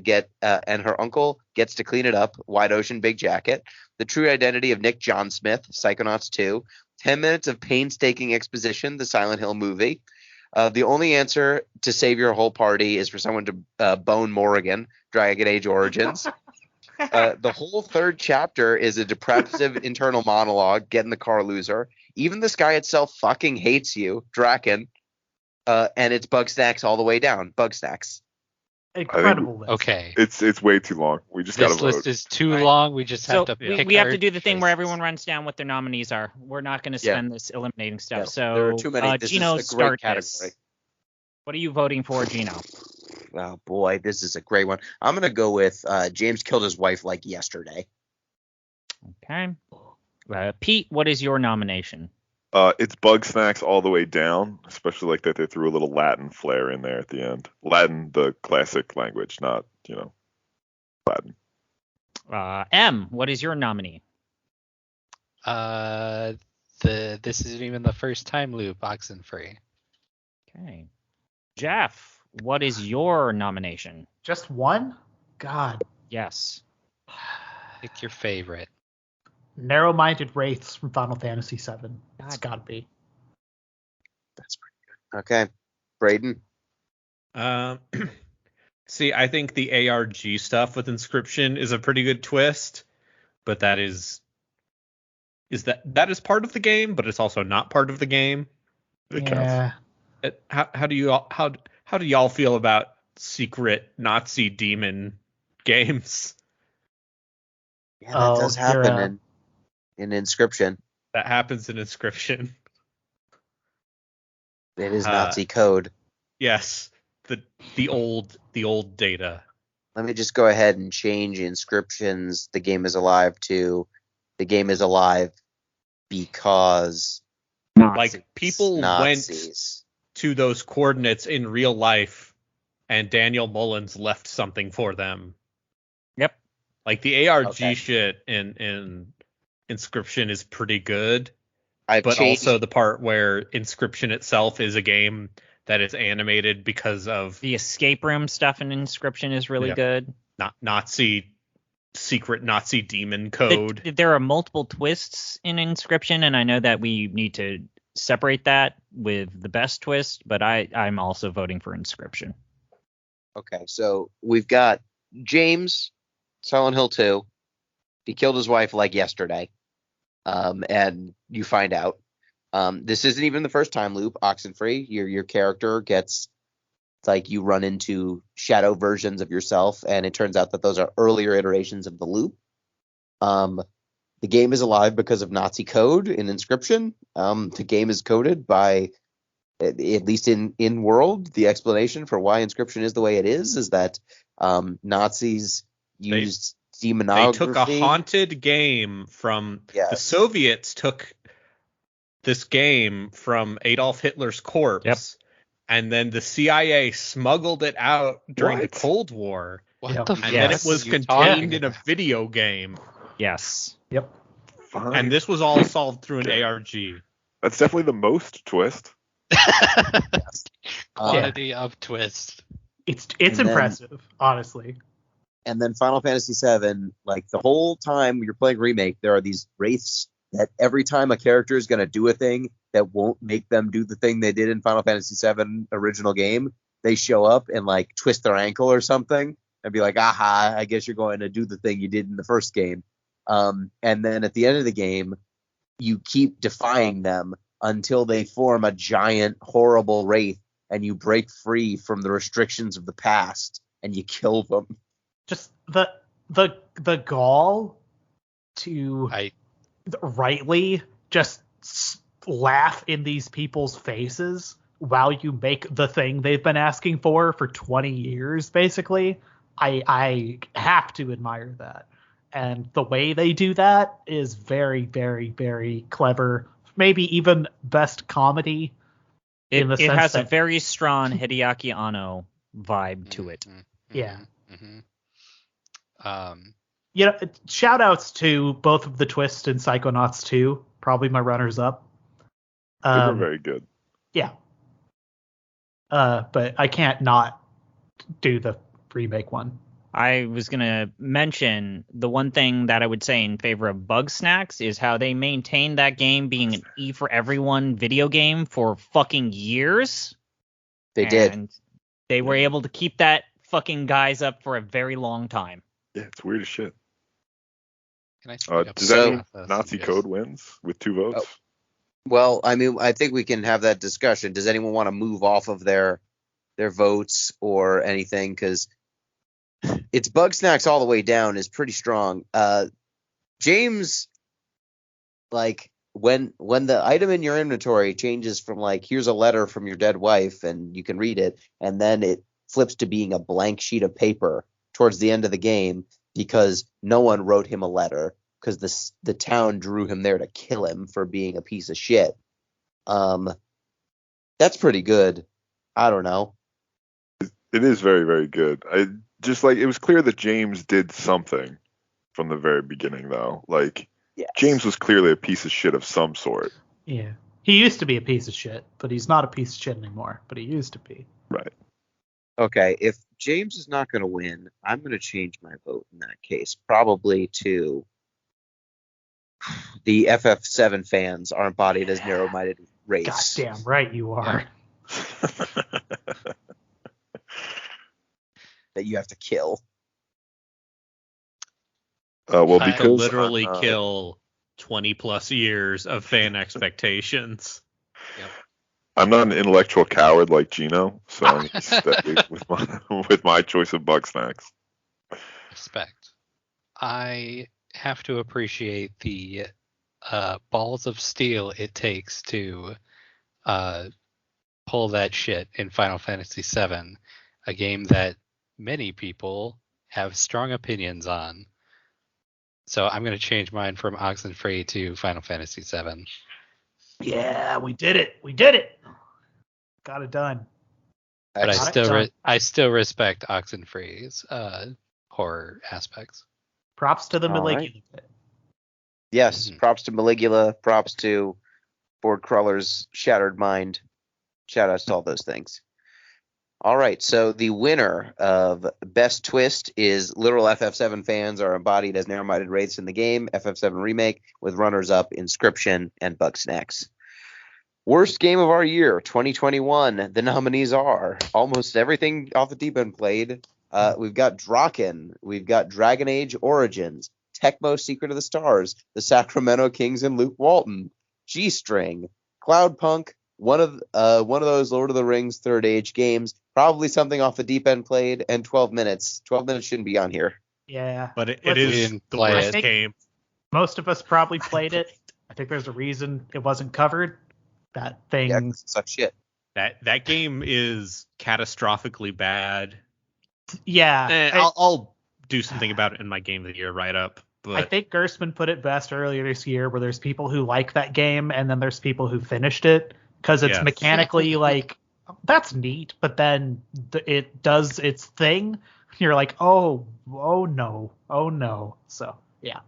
and her uncle gets to clean it up. Wide Ocean Big Jacket. The True Identity of Nick John Smith. Psychonauts 2. 10 minutes of painstaking exposition. The Silent Hill movie. The only answer to save your whole party is for someone to bone Morrigan. Dragon Age Origins. The whole third chapter is a depressive internal monologue. Get in the car, loser. Even the sky itself fucking hates you. Draken. And it's Bug Snacks all the way down. Bug Snacks. Incredible list. Okay. It's way too long. We just gotta This list vote. is too Right. long. We just So have to pick we have our to do the thing where choices. everyone runs down what their nominees are. We're not going to Yeah. spend this eliminating stuff. Yeah, So there are too many. This Gino, is a great start category. this. What are you voting for, Gino? Oh boy, this is a great one. I'm gonna go with James killed his wife like yesterday. Okay. Pete, what is your nomination? It's Bug Snacks all the way down, especially like that they threw a little Latin flair in there at the end. Latin, the classic language, not, Latin. M, what is your nominee? This isn't even the first time loop, Oxenfree. Okay. Jeff, what is your nomination? Just one? God. Yes. Pick your favorite. Narrow-minded wraiths from Final Fantasy VII. It's got to be. That's pretty good. Okay, Braden. See, I think the ARG stuff with Inscription is a pretty good twist, but that is part of the game, but it's also not part of the game. It counts. How do y'all feel about secret Nazi demon games? Yeah, that does happen in Inscription. That happens in Inscription. It is Nazi code. Yes, the old data. Let me just go ahead and change Inscription's "The Game is Alive" to "The Game is Alive because Like people Nazis." went to those coordinates in real life, and Daniel Mullins left something for them. Yep. Like the ARG Okay. shit in Inscription is pretty good, I've but changed. also the part where Inscription itself is a game that is animated because of The escape room stuff in Inscription is really Yeah. good. secret Nazi demon code. There are multiple twists in Inscription, and I know that we need to separate that with the best twist, but I'm also voting for Inscription. Okay, so we've got James, Silent Hill 2. He killed his wife like yesterday. And you find out. This isn't even the first time loop, Oxenfree. Your character gets, it's like you run into shadow versions of yourself, and it turns out that those are earlier iterations of the loop. The game is alive because of Nazi code in Inscription. The game is coded by, at least in world, the explanation for why Inscription is the way it is that Nazis used demonography. They took a haunted game from the Yes. Soviets took this game from Adolf Hitler's corpse, Yep. and then the CIA smuggled it out during What? the Cold War, What Yep. the and fuck then Yes. it was are you talking contained in a about? video game. Yes. Yep. Fine. And this was all solved through an ARG. That's definitely the most twist. Quantity of twist. It's And then- impressive, honestly. And then Final Fantasy VII, like the whole time you're playing Remake, there are these wraiths that every time a character is going to do a thing that won't make them do the thing they did in Final Fantasy VII original game, they show up and like twist their ankle or something and be like, aha, I guess you're going to do the thing you did in the first game. And then at the end of the game, you keep defying them until they form a giant, horrible wraith, and you break free from the restrictions of the past and you kill them. Just the gall to rightly just laugh in these people's faces while you make the thing they've been asking for 20 years, basically. I have to admire that. And the way they do that is very, very, very clever. Maybe even best comedy. It the sense has a that- very strong Hideaki Anno vibe to it. Yeah. Mm-hmm. You know, shout outs to both of the twists in Psychonauts 2, probably my runners up. They were very good. Yeah. But I can't not do the remake one. I was going to mention the one thing that I would say in favor of Bug Snacks is how they maintained that game being an E for everyone video game for fucking years. They did. And they were able to keep that fucking guys up for a very long time. Yeah, it's weird as shit. Can I speak up Does about that mean this? Nazi Yes. code wins with 2 votes? Well, I mean, I think we can have that discussion. Does anyone want to move off of their votes or anything? Because it's Bug Snacks all the way down is pretty strong. James, like when the item in your inventory changes from like here's a letter from your dead wife and you can read it, and then it flips to being a blank sheet of paper towards the end of the game because no one wrote him a letter because the town drew him there to kill him for being a piece of shit. That's pretty good. I don't know. It is very, very good. I just like it was clear that James did something from the very beginning, though. Like Yes. James was clearly a piece of shit of some sort. Yeah. He used to be a piece of shit, but he's not a piece of shit anymore. But he used to be. Right. Okay, if James is not going to win, I'm going to change my vote in that case. Probably to the FF7 fans are embodied as narrow-minded race. Goddamn right you are. That you have to kill. Well, I because Literally kill 20 plus years of fan expectations. I'm not an intellectual coward like Gino, so I'm going to stay with my choice of Bug Snacks. Respect. I have to appreciate the balls of steel it takes to pull that shit in Final Fantasy VII, a game that many people have strong opinions on. So I'm going to change mine from Oxenfree to Final Fantasy VII. Yeah, we did it. We did it. Got it done. But Excellent. I still respect Oxenfree's horror aspects. Props to the All right. Maligula bit. Yes, Mhm. props to Maligula, props to Ford Crawler's Shattered Mind. Shout outs to all those things. All right, so the winner of Best Twist is literal FF7 fans are embodied as narrow-minded wraiths in the game, FF7 Remake, with runners-up Inscription and Bug Snacks. Worst game of our year, 2021. The nominees are almost everything off the deep end played. We've got Draken, we've got Dragon Age Origins, Tecmo Secret of the Stars, The Sacramento Kings and Luke Walton, G-String, Cloudpunk, one of those Lord of the Rings Third Age games, probably something off the deep end played, and 12 minutes. 12 minutes shouldn't be on here. Yeah. But it Let's- is didn't the play worst it. game. Most of us probably played it. I think there's a reason it wasn't covered. That thing. Yeah, 'cause it sucks shit. That game is catastrophically bad. Yeah. I'll do something about it in my game of the year write-up. But I think Gerstmann put it best earlier this year, where there's people who like that game and then there's people who finished it because it's Yes. mechanically like that's neat, but then it does its thing. You're like, oh no. So yeah.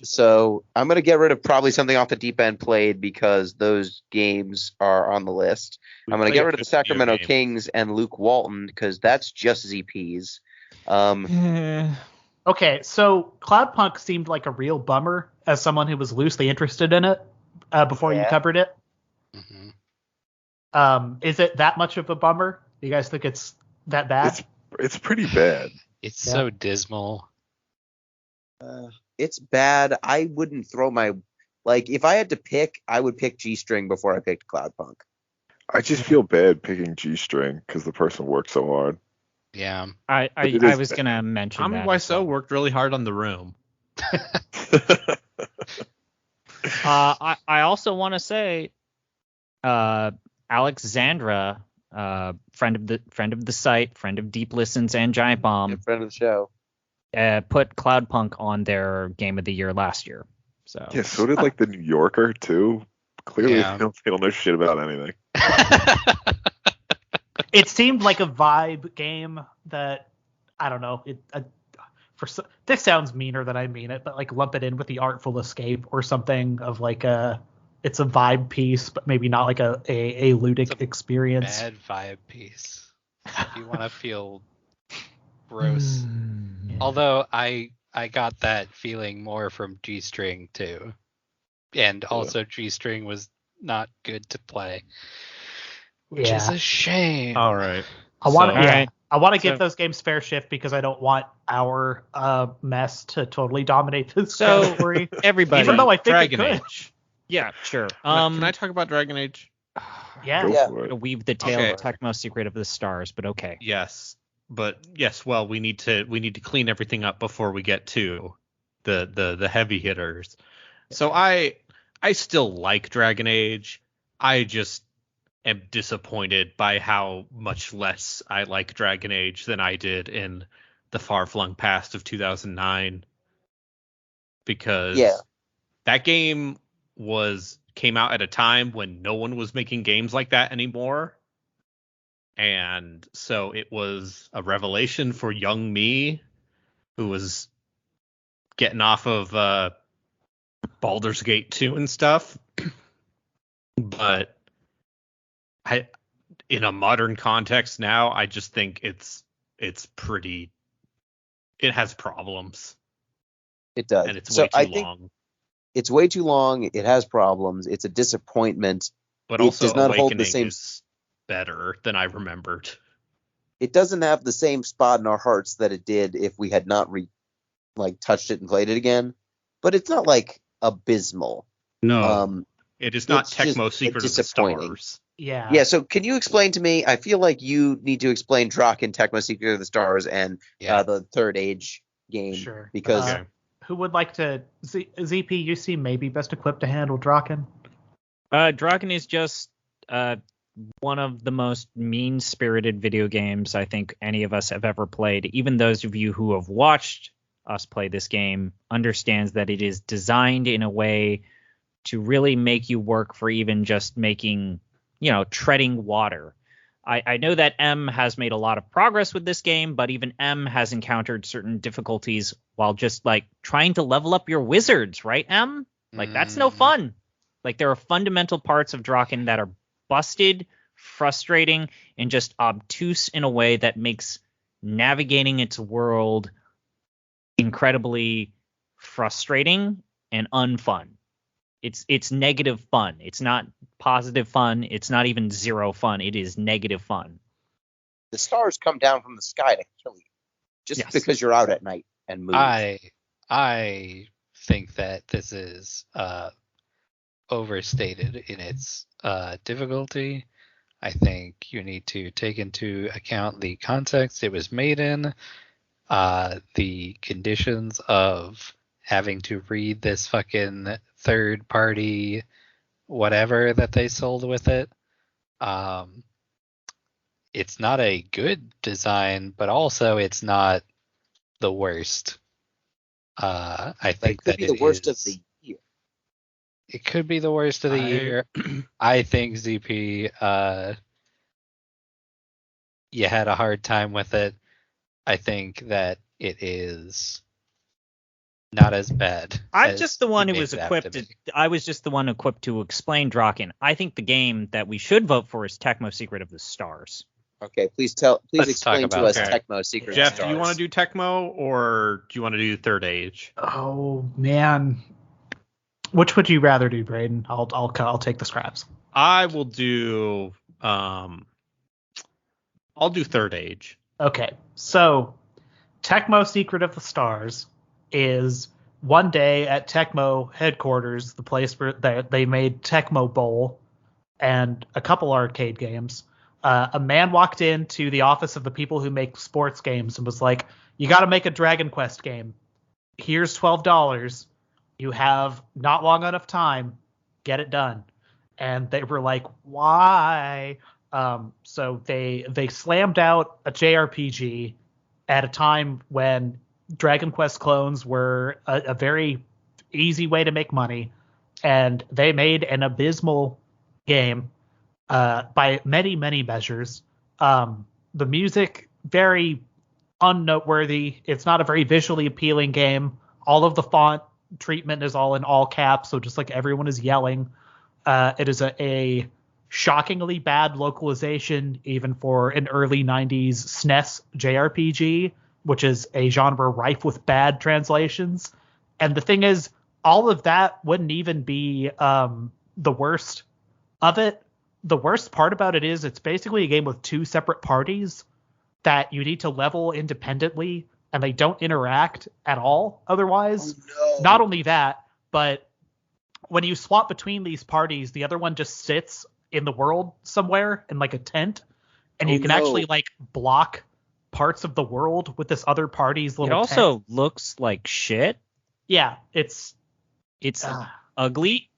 So I'm gonna get rid of probably something off the deep end played because those games are on the list. we I'm gonna played get rid of the 50 video Sacramento games. Kings and Luke Walton because that's just ZPs. Okay, so Cloudpunk seemed like a real bummer as someone who was loosely interested in it before you Yeah. covered it. Mhm. Is it that much of a bummer? Do you guys think it's that bad? It's pretty bad. It's Yeah. so dismal. It's bad. I wouldn't throw my if I had to pick, I would pick G-String before I picked Cloudpunk. I just feel bad picking G-String because the person worked so hard. Yeah. I it is was bad. gonna mention Tommy that. as Wiseau well. worked really hard on the room. I also want to say, Alexandra, friend of the site, friend of Deep Listens and Giant Bomb, Good friend of the show. put Cloudpunk on their Game of the Year last year. So Yeah, so did like the New Yorker too. Clearly, Yeah. they don't know shit about anything. It seemed like a vibe game that I don't know. This sounds meaner than I mean it, but like lump it in with the Artful Escape or something of like it's a vibe piece, but maybe not like a ludic It's a experience. Bad vibe piece. If you want to feel gross. Although I got that feeling more from G-String too. And also G-String was not good to play. Which is Yeah. a shame. All right. I want to So- Alright. I want to give So- those games fair shift because I don't want our mess to totally dominate this So- category. everybody, Even though I think Dragon it could. Age. Yeah, sure. Can I talk about Dragon Age? Yeah. Go Yeah. for it. To weave the tale Okay. of Tecmo Secret of the Stars, but okay. Yes, but yes. Well, we need to clean everything up before we get to the heavy hitters. So I still like Dragon Age. I just am disappointed by how much less I like Dragon Age than I did in the far-flung past of 2009, because Yeah. that game came out at a time when no one was making games like that anymore. And so it was a revelation for young me, who was getting off of Baldur's Gate 2 and stuff. But in a modern context now, I just think it has problems, It does. and it's So way I too think long. it's way too long. It has problems. It's a disappointment. But it also does not hold the Awakening same- is better than I remembered. It doesn't have the same spot in our hearts that it did if we had not touched it and played it again. But it's not like abysmal. No, it is not it's just Tecmo Secret of the disappointing. Stars. Yeah. Yeah, so can you explain to me? I feel like you need to explain Draken, Tecmo Secret of the Stars, and Yeah. the Third Age game. Sure. Because Okay. Who would like to? ZP, you seem maybe best equipped to handle Draken. Dragon is just one of the most mean-spirited video games I think any of us have ever played. Even those of you who have watched us play this game understands that it is designed in a way to really make you work for even just making, treading water. I know that M has made a lot of progress with this game, but even M has encountered certain difficulties while just trying to level up your wizards, right, M? That's no fun. There are fundamental parts of Draken that are busted, frustrating, and just obtuse in a way that makes navigating its world incredibly frustrating and unfun. It's negative fun. It's not positive fun. It's not even zero fun. It is negative fun. the stars come down from the sky to kill you. Just Yes. because you're out at night and move. I think that this is overstated in its difficulty. I think you need to take into account the context it was made in, the conditions of having to read this fucking third party whatever that they sold with it. It's not a good design, but also it's not the worst. I That think could that be the it worst of is- the year. It could be the worst of the year. I think ZP, you had a hard time with it. I think that it is not as bad. I'm as just the one you who made was it out equipped. to be. I was just the one equipped to explain Draken. I think the game that we should vote for is Tecmo Secret of the Stars. Okay, please Let's explain talk to about us that. Tecmo Secret Jeff, of do the you want Stars. to do Tecmo or do you want to do Third Age? Oh man, which would you rather do, Braden? I'll take the scraps. I will do. I'll do Third Age. Okay, so Tecmo Secret of the Stars is one day at Tecmo headquarters, the place where they made Tecmo Bowl and a couple arcade games. A man walked into the office of the people who make sports games and was like, "You got to make a Dragon Quest game. Here's $12. You have not long enough time. Get it done." And they were like, "Why?" So they slammed out a JRPG at a time when Dragon Quest clones were a very easy way to make money, and they made an abysmal game by many measures. The music very unnoteworthy. It's not a very visually appealing game. All of the font treatment is all in all caps, so just everyone is yelling. It is a shockingly bad localization, even for an early 90s SNES JRPG, which is a genre rife with bad translations. And the thing is, all of that wouldn't even be the worst of it. The worst part about it is it's basically a game with two separate parties that you need to level independently, and they don't interact at all otherwise. Oh, no. Not only that, but when you swap between these parties, the other one just sits in the world somewhere in like a tent, and you can actually like block parts of the world with this other party's It little also tent. looks like shit. Yeah, it's ugly.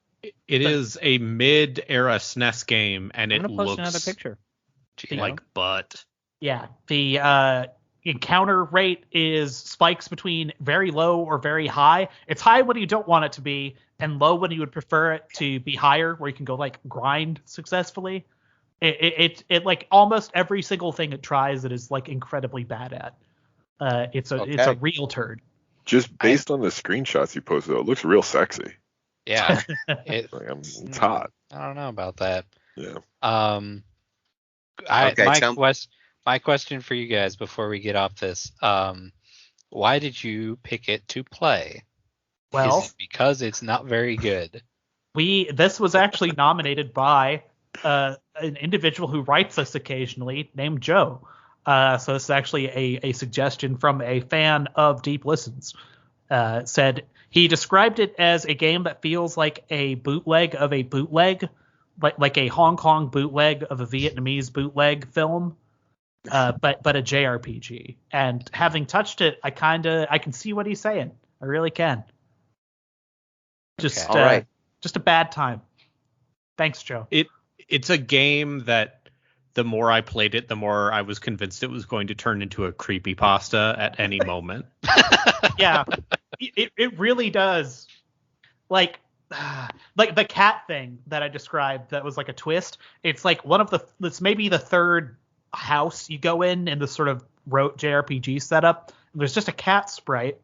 It is a mid-era SNES game, and I'm it gonna post another looks picture. like butt. yeah. The encounter rate is spikes between very low or very high. It's high when you don't want it to be, and low when you would prefer it to be higher, where you can go like grind successfully. It like almost every single thing it tries, it is like incredibly bad at. It's a real turd. Just based on the screenshots you posted, it looks real sexy. Yeah. It's hot. I don't know about that. Yeah. My question for you guys before we get off this, why did you pick it to play? Well, Is it because it's not very good? This was actually nominated by an individual who writes us occasionally named Joe. So this is actually a suggestion from a fan of Deep Listens. Said he described it as a game that feels like a bootleg of a bootleg, like a Hong Kong bootleg of a Vietnamese bootleg film, but a JRPG. And having touched it, I can see what he's saying. I really can. Just All right. Just a bad time. Thanks, Joe. It's a game that the more I played it, the more I was convinced it was going to turn into a creepypasta at any moment. Yeah, it really does. Like the cat thing that I described that was like a twist. It's like it's maybe the third house you go in the sort of rote JRPG setup. There's just a cat sprite,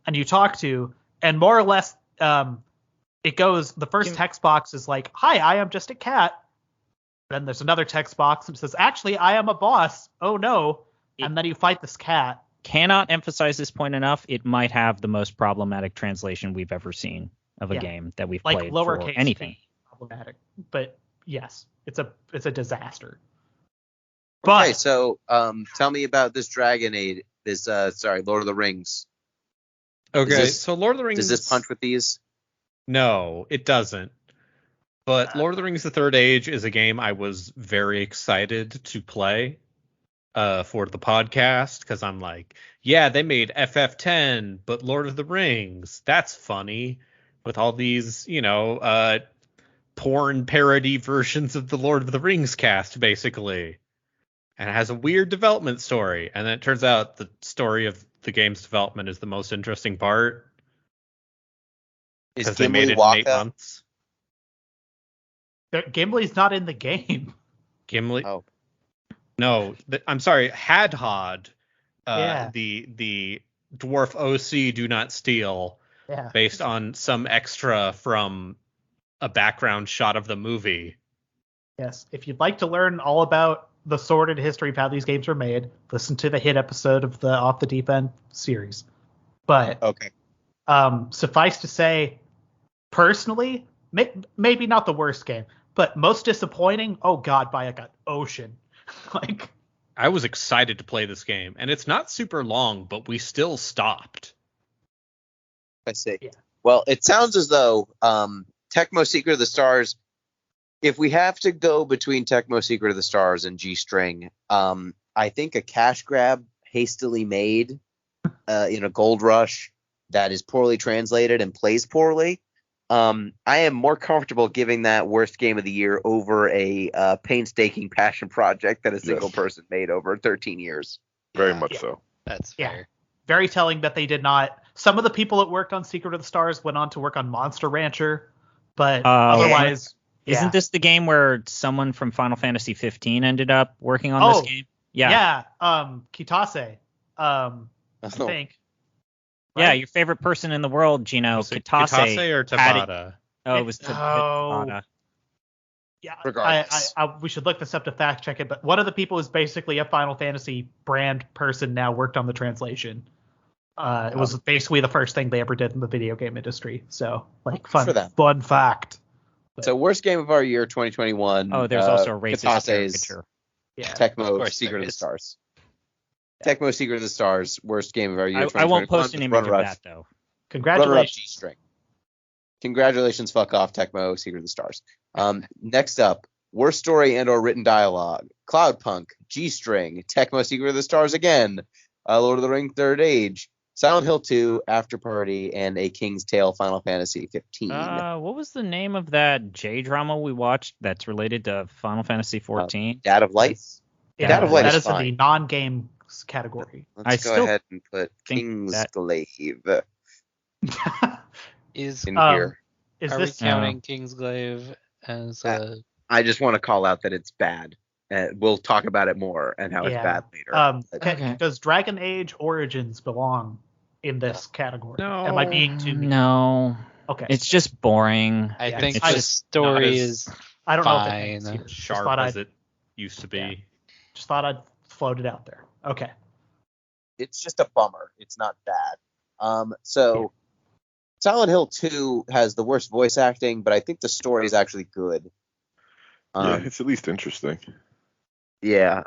and you talk to, and more or less, it goes. The first text box is like, "Hi, I am just a cat." Then there's another text box that says, "Actually, I am a boss." Oh no! And then you fight this cat. Cannot emphasize this point enough. It might have the most problematic translation we've ever seen of a game that we've played for lowercase anything. Problematic, but yes, it's a disaster. Okay, But so tell me about this Dragon Age. Lord of the Rings. Okay, so Lord of the Rings. Does this punch with these? No, it doesn't. But Lord of the Rings: The Third Age is a game I was very excited to play for the podcast, because I'm like, yeah, they made FF10, but Lord of the Rings, that's funny, with all these, porn parody versions of the Lord of the Rings cast, basically. And it has a weird development story. And then it turns out the story of the game's development is the most interesting part. Is Because they Gimli made it in 8 Waka? months. Gimli's not in the game. Gimli? Oh. No, I'm sorry, Hadhod. Yeah. The dwarf OC Do Not Steal, Yeah. based on some extra from a background shot of the movie. Yes. If you'd like to learn all about the sordid history of how these games were made, listen to the hit episode of the Off the Deep End series. But Okay. Suffice to say, personally, maybe not the worst game, but most disappointing. Oh God, by like an ocean. Like, I was excited to play this game, and it's not super long, but we still stopped. I see. Yeah. Well, it sounds as though Tecmo Secret of the Stars, if we have to go between Tecmo Secret of the Stars and G-String, I think a cash grab hastily made in a gold rush that is poorly translated and plays poorly, I am more comfortable giving that worst game of the year over a painstaking passion project that a single person made over 13 years. Very much so. That's yeah. fair. Very telling that they did not. Some of the people that worked on Secret of the Stars went on to work on Monster Rancher, but otherwise, Isn't this the game where someone from Final Fantasy 15 ended up working on this game? Yeah. Kitase. I think. Yeah, Right? Your favorite person in the world, Gino. Was it Kitase Kitase or Tabata? it was Tabata. Yeah, Regardless. we should look this up to fact check it. But one of the people is basically a Final Fantasy brand person now, worked on the translation. It was basically the first thing they ever did in the video game industry. So, like, fun fact. So, worst game of our year, 2021. Oh, there's also a racist Kitase's caricature. Yeah. Tecmo Secret of the Stars. Tecmo Secret of the Stars, worst game of our year. I won't post an 2021, image of runner-up- that, though. Congratulations. G-String. Congratulations, fuck off, Tecmo, Secret of the Stars. Next up, worst story and/or written dialogue: Cloudpunk, G-String, Tecmo, Secret of the Stars again, Lord of the Rings: Third Age, Silent Hill 2, After Party, and A King's Tale: Final Fantasy 15. What was the name of that J drama we watched that's related to Final Fantasy 14? Dad of Light. Yeah, Dad of Light that is is in the fine. non-game category. Let's go still ahead and put think Kingsglaive Is in here. Is are this we counting Kingsglaive as a? I just want to call out that it's bad. We'll talk about it more and how it's bad later. Okay. Does Dragon Age Origins belong in this category? No. Am I being too mean? No. Okay. It's just boring. I Yeah, think it's the just not story as is I don't know if it fine. hangs here. Sharp as it used to be. Just thought I'd float it out there. Okay. It's just a bummer. It's not bad. So Silent Hill 2 has the worst voice acting, but I think the story is actually good. It's at least interesting. Yeah.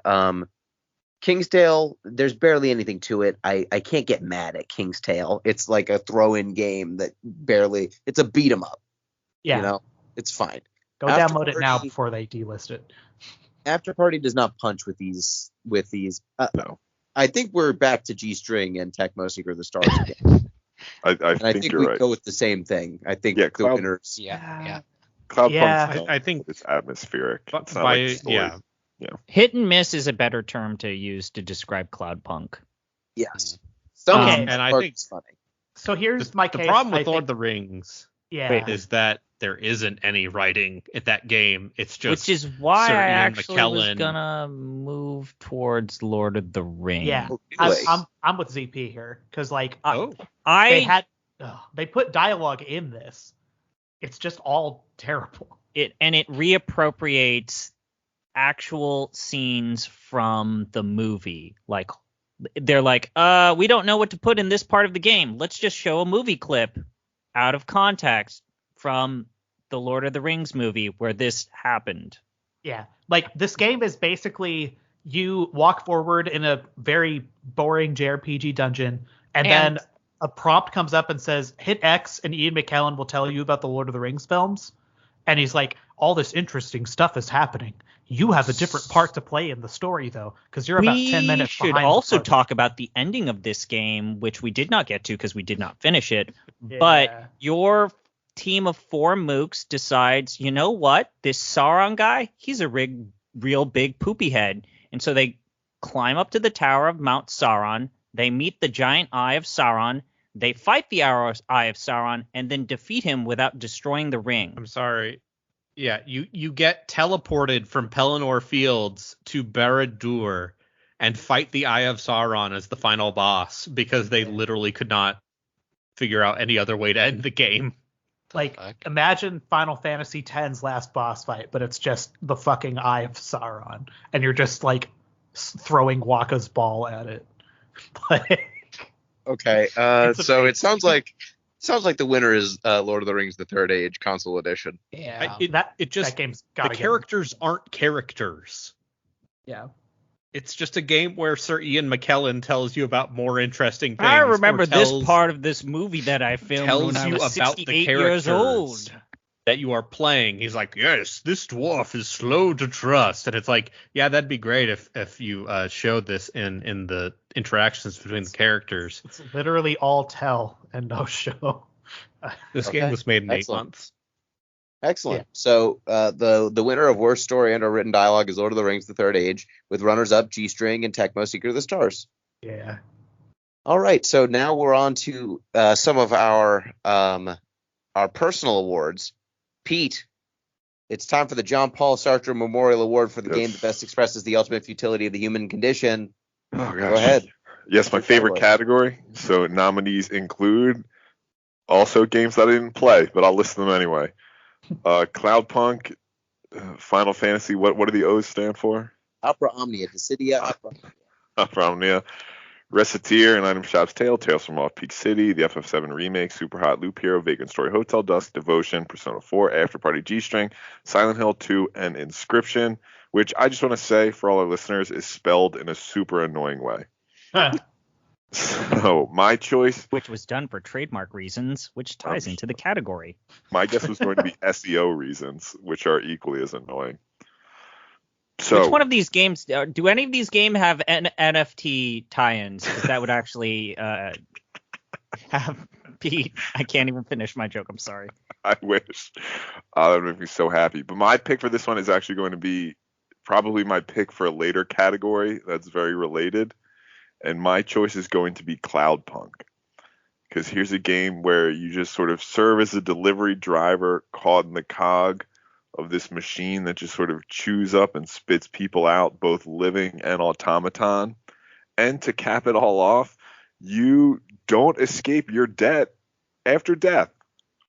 King's Tale, there's barely anything to it. I can't get mad at King's Tale. It's like a throw-in game that it's a beat 'em up. Yeah. You know, it's fine. Go After download it now Party- before they delist it. After Party does not punch with these. No. I think we're back to G-String and Tecmo Secret of the Stars again. I And I think think you're we right. go with the same thing. I think Yeah, the Cloud- winners. Yeah. Cloudpunk's Yeah. fun, I think but it's atmospheric. But It's not by- like the story. yeah. Hit and miss is a better term to use to describe Cloudpunk. Yes. Some of Okay. them And I are think- funny. So here's my The case. problem I with Lord think- of the Rings Yeah. is that there isn't any writing at that game. It's just Which is why Sir I Ian actually was McKellen. gonna move towards Lord of the Rings. Yeah. Oh, really? I'm with ZP here because like oh they put dialogue in this. It's just all terrible. it reappropriates actual scenes from the movie. Like they're like, we don't know what to put in this part of the game. Let's just show a movie clip out of context from the Lord of the Rings movie where this happened. Yeah. Like this game is basically you walk forward in a very boring JRPG dungeon and then a prompt comes up and says hit X and Ian McKellen will tell you about the Lord of the Rings films. And he's like, all this interesting stuff is happening. You have a different part to play in the story, though, because you're about 10 minutes We should behind. also the talk about the ending of this game, which we did not get to because we did not finish it. Yeah. But your team of 4 mooks decides, you know what? This Sauron guy, he's a real big poopy head. And so they climb up to the tower of Mount Sauron. They meet the giant eye of Sauron. They fight the eye of Sauron and then defeat him without destroying the ring. I'm sorry. Yeah, you get teleported from Pelennor Fields to Barad-dûr and fight the Eye of Sauron as the final boss because they literally could not figure out any other way to end the game. Like, Fuck. imagine Final Fantasy X's last boss fight, but it's just the fucking Eye of Sauron, and you're just like throwing Waka's ball at it. Like, Okay. It's So amazing. it sounds like the winner is Lord of the Rings: The Third Age Console Edition. Yeah. that Just game's the gotta characters aren't characters. Yeah. It's just a game where Sir Ian McKellen tells you about more interesting things. I or remember this tells- part of this movie that I filmed tells when I you was about the 68 years old. characters that you are playing. He's like, yes, this dwarf is slow to trust, and it's like, yeah, that'd be great if you showed this in the interactions between the characters. It's literally all tell and no show. This Okay, game was made in 8 excellent. months. Excellent. Yeah. So the winner of worst story and/or written dialogue is Lord of the Rings: The Third Age, with runners-up G-String and Tecmo Secret of the Stars. Yeah. All right. So now we're on to some of our personal awards. Pete, it's time for the John Paul Sartre Memorial Award for the Yes. game that best expresses the ultimate futility of the human condition. Oh, gosh. Go ahead. Yes, my favorite category. So nominees include also games that I didn't play, but I'll list them anyway. Cloudpunk, Final Fantasy. What do the O's stand for? Opera Omnia, Dissidia, Opera. Omnia. Reciteer and Item Shop's Tale, Tales from Off Peak City, the FF7 Remake, Super Hot Loop Hero, Vagrant Story Hotel Dusk, Devotion, Persona 4, After Party G-String, Silent Hill 2, and Inscription, which I just want to say for all our listeners is spelled in a super annoying way. So my choice, Which was done for trademark reasons, which ties into the category. my guess was going to be SEO reasons, which are equally as annoying. So Which one of these games, do any of these games have NFT tie-ins? 'Cause that would actually I can't even finish my joke. I'm sorry. I wish. That would make me so happy. But my pick for this one is actually going to be probably my pick for a later category that's very related. And my choice is going to be Cloudpunk. Because here's a game where you just sort of serve as a delivery driver caught in the cog of this machine that just sort of chews up and spits people out, both living and automaton. And to cap it all off, you don't escape your debt after death.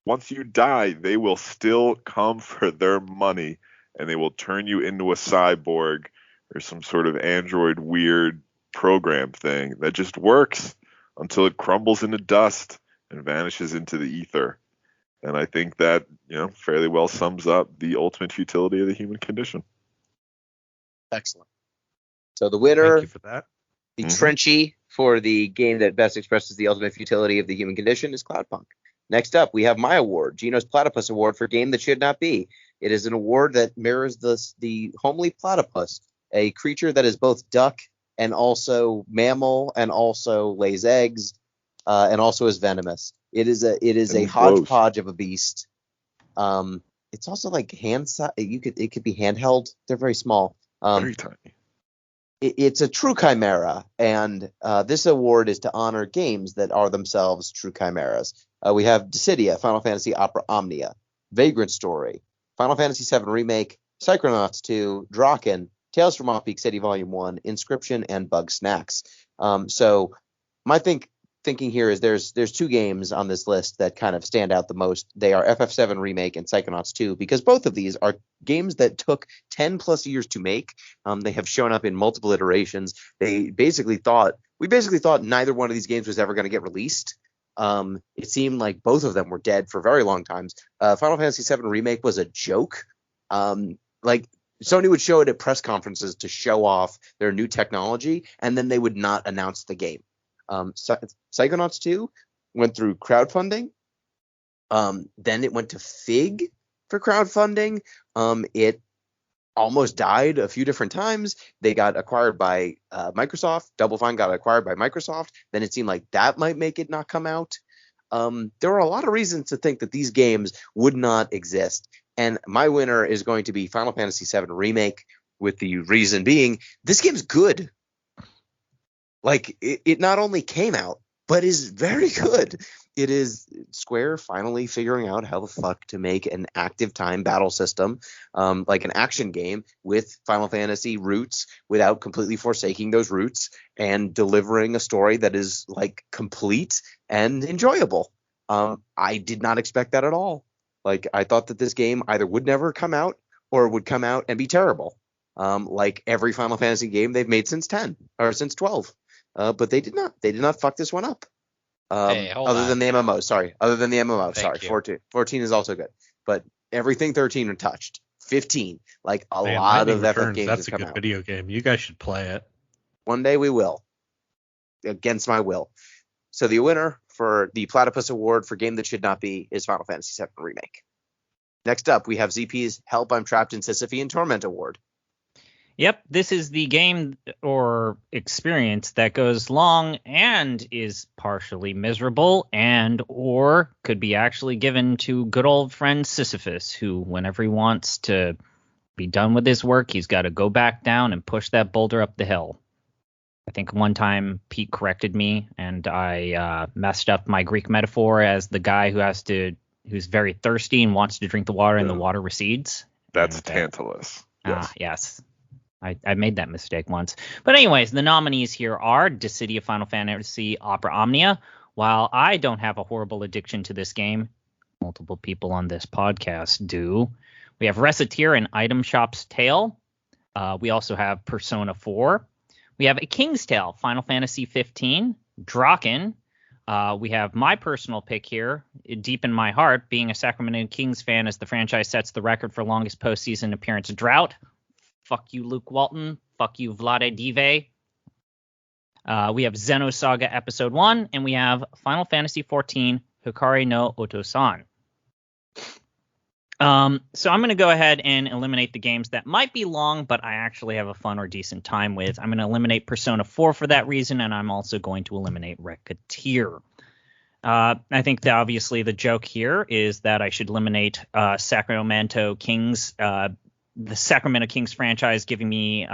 Once you die, they will still come for their money, and they will turn you into a cyborg or some sort of android weird program thing that just works until it crumbles into dust and vanishes into the ether. And I think that, fairly well sums up the ultimate futility of the human condition. Excellent. So the winner, Thank you for that. the Mhm. Trenchy for the game that best expresses the ultimate futility of the human condition is Cloudpunk. Next up, we have my award, Gino's Platypus Award for Game That Should Not Be. It is an award that mirrors the homely platypus, a creature that is both duck and also mammal and also lays eggs and also is venomous. It is a And hodgepodge of a beast. It's also like it could be handheld. They're very small. Very tiny. It's a true chimera, and this award is to honor games that are themselves true chimeras. We have Dissidia, Final Fantasy Opera Omnia, Vagrant Story, Final Fantasy VII Remake, Psychonauts 2, Draken, Tales from Off-Peak City Volume 1, Inscription, and Bug Snacks. So my thinking here is there's two games on this list that kind of stand out the most. They are FF7 Remake and Psychonauts 2, because both of these are games that took 10 plus years to make. They have shown up in multiple iterations. We basically thought neither one of these games was ever going to get released. It seemed like both of them were dead for very long times. Final Fantasy VII Remake was a joke. Like Sony would show it at press conferences to show off their new technology, and then they would not announce the game. Psychonauts 2 went through crowdfunding. Then it went to Fig for crowdfunding. It almost died a few different times. They got acquired by Microsoft. Double Fine got acquired by Microsoft. Then it seemed like that might make it not come out. There are a lot of reasons to think that these games would not exist. And my winner is going to be Final Fantasy VII Remake, with the reason being this game's good. Like, it not only came out, but is very good. It is Square finally figuring out how the fuck to make an active time battle system, like an action game with Final Fantasy roots without completely forsaking those roots, and delivering a story that is like complete and enjoyable. I did not expect that at all. Like, I thought that this game either would never come out or would come out and be terrible. Like every Final Fantasy game they've made since 10 or since 12. But they did not. They did not fuck this one up. Hey, hold Other on. than the MMO, sorry. Other than the MMO, Thank sorry. you. 14 is also good. But everything 13 are touched. 15, like a Man, lot Lightning of FF Returns, games that's have a come good out. video game. You guys should play it. One day we will, against my will. So the winner for the Platypus Award for Game That Should Not Be is Final Fantasy VII Remake. Next up, we have ZP's Help, I'm Trapped in Sysiphean Torment Award. Yep, this is the game or experience that goes long and is partially miserable, and or could be actually given to good old friend Sisyphus, who whenever he wants to be done with his work, he's got to go back down and push that boulder up the hill. I think one time Pete corrected me, and I messed up my Greek metaphor as the guy who's very thirsty and wants to drink the water, and the water recedes. That's And, Tantalus. Yes. Yes. I made that mistake once. But anyways, the nominees here are Dissidia Final Fantasy Opera Omnia. While I don't have a horrible addiction to this game, multiple people on this podcast do. We have Reciteer and Item Shop's Tale. We also have Persona 4. We have A King's Tale, Final Fantasy 15, Draken. We have my personal pick here, deep in my heart, being a Sacramento Kings fan, as the franchise sets the record for longest postseason appearance drought. Fuck you, Luke Walton. Fuck you, Vlade Dive. We have Xenosaga Episode 1, and we have Final Fantasy XIV Hikari no Otosan. So I'm going to go ahead and eliminate the games that might be long, but I actually have a fun or decent time with. I'm going to eliminate Persona 4 for that reason, and I'm also going to eliminate Racketeer. I think that obviously the joke here is that I should eliminate Sacramento Kings, the Sacramento Kings franchise giving me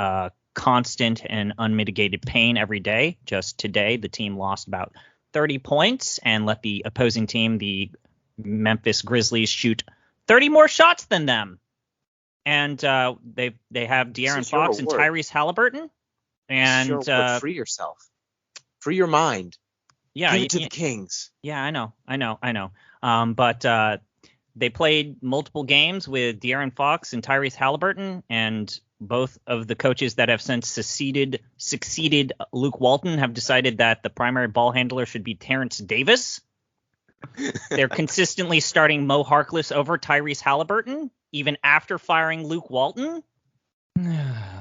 constant and unmitigated pain every day. Just today, the team lost about 30 points and let the opposing team, the Memphis Grizzlies, shoot 30 more shots than them. And they have De'Aaron Fox and Tyrese Halliburton. And free yourself. Free your mind. Yeah, give it to the Kings. Yeah, I know. But they played multiple games with De'Aaron Fox and Tyrese Halliburton, and both of the coaches that have since succeeded Luke Walton have decided that the primary ball handler should be Terrence Davis. They're consistently starting Mo Harkless over Tyrese Halliburton, even after firing Luke Walton.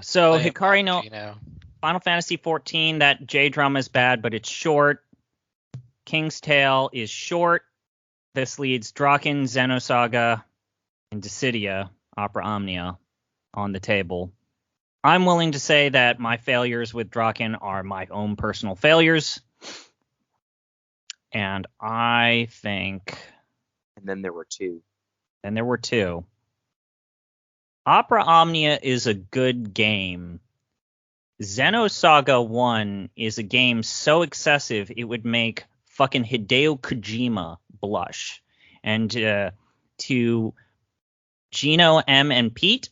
So Hikari no Final Fantasy XIV, that J drama is bad, but it's short. King's Tale is short. This leads Draken, Xenosaga, and Dissidia, Opera Omnia, on the table. I'm willing to say that my failures with Draken are my own personal failures. And I think... And then there were two. Opera Omnia is a good game. Xenosaga 1 is a game so excessive it would make fucking Hideo Kojima blush. And to Gino, M, and Pete,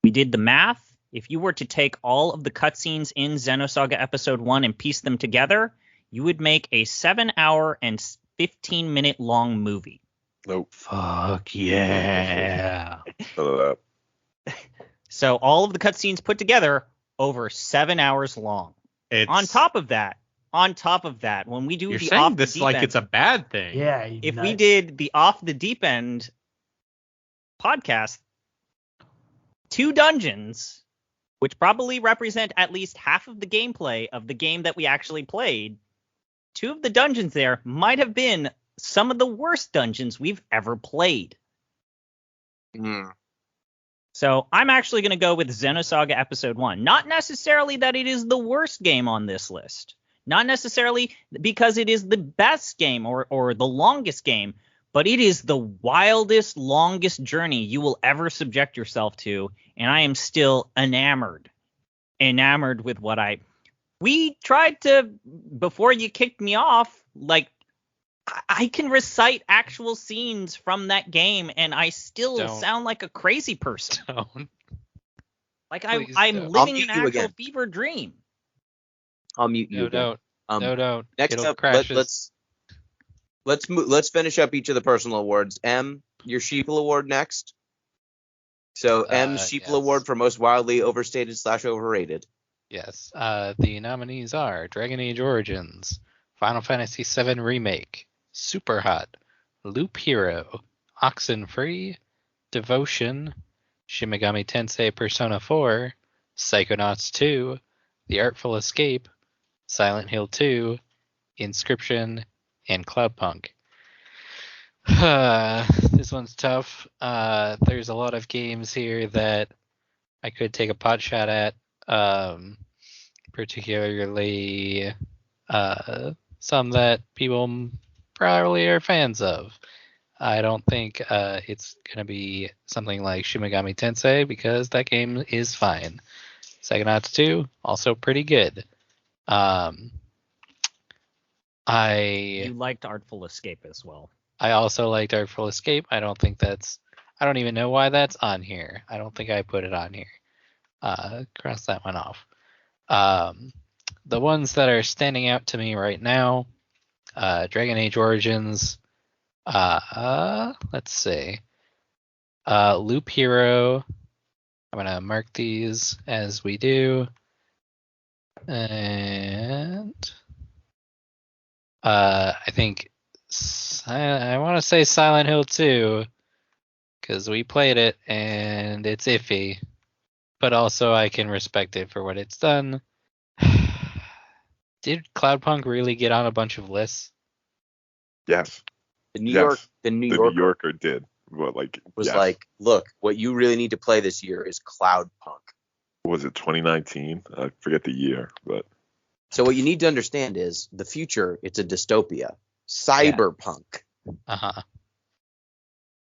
we did the math. If you were to take all of the cutscenes in Xenosaga Episode 1 and piece them together, you would make a 7-hour and 15-minute long movie. Nope. Fuck yeah. So all of the cutscenes put together over 7 hours long. On top of that, when we do You're the saying off this the deep like end, it's a bad thing. Yeah. if we did the off the deep end podcast, 2 dungeons, which probably represent at least half of the gameplay of the game that we actually played, 2 of the dungeons there might have been some of the worst dungeons we've ever played. So I'm actually going to go with Xenosaga Episode 1. Not necessarily that it is the worst game on this list. Not necessarily because it is the best game or the longest game, but it is the wildest, longest journey you will ever subject yourself to, and I am still enamored with what we tried to, before you kicked me off, like, I can recite actual scenes from that game, and I still sound like a crazy person. Don't. Like I'm living an actual fever dream. I'll mute you. No, don't. Next It'll up, crash let's finish up each of the personal awards. M, your Sheeple Award next. So M's Sheeple yes. Award for most wildly overstated / overrated. Yes. The nominees are Dragon Age Origins, Final Fantasy VII Remake, Super Hot, Loop Hero, Oxenfree, Devotion, Shin Megami Tensei Persona 4, Psychonauts 2, The Artful Escape, Silent Hill 2, Inscription, and Cloudpunk. This one's tough. There's a lot of games here that I could take a pot shot at, particularly some that people probably are fans of. I don't think it's going to be something like Shin Megami Tensei because that game is fine. Psychonauts 2, also pretty good. You liked Artful Escape as well. I also liked Artful Escape. I don't even know why that's on here. I don't think I put it on here. Cross that one off. The ones that are standing out to me right now, Dragon Age Origins. Let's see. Loop Hero. I'm gonna mark these as we do. And I think I want to say Silent Hill 2 because we played it and it's iffy, but also I can respect it for what it's done. Did Cloudpunk really get on a bunch of lists? Yes. The New Yes. Yorker The New Yorker did. Well, was yes. like, look, what you really need to play this year is Cloudpunk. Was it 2019? I forget the year, but So what you need to understand is the future, it's a dystopia. Cyberpunk. Uh-huh.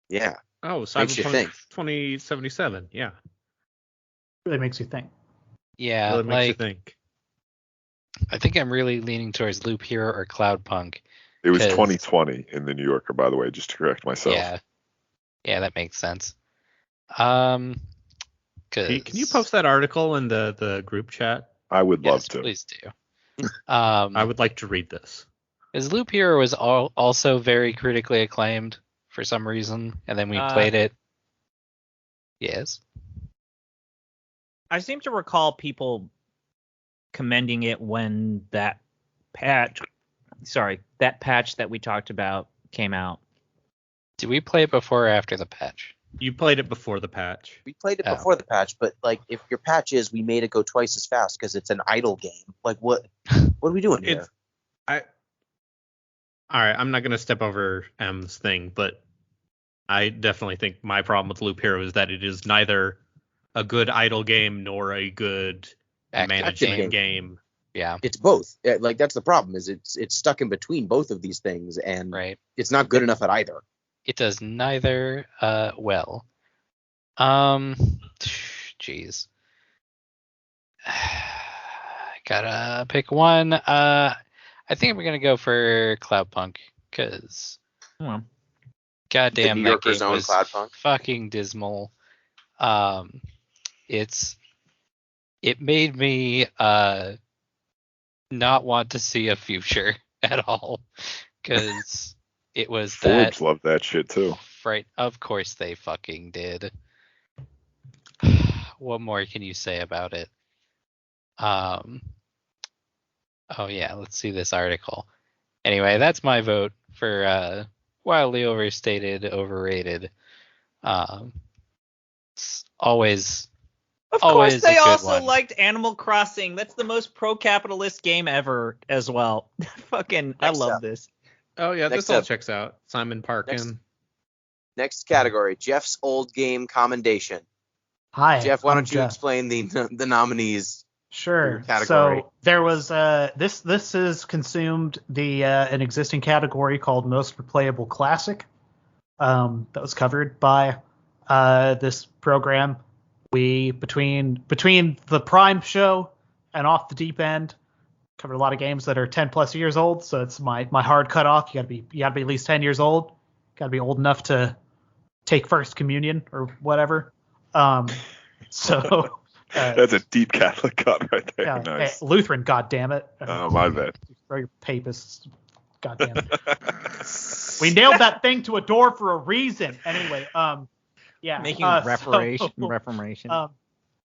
Yeah. Oh, Makes you Cyberpunk think. 2077. Yeah. Really makes you think. Yeah, Really makes you like, think. I think I'm really leaning towards Loop Hero or Cloudpunk. it was 'Cause- 2020 in the New Yorker, by the way, just to correct myself. Yeah, that makes sense. Can you post that article in the group chat? I would love Yes, to. please do. I would like to read this. Because Loop Hero was also very critically acclaimed for some reason, and then we played it. Yes. I seem to recall people commending it when that patch that we talked about came out. Did we play it before or after the patch? You played it before the patch. We played it Oh. before the patch, but like if your patch is we made it go twice as fast because it's an idle game. Like what are we doing here? All right, I'm not going to step over M's thing, but I definitely think my problem with Loop Hero is that it is neither a good idle game nor a good managing game. Yeah, It's both. Like that's the problem is it's stuck in between both of these things and right. it's not good enough at either. It does neither well. Jeez. Gotta pick one. I think we're gonna go for Cloudpunk because Well, goddamn New that Yorker's game own was Cloudpunk? fucking dismal. It made me not want to see a future at all because it was that Forbes loved that shit too. fright. Of course they fucking did. What more can you say about it? Oh yeah, let's see this article. Anyway, that's my vote for wildly overstated, overrated. It's always of always course they a good also one. liked Animal Crossing. That's the most pro-capitalist game ever as well. Fucking, I Next love up. this. Oh yeah, Next this all up. checks out. Simon Parkin. Next category, Jeff's old game Commendation. Hi, Jeff, why I'm don't you Jeff. explain the nominees? Sure. category? So there was this is consumed an existing category called Most Replayable Classic that was covered by this program. We between the Prime show and Off the Deep End covered a lot of games that are 10 plus years old. So it's my hard cutoff. You gotta be at least 10 years old. Gotta be old enough to take first communion or whatever. So. That's a deep Catholic cut right there. Yeah, Nice. Lutheran, goddammit. Oh, my bad. Throw your papists, goddamn. We nailed that thing to a door for a reason. Anyway, yeah. Making reformation.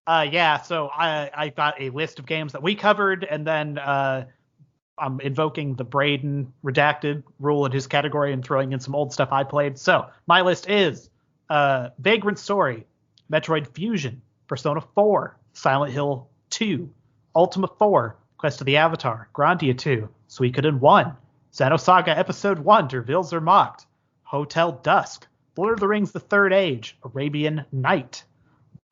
Yeah. So I got a list of games that we covered, and then I'm invoking the Braden redacted rule in his category and throwing in some old stuff I played. So my list is Vagrant Story, Metroid Fusion, Persona 4, Silent Hill 2, Ultima 4, Quest of the Avatar, Grandia 2, Suikoden 1, Xenosaga Episode 1, Dervils Are Mocked, Hotel Dusk, Lord of the Rings The Third Age, Arabian Night,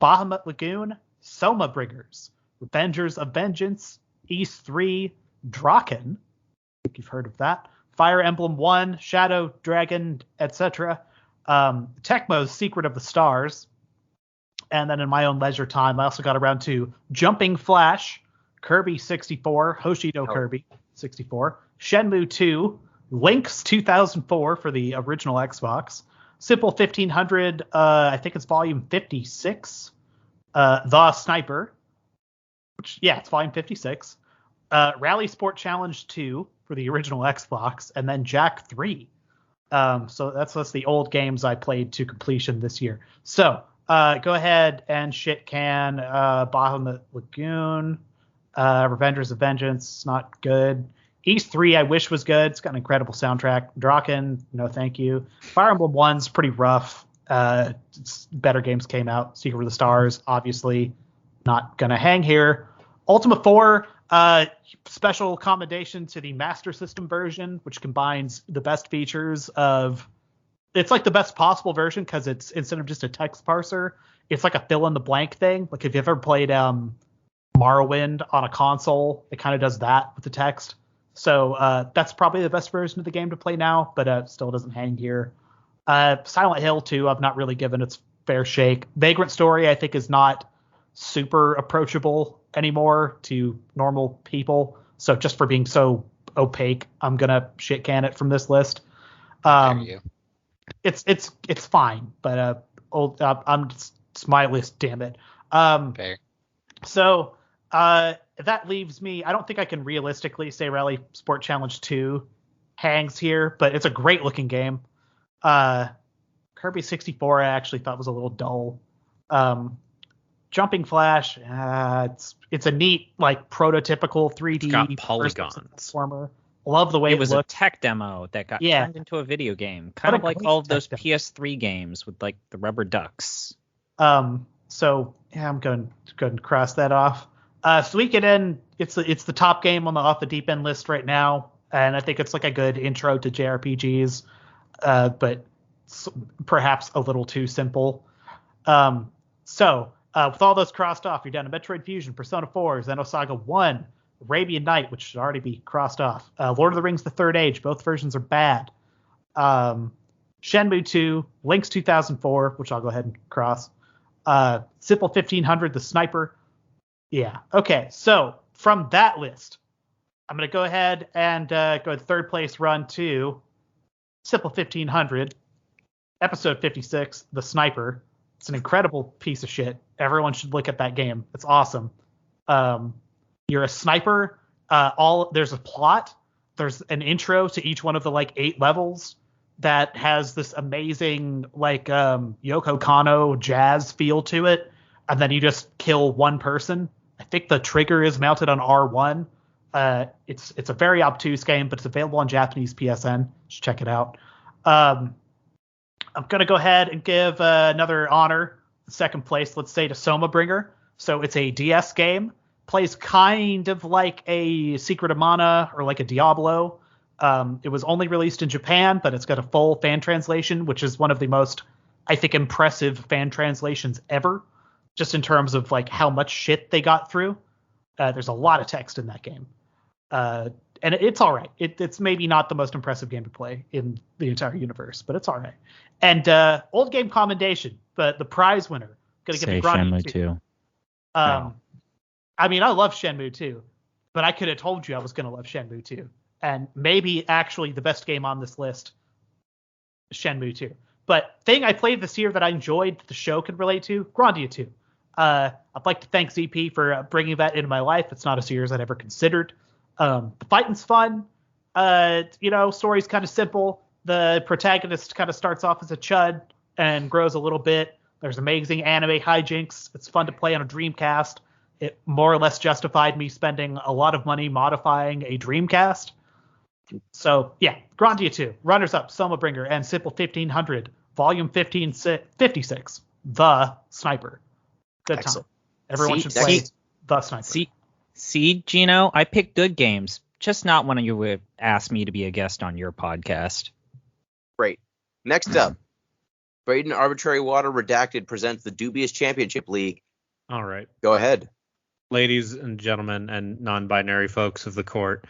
Bahamut Lagoon, Soma Bringers, Revengers of Vengeance, East 3, Draken, I think you've heard of that, Fire Emblem 1, Shadow Dragon, etc., Tecmo's Secret of the Stars. And then in my own leisure time, I also got around to Jumping Flash, Kirby 64, Hoshido Kirby 64, Shenmue 2, Lynx 2004 for the original Xbox, Simple 1500, I think it's volume 56, The Sniper, which, yeah, it's volume 56, Rally Sport Challenge 2 for the original Xbox, and then Jack 3. So that's the old games I played to completion this year. So go ahead and shit can Bahamut Lagoon, Revengers of Vengeance, not good. East 3 I wish was good. It's got an incredible soundtrack. Draken, no thank you. Fire Emblem 1's pretty rough. Better games came out. Secret of the Stars, obviously not gonna hang here. Ultima 4, Special commendation to the Master System version, which combines the best features of. It's like the best possible version because it's instead of just a text parser, it's like a fill in the blank thing. Like if you've ever played Morrowind on a console, it kind of does that with the text. So that's probably the best version of the game to play now, but still doesn't hang here. Silent Hill 2, I've not really given its fair shake. Vagrant Story, I think, is not super approachable anymore to normal people. So just for being so opaque, I'm gonna shit can it from this list. It's fine, but it's my list, damn it. Fair. So that leaves me. I don't think I can realistically say Rally Sport Challenge 2 hangs here, but it's a great looking game. Kirby 64 I actually thought was a little dull. Jumping Flash, it's a neat, like, prototypical 3D It's got polygons. Platformer. Love the way It was a looked. tech demo that got Yeah. turned into a video game, kind of like great all of those tech demo. PS3 games with like the rubber ducks. So yeah, I'm going to cross that off. So we get in. It's the top game on the off the deep end list right now, and I think it's like a good intro to JRPGs, but perhaps a little too simple. So with all those crossed off, you're down to Metroid Fusion, Persona 4, Xenosaga 1, Arabian Night, which should already be crossed off. Lord of the Rings: The Third Age, both versions are bad. Shenmue 2, Lynx 2004, which I'll go ahead and cross. Sipple 1500, The Sniper. Yeah. Okay. So from that list, I'm going to go ahead and go to third place run to Sipple 1500, episode 56, The Sniper. It's an incredible piece of shit. Everyone should look at that game. It's awesome. You're a sniper. There's a plot. There's an intro to each one of the like 8 levels that has this amazing like Yoko Kanno jazz feel to it, and then you just kill one person. I think the trigger is mounted on R1. It's a very obtuse game, but it's available on Japanese PSN. Just check it out. I'm gonna go ahead and give another honor, second place, let's say, to Soma Bringer. So it's a DS game. Plays kind of like a Secret of Mana or like a Diablo. It was only released in Japan, but it's got a full fan translation, which is one of the most, I think, impressive fan translations ever, just in terms of like how much shit they got through. There's a lot of text in that game. And it's all right. It's maybe not the most impressive game to play in the entire universe, but it's all right. And old game Commendation, but the prize winner. Gonna give Say it Granny Shenmue 2. I mean, I love Shenmue 2, but I could have told you I was going to love Shenmue 2. And maybe actually the best game on this list, Shenmue 2. But thing I played this year that I enjoyed that the show could relate to, Grandia 2. I'd like to thank ZP for bringing that into my life. It's not a series I'd ever considered. The fighting's fun. Story's kind of simple. The protagonist kind of starts off as a chud and grows a little bit. There's amazing anime hijinks. It's fun to play on a Dreamcast. It more or less justified me spending a lot of money modifying a Dreamcast. So, yeah, Grandia 2, runners-up, Soma Bringer, and Simple 1500, volume 56, The Sniper. Good Excellent. time. Everyone should play The Sniper. See, Gino, I picked good games, just not when you would ask me to be a guest on your podcast. Great. Next up, Braden ArbitraryWater Redacted presents the Dubious Championship League. All right. Go ahead. Ladies and gentlemen and non-binary folks of the court,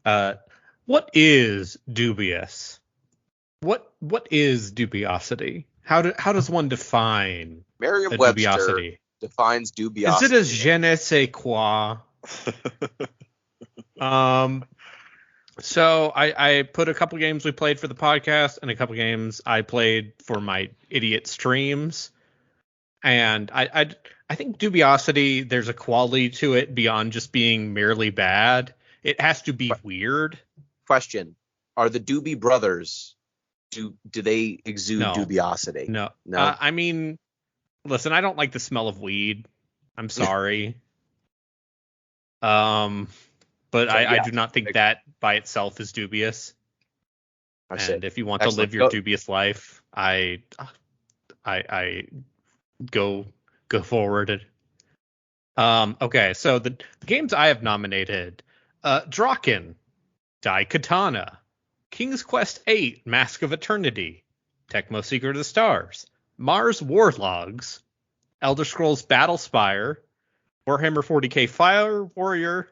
what is dubious? What is dubiosity? How does one define a Merriam-Webster dubiosity? defines dubiosity. Is it a je ne sais quoi? So I put a couple games we played for the podcast and a couple games I played for my idiot streams, and I think dubiosity, there's a quality to it beyond just being merely bad. It has to be weird. Question: are the Doobie Brothers? Do they exude No. dubiosity? No. No? I mean, listen, I don't like the smell of weed. I'm sorry. But So, I yeah. do not think that by itself is dubious. I see. And if you want to Excellent. live your Go- dubious life, I go forward. Okay, so the games I have nominated: Draken, Daikatana, King's Quest VIII, Mask of Eternity, Tecmo Secret of the Stars, Mars Warlogs, Elder Scrolls Battlespire, Warhammer 40k Fire Warrior,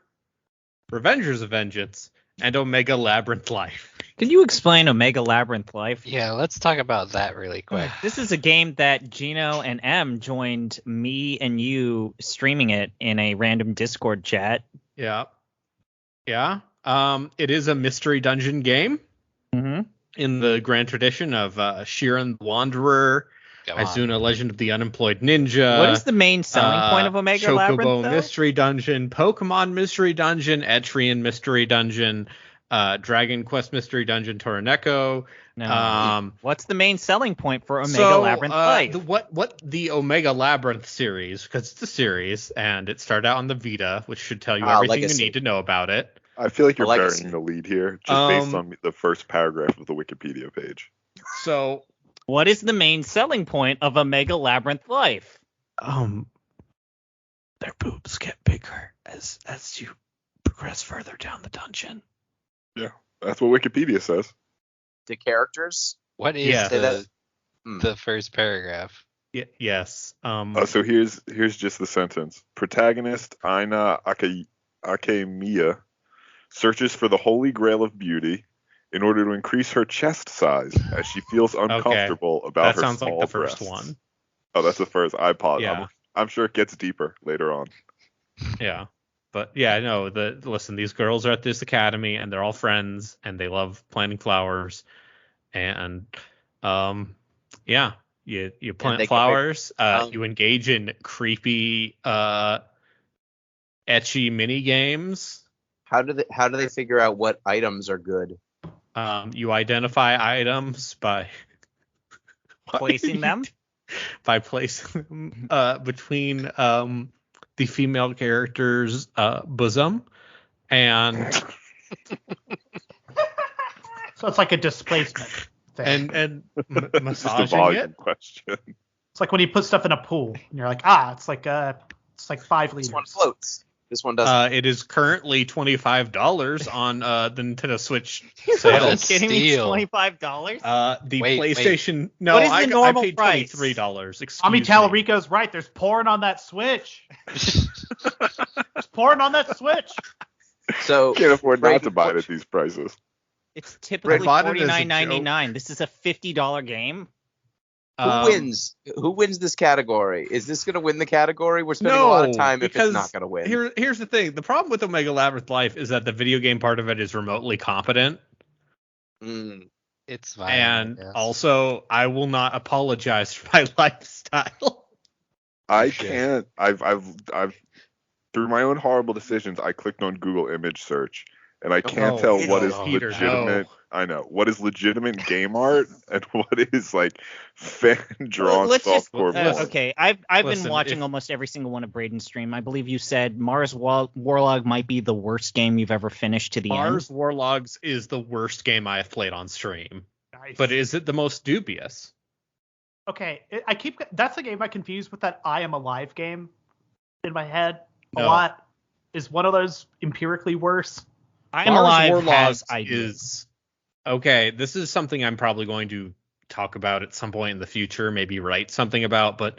Revengers of Vengeance, and Omega Labyrinth Life. Can you explain Omega Labyrinth Life? Yeah, let's talk about that really quick. This is a game that Gino and M joined me and you streaming it in a random Discord chat. Yeah. It is a mystery dungeon game in the grand tradition of Shiren the Wanderer, Izuna Legend of the Unemployed Ninja. What is the main selling point of Omega Chocobo Labyrinth, though? Mystery Dungeon, Pokemon Mystery Dungeon, Etrian Mystery Dungeon, Dragon Quest Mystery Dungeon, Toroneko. No. What's the main selling point for Omega Labyrinth Life? What the Omega Labyrinth series, because it's a series, and it started out on the Vita, which should tell you everything Legacy. you need to know about it. I feel like you're Legacy. burying the lead here, just based on the first paragraph of the Wikipedia page. So, What is the main selling point of Omega Labyrinth Life? their boobs get bigger as you progress further down the dungeon. Yeah, that's what Wikipedia says. The characters? What is Yeah. the first paragraph? Yes. So here's just the sentence. Protagonist Aina Akemiya searches for the holy grail of beauty in order to increase her chest size as she feels uncomfortable about that her sounds like small the first breasts. one. Oh, that's the first. I apologize. Yeah. I'm sure it gets deeper later on. Yeah. But yeah, no, listen, these girls are at this academy and they're all friends and they love planting flowers. And yeah, you plant they flowers, you engage in creepy etchy mini games. How do they figure out what items are good? You identify items by Placing them? by placing them between the female character's bosom, and So it's like a displacement thing. and It's just a massaging volume it. question. It's like when you put stuff in a pool and you're like, it's like 5 liters. This one floats. This one doesn't. It is currently $25 on the Nintendo Switch Are sale. you kidding me? Steal. $25? The Wait. PlayStation. No, What is the I normal paid price? $23. Excuse I mean, me. Talarico's right. There's porn on that Switch. There's porn on that Switch. So Can't afford not Braden, to buy it what- at these prices. It's typically bought it as a $49.99. This is a $50 game. Who wins? Who wins this category? Is this going to win the category? We're spending a lot of time if because it's not going to win. Here's the thing. The problem with Omega Labyrinth Life is that the video game part of it is remotely competent. Mm. It's fine. And yes. also, I will not apologize for my lifestyle. I can't. I've through my own horrible decisions, I clicked on Google image search, and I can't tell what is Peter, legitimate. no. I know what is legitimate game art and what is like fan drawn Let's just softcore porn. okay. I've Listen, been watching if- almost every single one of Braden's stream. I believe you said Mars Warlog might be the worst game you've ever finished to the Mars end. Warlogs is the worst game I have played on stream. Nice. But is it the most dubious? Okay, that's the game I confuse with that I Am Alive game in my head a No. lot. Is one of those empirically worse? I Am Mars Alive Warlogs has ideas. is okay. This is something I'm probably going to talk about at some point in the future, maybe write something about. But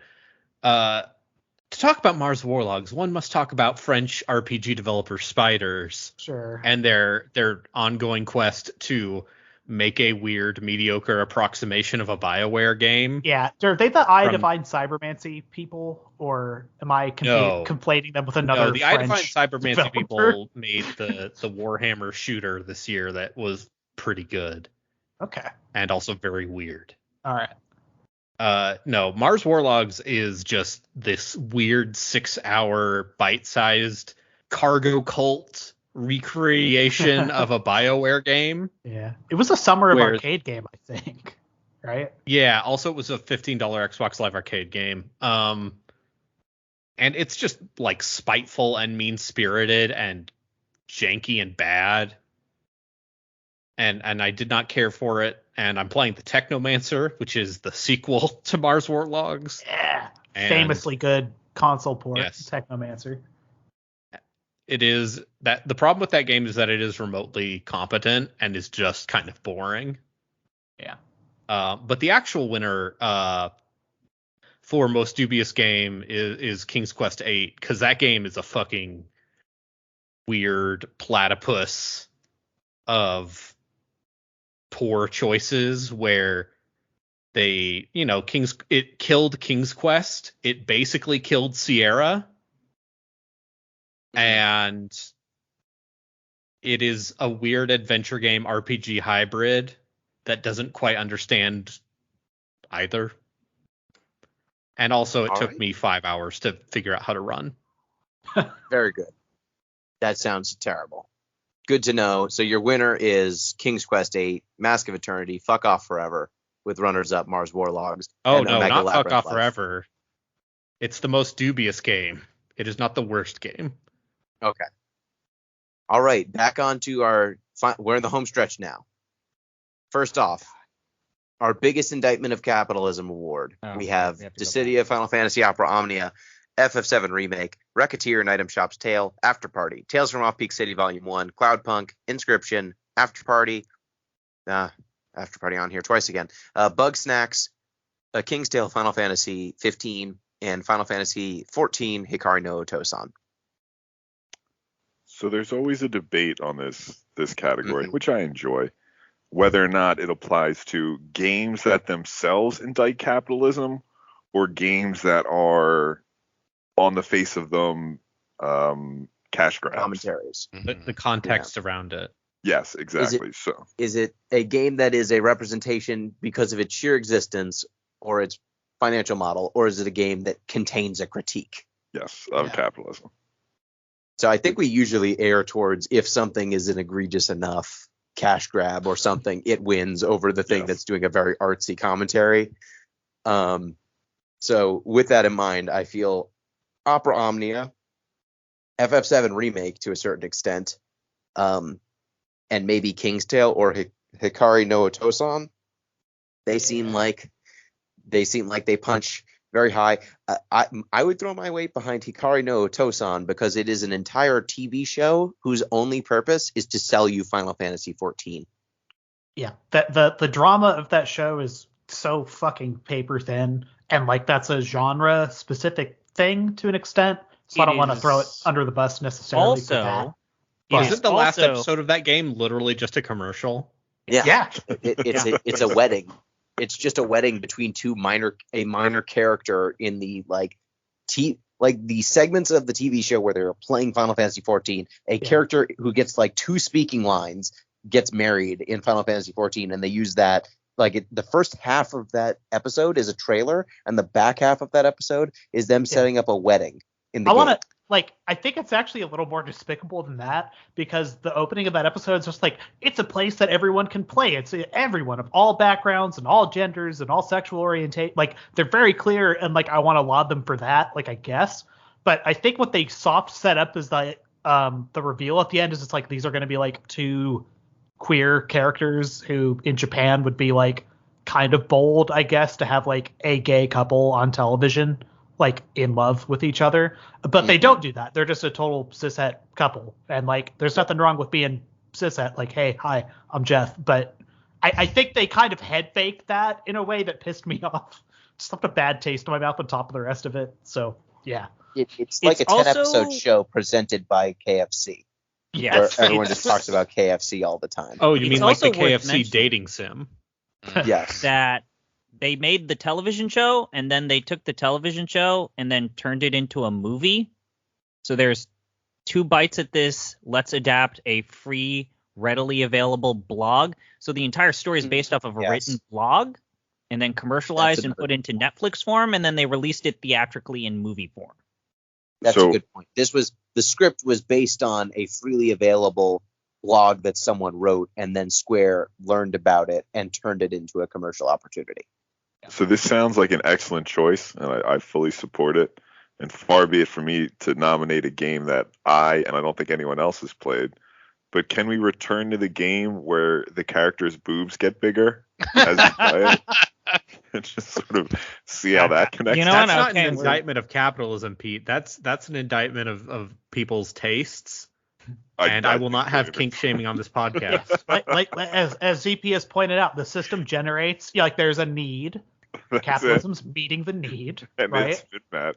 to talk about Mars Warlogs, one must talk about French RPG developer Spiders Sure. and their ongoing quest to make a weird, mediocre approximation of a BioWare game. Yeah, are they the I From- Define Cybermancy people, or am I No. conflating them with another No, the I Define French Cybermancy developer? people made the Warhammer shooter this year that was pretty good Okay, and also very weird. all right. No, Mars Warlogs is just this weird 6-hour bite-sized cargo cult recreation of a BioWare game. Yeah, it was a summer of Where- arcade game, I think. Right? Yeah, also it was a $15 Xbox Live Arcade game. And it's just like spiteful and mean-spirited and janky and bad. And I did not care for it. And I'm playing the Technomancer, which is the sequel to Mars Warlogs. Yeah, And- famously good. console port, Yes. Technomancer. It is that the problem with that game is that it is remotely competent and is just kind of boring. Yeah. But the actual winner for most dubious game is King's Quest VIII, because that game is a fucking weird platypus of poor choices where they, it killed King's Quest. It basically killed Sierra. And it is a weird adventure game RPG hybrid that doesn't quite understand either. And also it took me 5 hours to figure out how to run. Very good. That sounds terrible. Good to know. So your winner is King's Quest VIII, Mask of Eternity, Fuck Off Forever, with runners-up Mars Warlogs. Oh, and no, Omega not Fuck Labyrinth Off Life. Forever. It's the most dubious game. It is not the worst game. Okay. All right, back on to we're in the home stretch now. First off, our biggest indictment of capitalism award. We have we have to go Dissidia, Final Fantasy Opera Omnia, FF7 Remake, Racketeer and Item Shop's Tale, After Party, Tales from Off-Peak City Volume 1, Cloudpunk, Inscription, After Party on here twice again, Bug Snacks, King's Tale, Final Fantasy 15, and Final Fantasy 14, Hikari no Tosan. So there's always a debate on this category, which I enjoy, whether or not it applies to games that themselves indict capitalism or games that are on the face of them cash grabs. Commentaries. The context around it. Yes, exactly. Is it a game that is a representation because of its sheer existence or its financial model, or is it a game that contains a critique? Yes, of capitalism. So I think we usually err towards if something is an egregious enough cash grab or something, it wins over the thing that's doing a very artsy commentary. So with that in mind, I feel Opera Omnia, FF7 Remake to a certain extent, and maybe King's Tale or Hikari no Tosan. They seem like they punch very high. I would throw my weight behind Hikari no Tosan because it is an entire TV show whose only purpose is to sell you Final Fantasy 14. Yeah, the drama of that show is so fucking paper thin, and like that's a genre specific thing to an extent. So I don't want to throw it under the bus necessarily. For that. Isn't the last episode of that game literally just a commercial? Yeah. It's a wedding. It's just a wedding between a minor character in the the segments of the TV show where they're playing Final Fantasy 14. A character who gets like 2 speaking lines gets married in Final Fantasy 14, and they use that. The first half of that episode is a trailer, and the back half of that episode is them setting up a wedding in the game. I think it's actually a little more despicable than that, because the opening of that episode is just like, it's a place that everyone can play. It's everyone of all backgrounds and all genders and all sexual orientation. Like, they're very clear, and like, I want to laud them for that, like, I guess. But I think what they soft set up is that the reveal at the end is it's like, these are going to be like 2 queer characters who in Japan would be like kind of bold, I guess, to have like a gay couple on television, like in love with each other. But they don't do that. They're just a total cishet couple. And like, there's nothing wrong with being cishet. Like, hey, hi, I'm Jeff. But I think they kind of head faked that in a way that pissed me off. Just left a bad taste in my mouth on top of the rest of it. So yeah. It's like a 10-episode show presented by KFC. Yeah. Where everyone just talks about KFC all the time. Oh, you mean like the also worth KFC mentioning dating sim? Yes. that they made the television show, and then they took the television show and then turned it into a movie. So there's 2 bites at this. Let's adapt a free, readily available blog. So the entire story is based off of a written blog, and then commercialized and put into Netflix form, and then they released it theatrically in movie form. That's a good point. The script was based on a freely available blog that someone wrote, and then Square learned about it and turned it into a commercial opportunity. So this sounds like an excellent choice, and I fully support it. And far be it for me to nominate a game that I don't think anyone else has played. But can we return to the game where the character's boobs get bigger as you play it? and just sort of see how that connects. You know That's what? not Okay, an we're- indictment of capitalism, Pete. That's an indictment of people's tastes. And I will not have kink shaming on this podcast. like as ZP has pointed out, the system generates there's a need. That's Capitalism's meeting the need, it. And right? it's been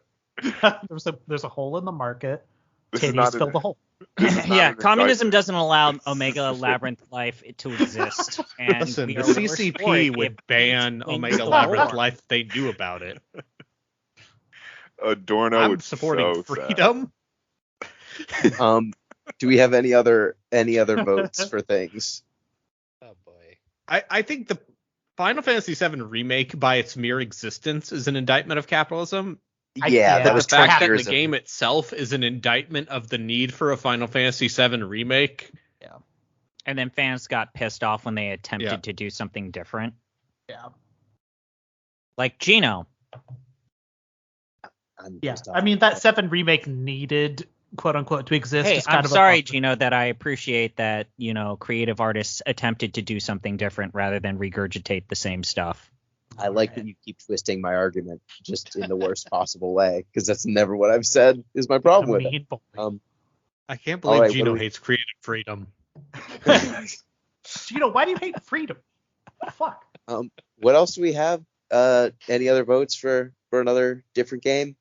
met. there's a hole in the market. This is not Titties fill an- the hole. This is not Yeah, an communism indictment. doesn't allow Omega Labyrinth Life to exist. And Listen, we the are worse for CCP it would if ban we Omega win the Labyrinth war. Life if they knew about it. Adorno I'm would supporting so sad. freedom. Do we have any other votes for things? Oh boy. I think the Final Fantasy VII Remake, by its mere existence, is an indictment of capitalism. Yeah, that But was the fact 20 that years the game itself is an indictment of the need for a Final Fantasy VII Remake. And then fans got pissed off when they attempted Yeah. to do something different. Yeah. Like Gino. Yeah. I mean, that 7 remake needed, quote unquote, to exist. Hey, is kind I'm of sorry, a Gino, that I appreciate that, creative artists attempted to do something different rather than regurgitate the same stuff. I like that you keep twisting my argument just in the worst possible way, because that's never what I've said is my problem with it. mean boy. I can't All believe right, what Gino do we- hates creative freedom. Gino, why do you hate freedom? What the fuck? What else do we have? Any other votes for another different game?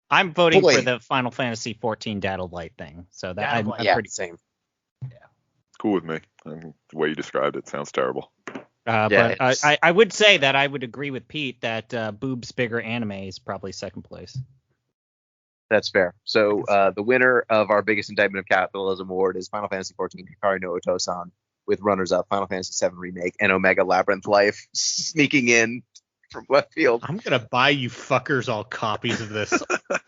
I'm voting Boy. for the Final Fantasy 14 Data Light thing. So that Data I'm, Light. I'm Yeah, pretty. same. Cool with me. The way you described it sounds terrible. Yeah, But it's- I would say that I would agree with Pete that Boobs Bigger Anime is probably second place. That's fair. So the winner of our biggest indictment of capitalism award is Final Fantasy XIV Hikari no Otosan, with runners-up Final Fantasy VII Remake and Omega Labyrinth Life sneaking in from left field. I'm gonna buy you fuckers all copies of this.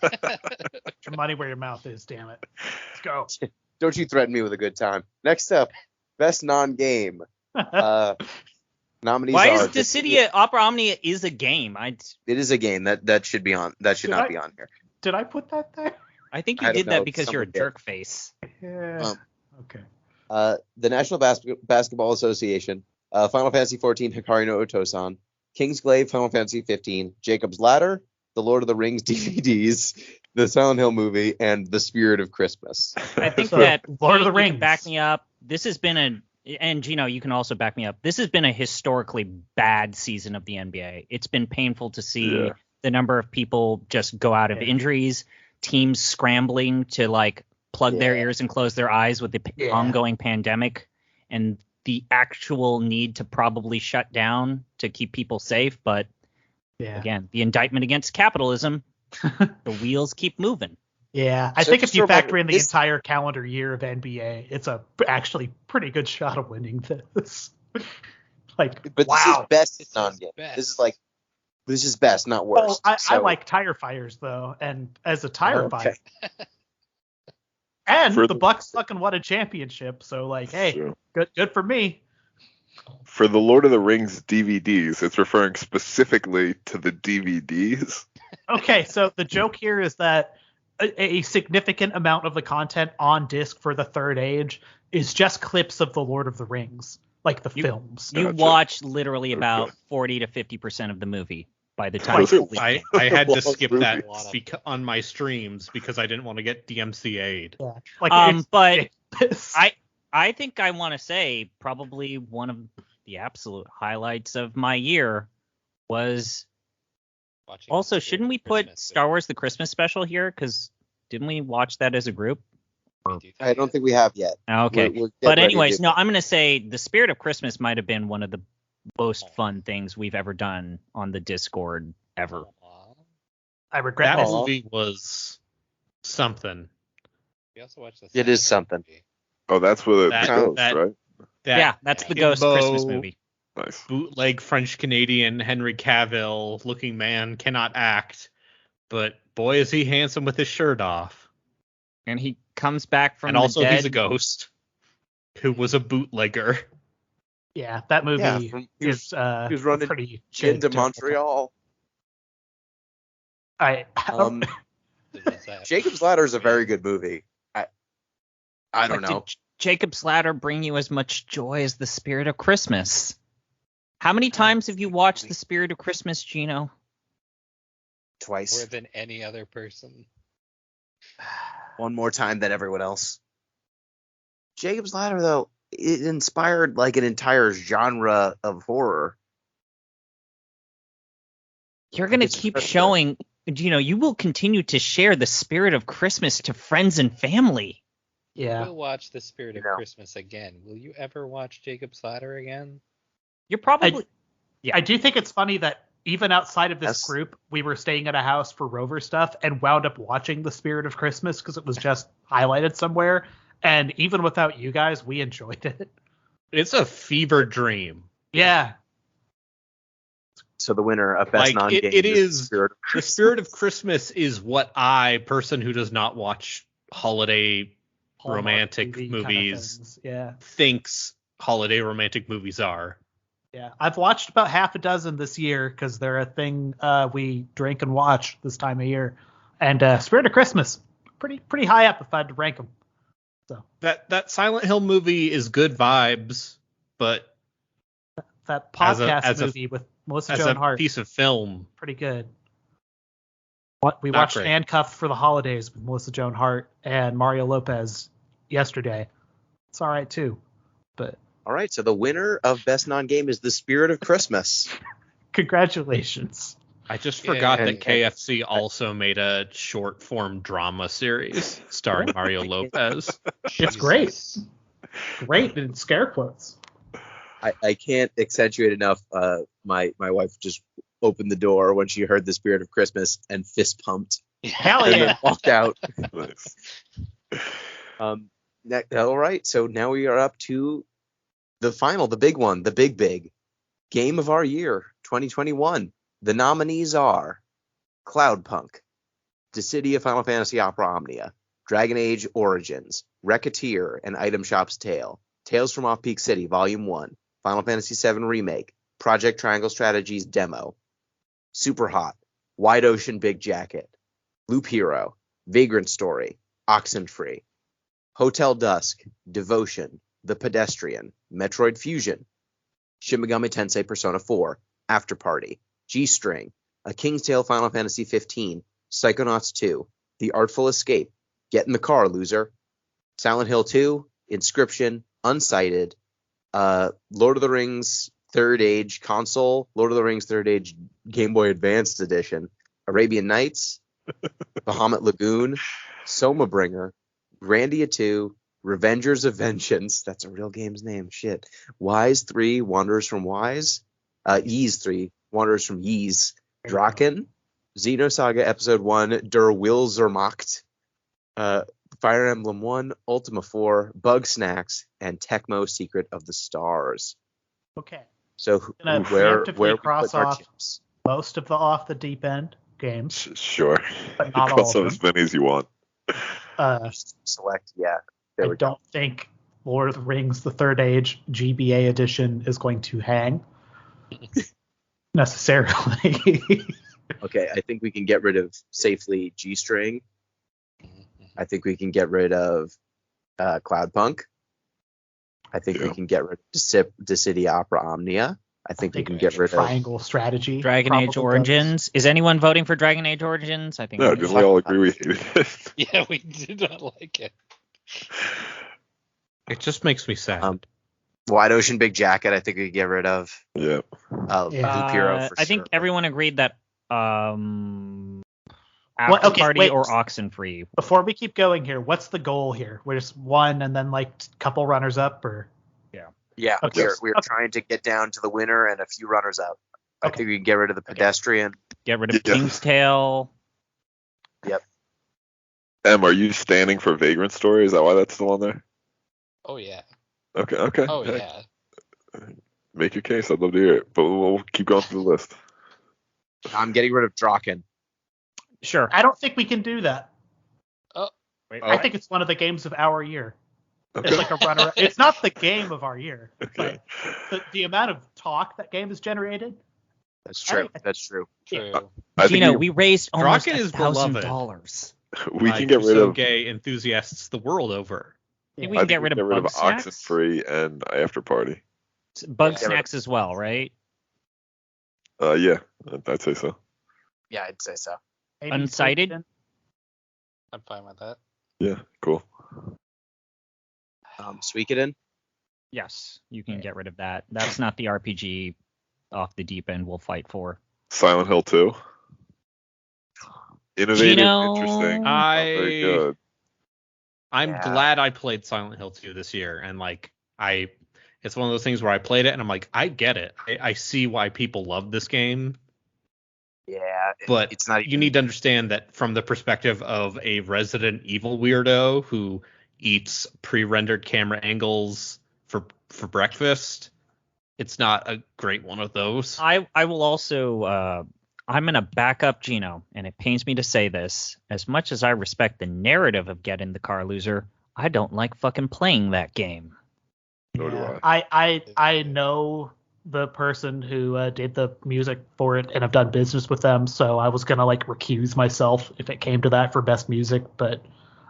Put your money where your mouth is, damn it. Let's go. Don't you threaten me with a good time. Next up, best non-game. Nominees Why are is Dissidia Opera Omnia is a game? It is a game that should be on. That should Did not I- be on here. Did I put that there? I think I you don't did that know, because you're a someone did. jerk face. Yeah. Okay. The National Basketball Association, Final Fantasy XIV Hikari no Otosan, Kingsglaive Final Fantasy 15, Jacob's Ladder, The Lord of the Rings DVDs, the Silent Hill movie, and The Spirit of Christmas. I think So, that Lord of the you can Rings. back me up. This has been and Gino, you can also back me up. This has been a historically bad season of the NBA. It's been painful to see Yeah. the number of people just go out of Yeah. injuries, teams scrambling to plug their Yeah. ears and close their eyes with the Yeah. ongoing pandemic and the actual need to probably shut down to keep people safe. But Yeah. again, the indictment against capitalism, the wheels keep moving. Yeah. I So think just if you to remind factor in the this- entire calendar year of NBA, it's a actually pretty good shot of winning this. But wow. this is best This is non-game. best. This is best, not Oh, worst. I So- like tire fires though, and as a tire Okay. fire, and For the the- Bucks fucking won a championship, so hey, So, good for me. for the Lord of the Rings DVDs, it's referring specifically to the DVDs. Okay, so the joke here is that a significant amount of the content on disc for the Third Age is just clips of the Lord of the Rings, like the films. You Gotcha. watch literally about 40 to 50% of the movie by the time Those you are- leave. I had to Long skip movie. that Lot of- on my streams because I didn't want to get DMCA'd. It's But ridiculous. I think I want to say probably one of the absolute highlights of my year was Watching also, the shouldn't we Christmas put Star Wars The Christmas Special here? Because didn't we watch that as a group? video. I don't think we have yet. Okay. We're But getting ready to anyways, do no, that. I'm going to say The Spirit of Christmas might have been one of the most fun things we've ever done on the Discord ever. Aw. I regret That this. movie was something. We also watched the It is Santa something. movie. Oh, that's where That- it goes, that- right? That Yeah, that's the Yeah. Ghost Christmas himbo, movie. Nice. bootleg French Canadian Henry Cavill looking man cannot act, but boy is he handsome with his shirt off. And he comes back from And the also dead. he's a ghost who was a bootlegger. Yeah, that movie Yeah, he is he was running pretty into good. Montreal. Um, It was that- Jacob's Ladder is a very good movie. I don't But know. Did Jacob's Ladder bring you as much joy as The Spirit of Christmas? How many times have you watched The Spirit of Christmas, Gino? Twice. More than any other person. One more time than everyone else. Jacob's Ladder, though, it inspired like an entire genre of horror. You're going to It's keep impressive. showing, Gino, you will continue to share the spirit of Christmas to friends and family. Yeah. We'll watch The Spirit of You know. Christmas again. Will you ever watch Jacob's Ladder again? You're probably... I do think it's funny that even outside of this Yes. group, we were staying at a house for Rover stuff and wound up watching The Spirit of Christmas because it was just highlighted somewhere. And even without you guys, we enjoyed it. It's a fever dream. Yeah. So the winner of best Like, non-game it is Spirit of the Christmas. Spirit of Christmas is what I, person who does not watch holiday Hallmark romantic movie kind of movies, things. Yeah. thinks holiday romantic movies are. Yeah. I've watched about half a dozen this year because they're a thing we drink and watch this time of year. And Spirit of Christmas, pretty high up if I had to rank them. So That Silent Hill movie is good vibes, but that As a- podcast as a- movie with Melissa as Joan a Hart, piece of film, pretty good. We Not watched great. Handcuffed for the holidays with Melissa Joan Hart and Mario Lopez yesterday. It's all right too, but All right, so the winner of best non-game is the Spirit of Christmas. congratulations. I just forgot Yeah. that KFC also made a short form drama series starring Mario Lopez. It's great. Jesus. Great in scare quotes. I can't accentuate enough. My wife just opened the door when she heard the Spirit of Christmas and fist pumped Hell and yeah. then walked out. Nice. All right, so now we are up to the final, the big one, the big game of our year, 2021. The nominees are Cloudpunk, Dissidia Final Fantasy Opera Omnia, Dragon Age Origins, Recketeer and Item Shop's Tale, Tales from Off-Peak City Volume 1, Final Fantasy VII Remake, Project Triangle Strategies Demo, Super Hot, Wide Ocean Big Jacket, Loop Hero, Vagrant Story, Oxenfree, Hotel Dusk, Devotion, The Pedestrian, Metroid Fusion, Shin Megami Tensei Persona 4, After Party, G-String, A King's Tale Final Fantasy 15, Psychonauts 2, The Artful Escape, Get in the Car, Loser, Silent Hill 2, Inscription, Unsighted, Lord of the Rings Third Age Console, Lord of the Rings Third Age Game Boy Advanced Edition, Arabian Nights, Bahamut Lagoon, Somabringer, Grandia 2, Revengers of Vengeance, that's a real game's name, shit, Wise 3, Wanderers from Wise, Ys 3, Wanderers from Ys, Draken, Xenosaga Episode 1, Der Wilzermacht, Fire Emblem 1, Ultima 4, Bug Snacks, and Tecmo Secret of the Stars. Okay. So Gonna where preemptively we cross put our off chips? Most of the off the deep end games. Sure. But not all Cross of off as many as you want. Select, yeah. There I we go. don't think Lord of the Rings The Third Age GBA edition is going to hang necessarily. Okay, I think we can get rid of safely G-String. I think we can get rid of Cloudpunk. I think we Yeah. can get rid of Dissidia Opera Omnia. I think we can get rid of. Triangle Strategy. Dragon Age probably Origins. Is anyone voting for Dragon Age Origins? I think No, we didn't are. we all agree we hated it? Yeah, we did not like it. It just makes me sad. Wide Ocean Big Jacket. I think we could get rid of. Yeah. Yeah. Loop Hero for I think sure. everyone agreed that After okay, Party wait. or Oxenfree. Before we keep going here, what's the goal here? We're just one and then like couple runners up, or Yeah, Okay. we're trying to get down to the winner and a few runners up. I Okay. think we can get rid of the Pedestrian. Get rid of Yeah. King's Tale. Em, are you standing for Vagrant Story? Is that why that's still on there? Oh yeah. Okay. Oh Heck, yeah. Make your case. I'd love to hear it. But we'll keep going through the list. I'm getting rid of Draken. Sure. I don't think we can do that. Wait, I think it's one of the games of our year. Okay. It's like a runner. It's not the game of our year, but the amount of talk that game has generated. That's true. I- That's true. True. I think Gino, we raised almost Draken is $1,000. we By can get rid of. gay enthusiasts the world over. I think Yeah. we I can think get rid of Bug Snacks. Oxenfree and After Party. Bug Yeah. Snacks as well, right? Yeah, I'd say so. Yeah, I'd say so. Maybe Unsighted? Suikoden? I'm fine with that. Yeah, cool. Suikoden? Yes, you can get rid of that. That's not the RPG off the deep end we'll fight for. Silent Hill 2. Innovative, Gino. interesting, not very good. I'm Yeah. glad I played Silent Hill 2 this year, and like it's one of those things where I played it and I'm like, I get it. I see why people love this game, Yeah, but it's not. you need to understand that from the perspective of a Resident Evil weirdo who eats pre-rendered camera angles for breakfast, it's not a great one of those. I will also I'm going to back up Gino, and it pains me to say this. As much as I respect the narrative of Get in the Car Loser, I don't like fucking playing that game. Nor do Yeah. I. I know the person who did the music for it, and I've done business with them, so I was gonna like recuse myself if it came to that for best music, but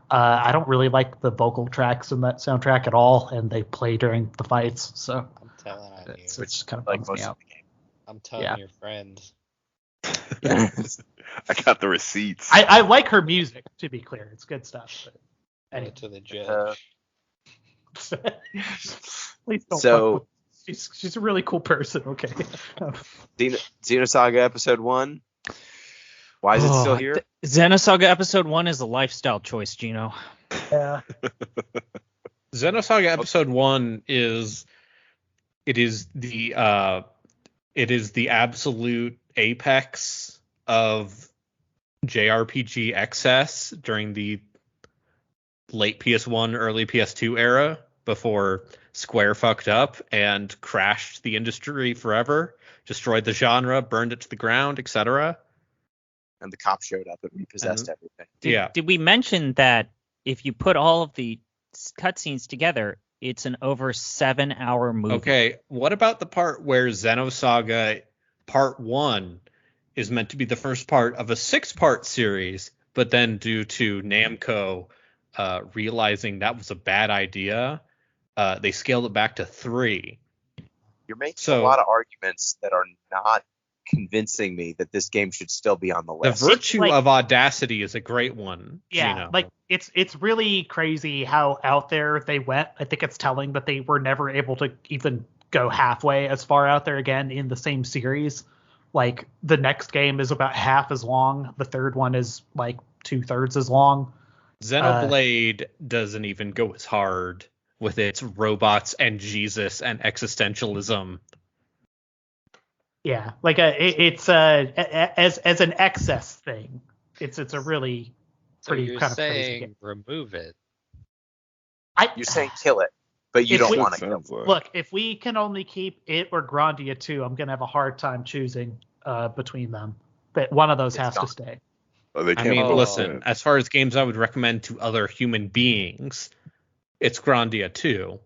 I don't really like the vocal tracks in that soundtrack at all, and they play during the fights, so I'm telling on you. it's kind of like bums me most out. of the game. I'm telling Yeah. your friend. I got the receipts. I like her music, to be clear. It's good stuff. But Give anyway. it to the judge. Please don't So- fuck with she's a really cool person, okay? Xenosaga Episode 1. Why is it still here? Xenosaga Episode 1 is a lifestyle choice, Gino. Yeah. Xenosaga Episode 1 is the absolute apex of JRPG excess during the late PS1, early PS2 era before Square fucked up and crashed the industry forever, destroyed the genre, burned it to the ground, etc. And the cop showed up and repossessed everything. Did we mention that if you put all of the cutscenes together, it's an over 7-hour movie? Okay, what about the part where Xenosaga Part 1 is meant to be the first part of a 6-part series, but then due to Namco realizing that was a bad idea, they scaled it back to 3. You're making So- a lot of arguments that are not convincing me that this game should still be on the The list. virtue like- of audacity is a great one, Yeah, Gino. like it's really crazy how out there they went. I think it's telling that they were never able to even go halfway as far out there again in the same series. Like the next game is about half as long. The third one is like 2/3 as long. Xenoblade doesn't even go as hard with its robots and Jesus and existentialism. Yeah, like it's as an excess thing. It's a really So pretty you're kind of crazy saying game. remove it. You're saying kill it, but you If don't we- want to kill Sounds like. Look, if we can only keep it or Grandia 2, I'm gonna have a hard time choosing between them. But one of those It's has gone. to stay. Oh, they I can't mean, both listen, stand. as far as games I would recommend to other human beings, it's Grandia 2.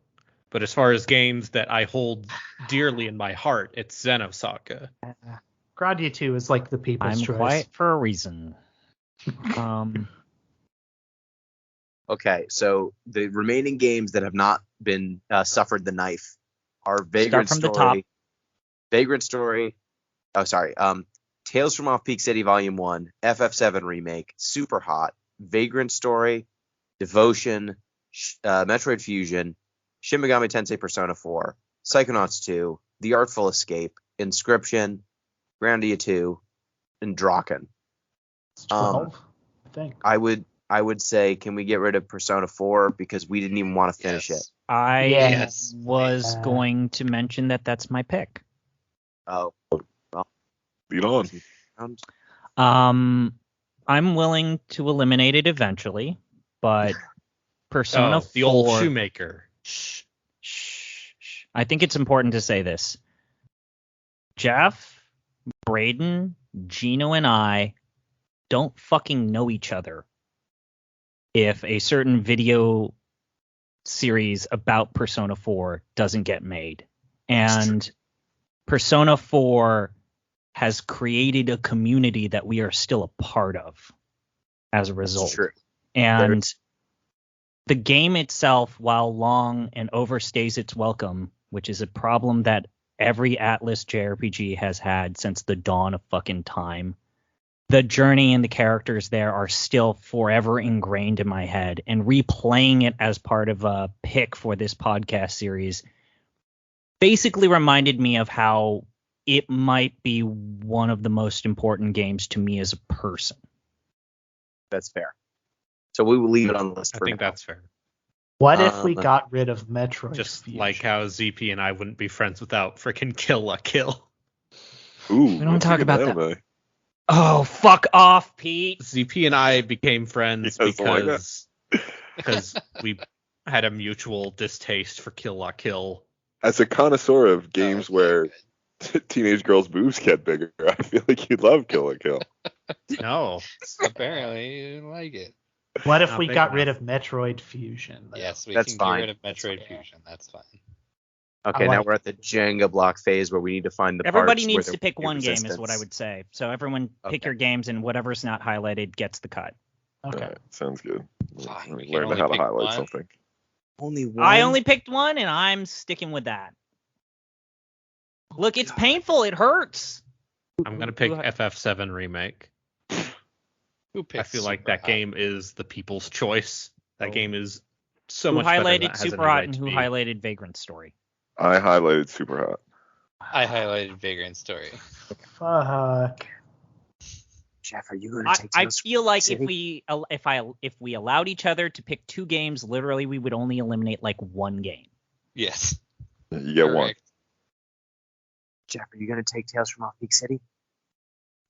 But as far as games that I hold dearly in my heart, it's Xenosaga. Grandia 2 is like the people's I'm choice. quiet for a reason. Okay, so the remaining games that have not been suffered the knife are Vagrant from the Story, top. Vagrant Story. Oh, sorry. Tales from Off Peak City Volume 1, FF7 Remake, Super Hot, Vagrant Story, Devotion, Metroid Fusion, Shin Megami Tensei Persona 4, Psychonauts 2, The Artful Escape, Inscription, Grandia 2, and Draken. It's 12, I think. I would say, can we get rid of Persona 4 because we didn't even want to finish Yes. it? I Yes. was Yeah. going to mention that that's my pick. Oh, Lead on. I'm willing to eliminate it eventually, but Persona Oh, the old 4 shoemaker. Shh. I think it's important to say this. Jeff, Braden, Gino, and I don't fucking know each other if a certain video series about Persona 4 doesn't get made. And Persona 4 has created a community that we are still a part of as a result. It's true. And the game itself, while long and overstays its welcome, which is a problem that every Atlas JRPG has had since the dawn of fucking time. The journey and the characters there are still forever ingrained in my head, and replaying it as part of a pick for this podcast series basically reminded me of how it might be one of the most important games to me as a person. That's fair. So we will leave it on the list I for think now. that's fair. What if we got rid of Metroid? Just Fusion? like how ZP and I wouldn't be friends without freaking Kill la Kill. Ooh, We don't that's a talk good about that. anime. Oh, fuck off, Pete. ZP and I became friends Yes, why not? because we had a mutual distaste for Kill la Kill. As a connoisseur of games okay, where teenage girls' boobs get bigger, I feel like you'd love Kill la Kill. No. Apparently, you didn't like it. What if Not we big got enough. rid of Metroid Fusion? though? Yes, we That's can fine. get rid of Metroid Fusion. That's fine. Okay, I now like we're at the Jenga block phase where we need to find the Everybody parts needs where to pick there will one be game is what I resistance. would say. So everyone pick Okay. your games, and whatever's not highlighted gets the cut. Okay. Alright, sounds good. Fine, we can Learn only how to pick highlight one. something. Only one. I only picked one, and I'm sticking with that. Look, it's painful. It hurts. I'm going to pick Who- FF7 Remake. Who I picked feel like Super that Hot? game is the people's choice. That Oh. game is so Who much better than it highlighted has any Super Hot right and to who be. highlighted Vagrant Story? I highlighted Super Hot. I highlighted Vagrant Story. Fuck. Jeff, are you going to I, take I Tales from feel like City? if we allowed each other to pick two games, literally we would only eliminate like one game. Yes. You get one. correct. Jeff, are you going to take Tales from Off Peak City?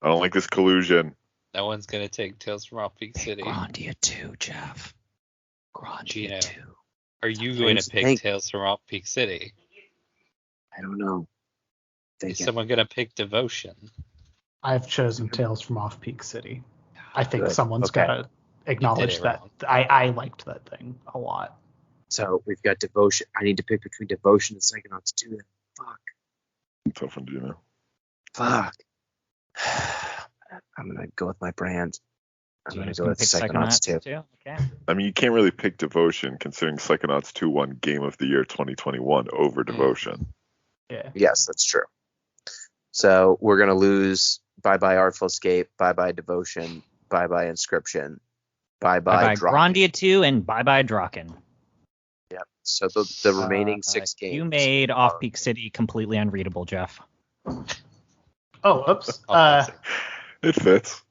I don't like this collusion. No one's gonna take Tales from Off Peak City. Grandia 2, Jeff. Grandia Gino. 2. Are you going to pick Think. Tales from Off Peak City? I don't know. Is Think it. someone gonna pick Devotion? I've chosen Tales from Off Peak City. I think Good. someone's Okay. got to acknowledge it that. wrong. I liked that thing a lot. So we've got Devotion. I need to pick between Devotion and Psychonauts 2. Then. Fuck. Tough one to do now. Fuck. I'm going to go with my brand. I'm going to Gino's go gonna with pick Psychonauts 2. too. Okay. I mean, you can't really pick Devotion considering Psychonauts 2 won Game of the Year 2021 over Devotion. Yeah. Yes, that's true. So we're going to lose Bye-Bye Artful Escape, Bye-Bye Devotion, Bye-Bye Inscription, Bye-Bye Bye-bye Drop. Grandia 2 and bye-bye Draken. Yep. So the remaining 6 games. You made are- Off Peak City completely unreadable, Jeff. Oh, oops. I'll fix It fits.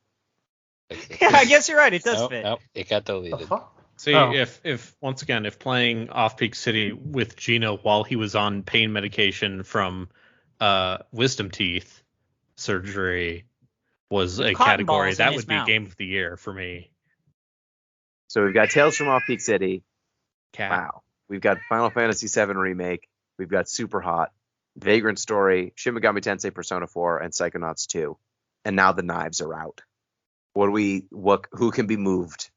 Yeah, I guess you're right. It does Nope, fit. nope, it got the deleted. fuck? See, Oh. if once again, if playing Off Peak City with Gino while he was on pain medication from wisdom teeth surgery was a Cotton category, balls in that his would be mouth. Game of the Year for me. So we've got Tales from Off Peak City. Cat. Wow. We've got Final Fantasy VII Remake. We've got Super Hot, Vagrant Story, Shin Megami Tensei Persona 4, and Psychonauts 2. And now the knives are out. Who can be moved?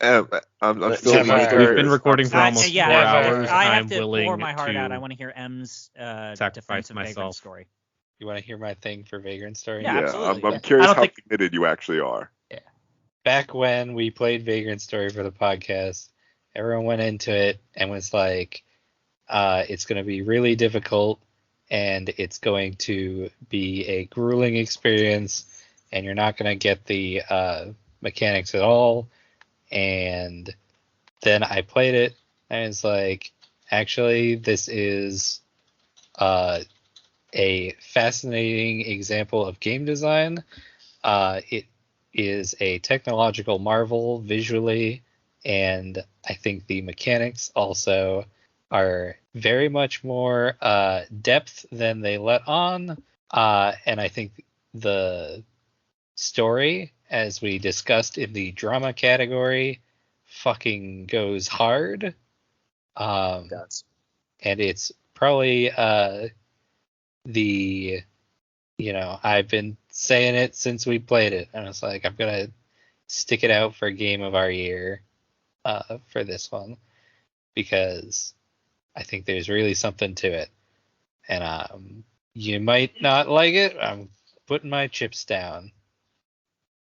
I'm still Jeff, I'm still we've We've been curious. recording for I- almost yeah, 4 I- hours. I have I'm to willing pour my heart to out. I want to hear M's sacrifice defense of Vagrant myself. Story. You want to hear my thing for Vagrant Story? Yeah, Yeah, absolutely. I'm curious I don't how think- committed you actually are. Back when we played Vagrant Story for the podcast, everyone went into it and was like, it's going to be really difficult and it's going to be a grueling experience and you're not going to get the mechanics at all. And then I played it and it's like, actually, this is a fascinating example of game design. It is a technological marvel visually, and I think the mechanics also are very much more depth than they let on. And I think the story, as we discussed in the drama category, fucking goes hard. It does. And it's probably I've been saying it since we played it, and it's like I'm gonna stick it out for Game of Our Year for this one because I think there's really something to it, and you might not like it. I'm putting my chips down.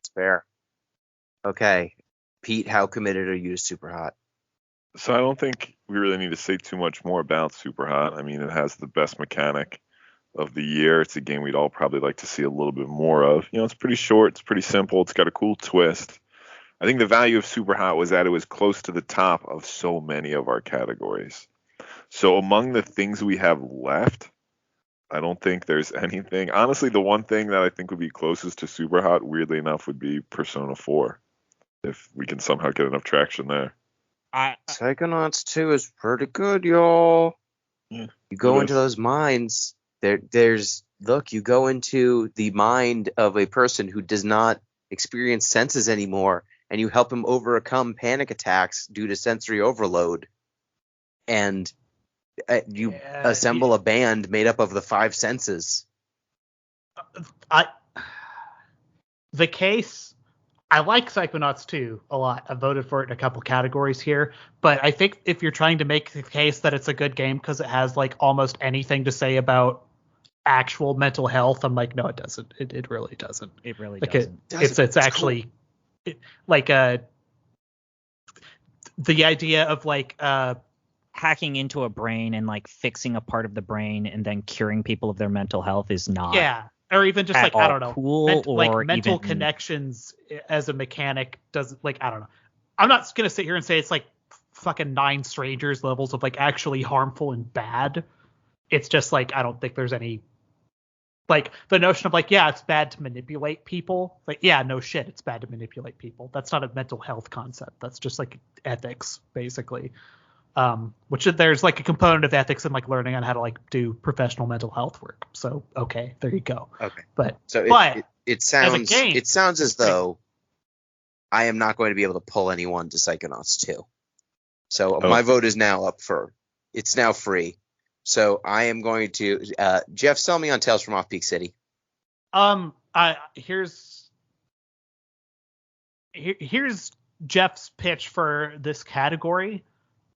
It's fair. Okay. Pete, how committed are you to Super Hot? So I don't think we really need to say too much more about Super Hot. I mean, it has the best mechanic of the year. It's a game we'd all probably like to see a little bit more of. It's pretty short, it's pretty simple, it's got a cool twist. I think the value of Super Hot was that it was close to the top of so many of our categories. So among the things we have left, I don't think there's anything. Honestly, the one thing that I think would be closest to Super Hot, weirdly enough, would be Persona 4, if we can somehow get enough traction there. Psychonauts 2 is pretty good, y'all. Yeah, You go it into is. those minds. You go into the mind of a person who does not experience senses anymore, and you help him overcome panic attacks due to sensory overload. And you assemble a band made up of the 5 senses. I like Psychonauts 2 a lot. I voted for it in a couple categories here, but I think if you're trying to make the case that it's a good game because it has like almost anything to say about actual mental health, I'm like, no, it doesn't. It really doesn't. It really Like doesn't. it's actually the idea of like Hacking into a brain and like fixing a part of the brain and then curing people of their mental health is not. Yeah, or even just at like I all don't know, cool or mental even connections as a mechanic doesn't like I don't know. I'm not gonna sit here and say it's like fucking 9 Strangers levels of like actually harmful and bad. It's just like I don't think there's any like the notion of like it's bad to manipulate people. Like no shit, it's bad to manipulate people. That's not a mental health concept. That's just like ethics basically. Which there's like a component of ethics and like learning on how to like do professional mental health work. So okay, there you go. Okay. But It sounds game, as though I am not going to be able to pull anyone to Psychonauts 2. So my vote is now it's now free. So I am going to Jeff, sell me on Tales from Off-Peak City. Here's Jeff's pitch for this category.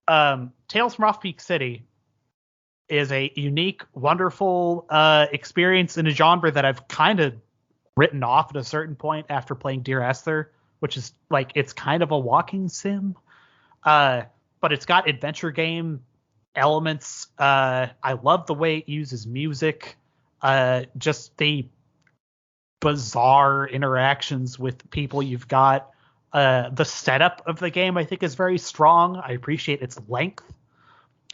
Tales from Off-Peak City is a unique, wonderful experience in a genre that I've kind of written off at a certain point after playing Dear Esther, which is like it's kind of a walking sim, but it's got adventure game elements. I love the way it uses music, just the bizarre interactions with people you've got. The setup of the game, I think, is very strong. I appreciate its length.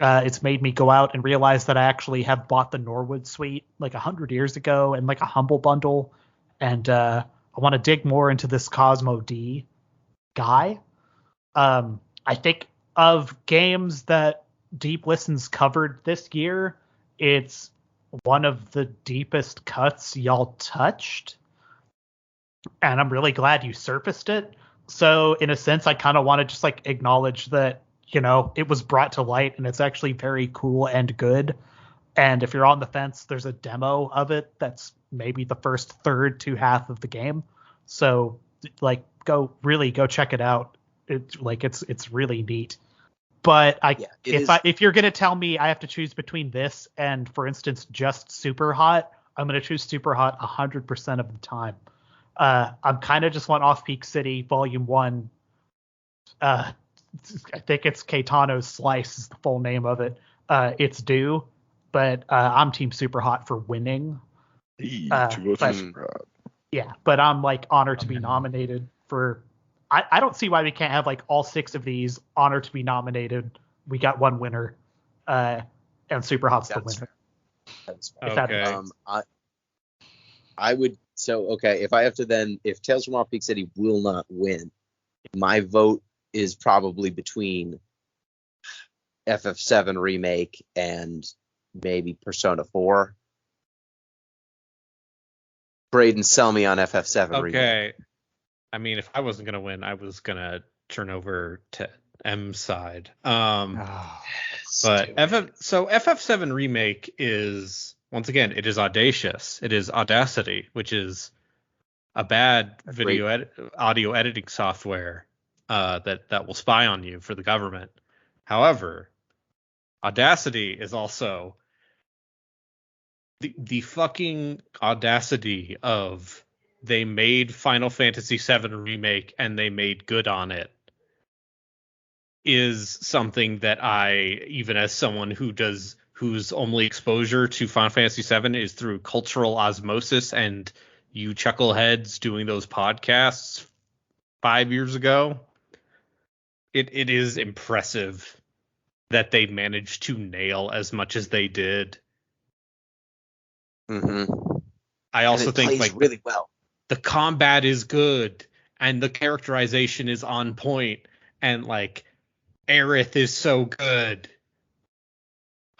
It's made me go out and realize that I actually have bought the Norwood Suite like 100 years ago and like a Humble Bundle. And I want to dig more into this Cosmo D guy. I think of games that Deep Listens covered this year, it's one of the deepest cuts y'all touched. And I'm really glad you surfaced it. So in a sense, I kind of want to just like acknowledge that, it was brought to light and it's actually very cool and good. And if you're on the fence, there's a demo of it that's maybe the first third to half of the game. So like go check it out. It's really neat. But if you're gonna tell me I have to choose between this and, for instance, just Super Hot, I'm gonna choose Super Hot 100% of the time. I'm kind of just want Off-Peak City Volume 1. I think it's Caetano's Slice is the full name of it. It's due, but I'm Team Super Hot for winning. Two votes for Super Hot. Yeah, but I'm like honored to be nominated for. I don't see why we can't have like all 6 of these honored to be nominated. We got one winner, and Super Hot's the winner. That's Okay. I would. So, okay, if Tales from Off-Peak City will not win, my vote is probably between FF7 Remake and maybe Persona 4. Braden, sell me on FF7 Remake. Okay. I mean, if I wasn't going to win, I was going to turn over to M's side. But FF7 Remake is, once again, it is audacious. It is Audacity, which is a bad audio editing software that will spy on you for the government. However, Audacity is also the fucking audacity of they made Final Fantasy VII Remake and they made good on it is something that I, even as someone who whose only exposure to Final Fantasy VII is through cultural osmosis and you chuckleheads doing those podcasts 5 years ago, it is impressive that they managed to nail as much as they did. Mm-hmm. I also think plays like really well. the combat is good and the characterization is on point and like Aerith is so good.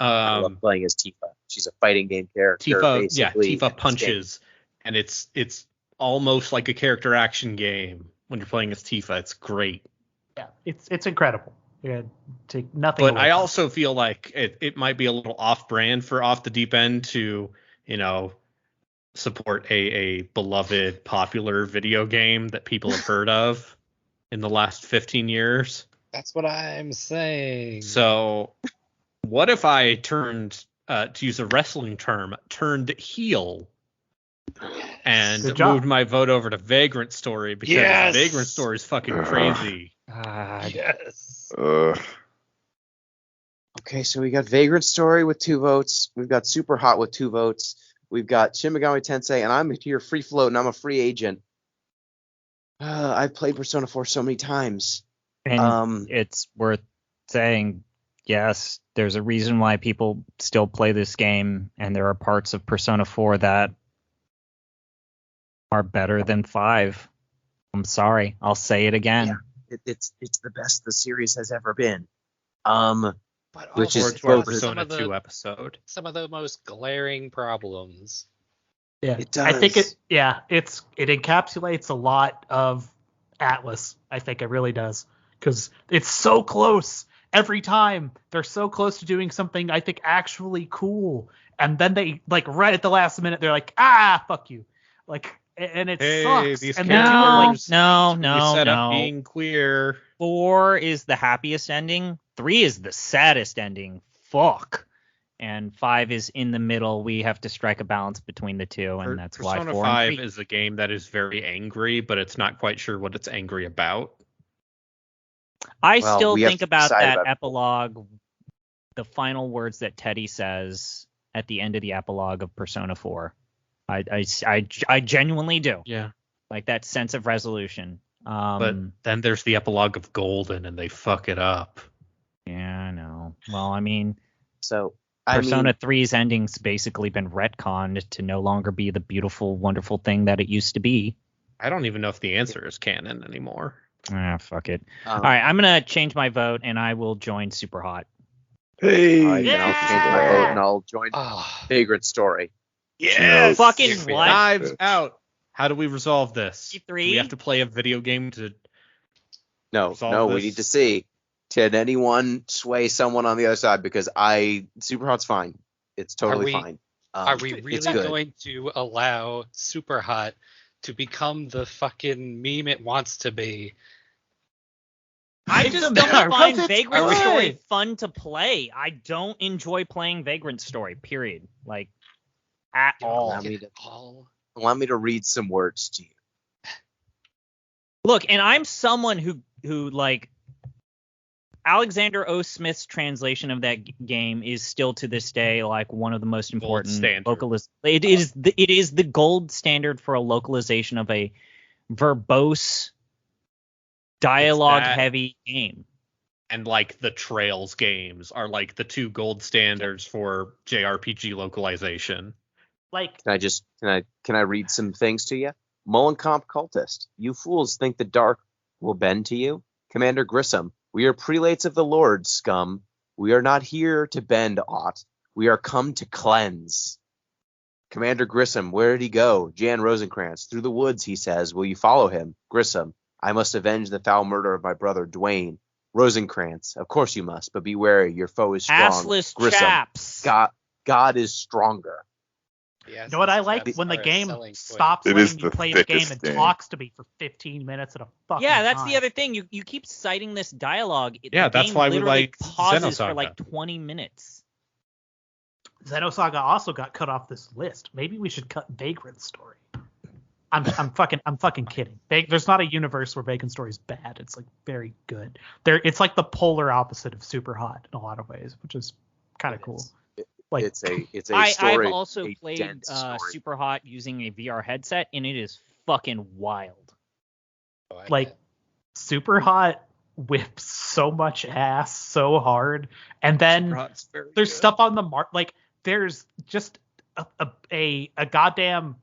I love playing as Tifa. She's a fighting game character. Basically, Tifa punches, and it's almost like a character action game when you're playing as Tifa. It's great. Yeah, it's incredible. Yeah, take nothing. But away I from also feel like it might be a little off-brand for Off the Deep End to, support a beloved, popular video game that people have heard of in the last 15 years. That's what I'm saying. So what if I turned, to use a wrestling term, turned heel and Good job. moved my vote over to Vagrant Story because Yes! Vagrant Story is fucking crazy. Yes. Okay, so we got Vagrant Story with 2 votes. We've got Super Hot with 2 votes. We've got Shin Megami Tensei, and I'm here free float, and I'm a free agent. I've played Persona 4 so many times. And it's worth saying, yes, there's a reason why people still play this game, and there are parts of Persona 4 that are better than 5. I'm sorry, I'll say it again. Yeah, it's the best the series has ever been. But Which also is to our both- Persona 2 episode. some of the most glaring problems. Yeah, It does. I think it encapsulates a lot of Atlas. I think it really does, because it's so close every time. They're so close to doing something I think actually cool, and then they like right at the last minute they're like, fuck you, like, and it sucks. These And they do it, like, characters No, set up being queer. 4 is the happiest ending. 3 is the saddest ending. Fuck. And 5 is in the middle. We have to strike a balance between the two, and that's why Persona 4 5 and 3. is a game that is very angry, but it's not quite sure what it's angry about. I Well, still we have think to about decide that about- epilogue, the final words that Teddy says at the end of the epilogue of Persona 4. I genuinely do. Yeah. Like that sense of resolution. But then there's the epilogue of Golden, and they fuck it up. Yeah, I know. Well, I mean, So Persona 3's ending's basically been retconned to no longer be the beautiful, wonderful thing that it used to be. I don't even know if the answer is canon anymore. Fuck it. All right, I'm going to change my vote, and I will join Super Hot. Hey, All right, then I'll change my vote and I'll join Oh, Vagrant Story. yes. Fucking Here we what? are. Knives out. How do we resolve this? Do E3? we have to play a video game to... No, Resolve we this. need to see. Can anyone sway someone on the other side? Because Super Hot's fine. It's totally we- fine. Are we It's really good. going to allow Super Hot to become the fucking meme it wants to be? I It just doesn't don't matter, find 'cause it's Vagrant good. Story fun to play. I don't enjoy playing Vagrant Story, period. Like, at all. Allow me to- all. Allow me to read some words to you. Look, and I'm someone who like, Alexander O. Smith's translation of that game is still to this day like one of the most important standard. It is the gold standard for a localization of a verbose, dialogue-heavy game. And like the Trails games are like the 2 gold standards for JRPG localization. like Can I read some things to you? Mullencamp cultist, you fools think the dark will bend to you? Commander Grissom, we are prelates of the Lord, scum. We are not here to bend aught. We are come to cleanse. Commander Grissom, where did he go? Jan Rosencrantz, through the woods, he says. Will you follow him? Grissom, I must avenge the foul murder of my brother Dwayne. Rosencrantz, of course you must, but be wary, your foe is strong. Assless Grissom, chaps. God is stronger. Yes, You know what I like? that's when the our game selling point. stops It is letting you the play the game thickest and game. talks to me for 15 minutes at a fucking Yeah, that's time. the other thing. You keep citing this dialogue. Yeah, The that's game why we literally like pauses for Xenosaga. like 20 minutes. Xenosaga also got cut off this list. Maybe we should cut Vagrant Story. I'm fucking kidding. There's not a universe where Vagrant Story is bad. It's like very good. It's like the polar opposite of Super Hot in a lot of ways, which is kind of cool. Like, it's a I've story. also a played dense story. Super Hot using a VR headset, and it is fucking wild. Oh, I like bet. Super Hot whips so much ass so hard, and then Superhot's very there's good. stuff on the mark. Like there's just a goddamn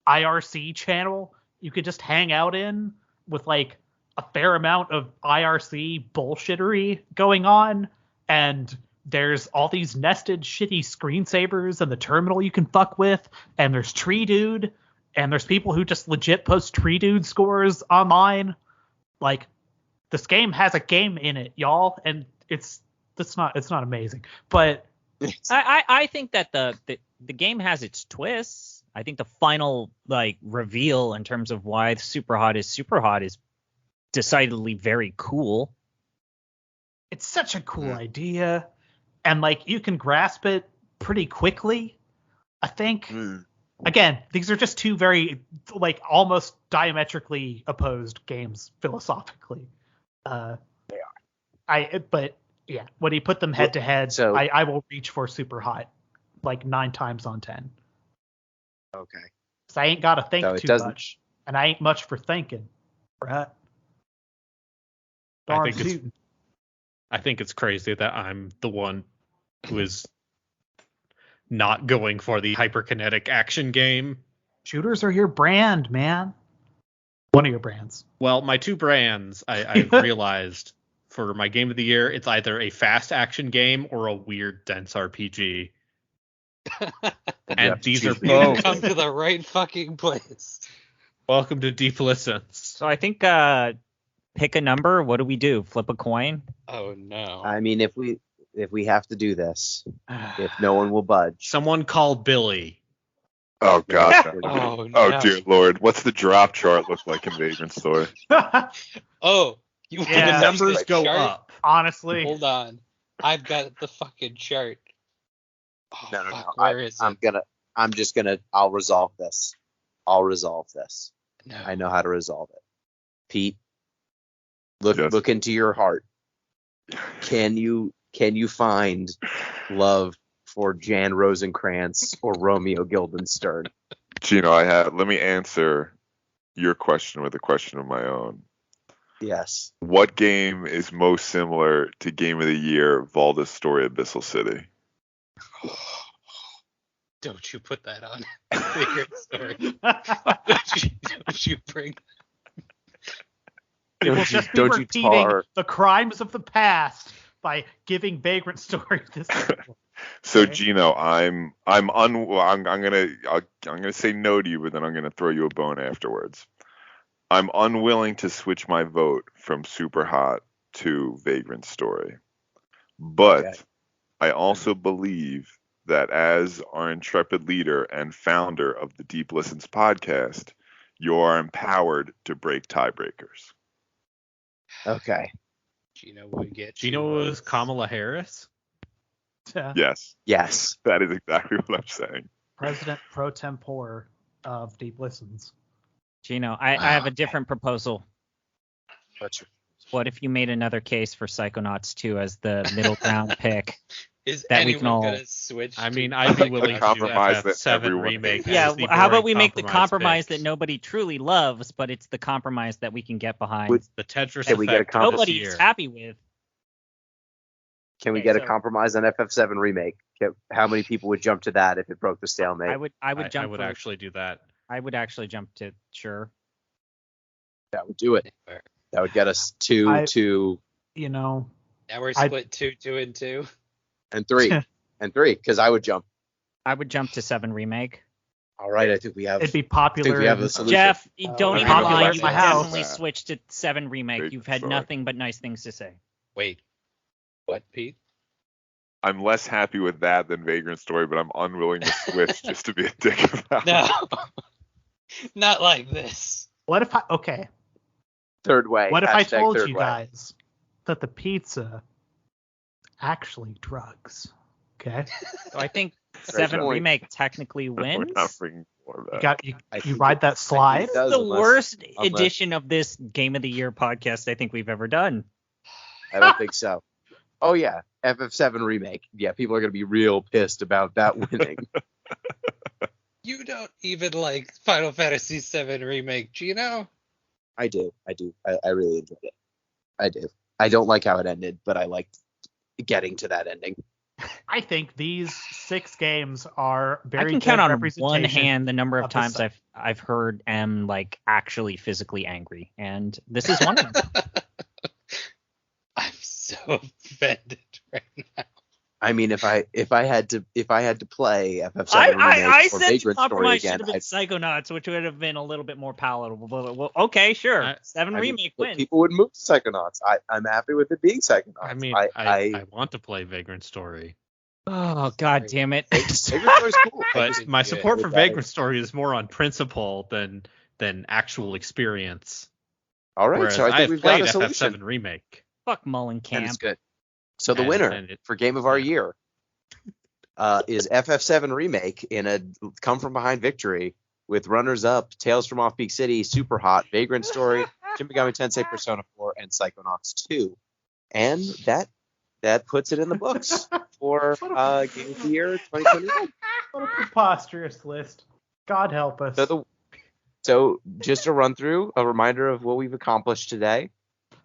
IRC channel you could just hang out in with like a fair amount of IRC bullshittery going on, and there's all these nested shitty screensavers and the terminal you can fuck with, and there's Tree Dude, and there's people who just legit post Tree Dude scores online. Like, this game has a game in it, y'all, and it's not amazing, but I think that the game has its twists. I think the final like reveal in terms of why Super Hot is decidedly very cool. it's such a cool idea, and like you can grasp it pretty quickly. I think. Mm. Again, these are just two very like almost diametrically opposed games philosophically. They are. But yeah, when you put them head to head, so- I will reach for Super Hot like 9 times on 10. Okay. 'Cause I ain't got to think So it too doesn't- much, and I ain't much for thinking. Right? I Darn think it's- tootin'. I think it's crazy that I'm the one who is not going for the hyperkinetic action game. Shooters are your brand, man. One of your brands. Well, my two brands, I realized for my game of the year, it's either a fast action game or a weird dense RPG. You And have to these are choose both. Come to the right fucking place. Welcome to Deep Listens. So I think pick a number. What do we do? Flip a coin? Oh no. I mean, if we have to do this, if no one will budge. Someone call Billy. Oh God. Oh no. Oh dear Lord. What's the drop chart look like in Vagrant Story? Oh, you Yeah. The want numbers the go chart? up. Honestly, Hold on. I've got the fucking chart. Oh, No. fuck, where is it? I'll resolve this. No. I know how to resolve it. Pete, look Yes. look into your heart. Can you find love for Jan Rosenkrantz or Romeo Guildenstern? Gino, let me answer your question with a question of my own. Yes. What game is most similar to Game of the Year, Valda's Story Abyssal City? Don't you put that on. Favorite story. Don't you bring. we will Don't just be don't you repeating tar. the crimes of the past by giving Vagrant Story this. So Okay. Gino, I'm gonna say no to you, but then I'm gonna throw you a bone afterwards. I'm unwilling to switch my vote from Super Hot to Vagrant Story, but Okay. I also believe that as our intrepid leader and founder of the Deep Listens podcast, you are empowered to break tiebreakers. Okay. Gino would get. Gino two was votes. Kamala Harris. Yes, Yes. that is exactly what I'm saying. President pro tempore of Deep Listens. Gino, I have a different proposal. What's your- What if you made another case for Psychonauts 2 as the middle ground pick? Is that we anyone can all- gonna switch? I mean, to I'd be Psychonauts? willing to do compromise that FF7 everyone remake. hates. Yeah, as the how about boring we make the compromise pick. that nobody truly loves, but it's the compromise that we can get behind. Would- The Tetris Can we get a effect compromise? this Nobody's year. happy with. Can we Okay, get a so- compromise on FF7 remake? How many people would jump to that if it broke the stalemate? I would jump. I would for- actually do that. I would actually jump to sure. That would do it. Fair. That would get us 2, I- 2, You know, Now we're I- split 2, 2, and 2. and 3. And 3, because I would jump. I would jump to 7 remake. All right, I think we have. it'd be I think popular. we have in- the solution. Jeff, Oh, don't I even mean, lie. popular You in my house. definitely switch to 7 remake. Great You've had story. nothing but nice things to say. Wait. What, Pete? I'm less happy with that than Vagrant Story, but I'm unwilling to switch just to be a dick about it. No. Not like this. What if okay? Third way. What if I Hashtag told third you way. guys that the pizza actually drugs? Okay, So I think Great 7 point. remake technically We're wins. not bringing more of you that. got you. I You think ride it- that slide. it does, The unless- worst unless- edition of this Game of the Year podcast I think we've ever done. I don't think so. Oh yeah, FF7 remake. Yeah, people are gonna be real pissed about that winning. You don't even like Final Fantasy VII Remake, Gino? I do. I really enjoyed it. I do. I don't like how it ended, but I liked getting to that ending. I think these 6 games are I very can good count on representation. one hand the number of of the times site. I've heard M like actually physically angry, and this is one of them. I'm so offended right now. I mean, if I had to play FF7 I remake or said Vagrant Story compromise should again, have been Psychonauts, which would have been a little bit more palatable. But, well, okay, sure. 7 I mean, remake but wins. people would move to Psychonauts. I'm happy with it being Psychonauts. I mean, I want to play Vagrant Story, Oh god damn it! Vagrant Story's cool. but my support for with that Vagrant Story is more on principle than actual experience. All right, Whereas so I I think have we've got played a solution, FF7 Remake. Fuck Mullen and Camp. it's good. So the And- winner and it- for Game of Our Year is FF7 Remake in a come from behind victory with runners up Tales from Off Peak City, Super Hot, Vagrant Story, Shin Megami Tensei Persona 4, and Psychonauts 2. And that puts it in the books for Game of the Year 2021. What a preposterous list. God help us. So just a run through, a reminder of what we've accomplished today.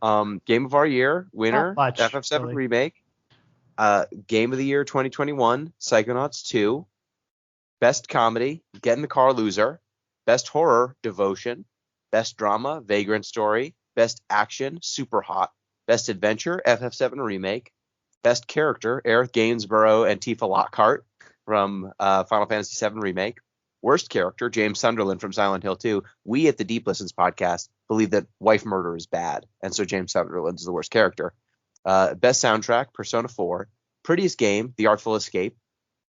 Game of Our Year winner, Not much, FF7 really. Remake. Game of the Year 2021, Psychonauts 2. Best Comedy, Get in the Car Loser. Best Horror, Devotion. Best Drama, Vagrant Story. Best Action, Super Hot. Best Adventure, FF7 Remake. Best Character, Aerith Gainsborough and Tifa Lockhart from Final Fantasy VII Remake. Worst Character, James Sunderland from Silent Hill 2. We at the Deep Listens podcast believe that wife murder is bad, and so James Sunderland is the worst character. Best Soundtrack, Persona 4. Prettiest Game, The Artful Escape.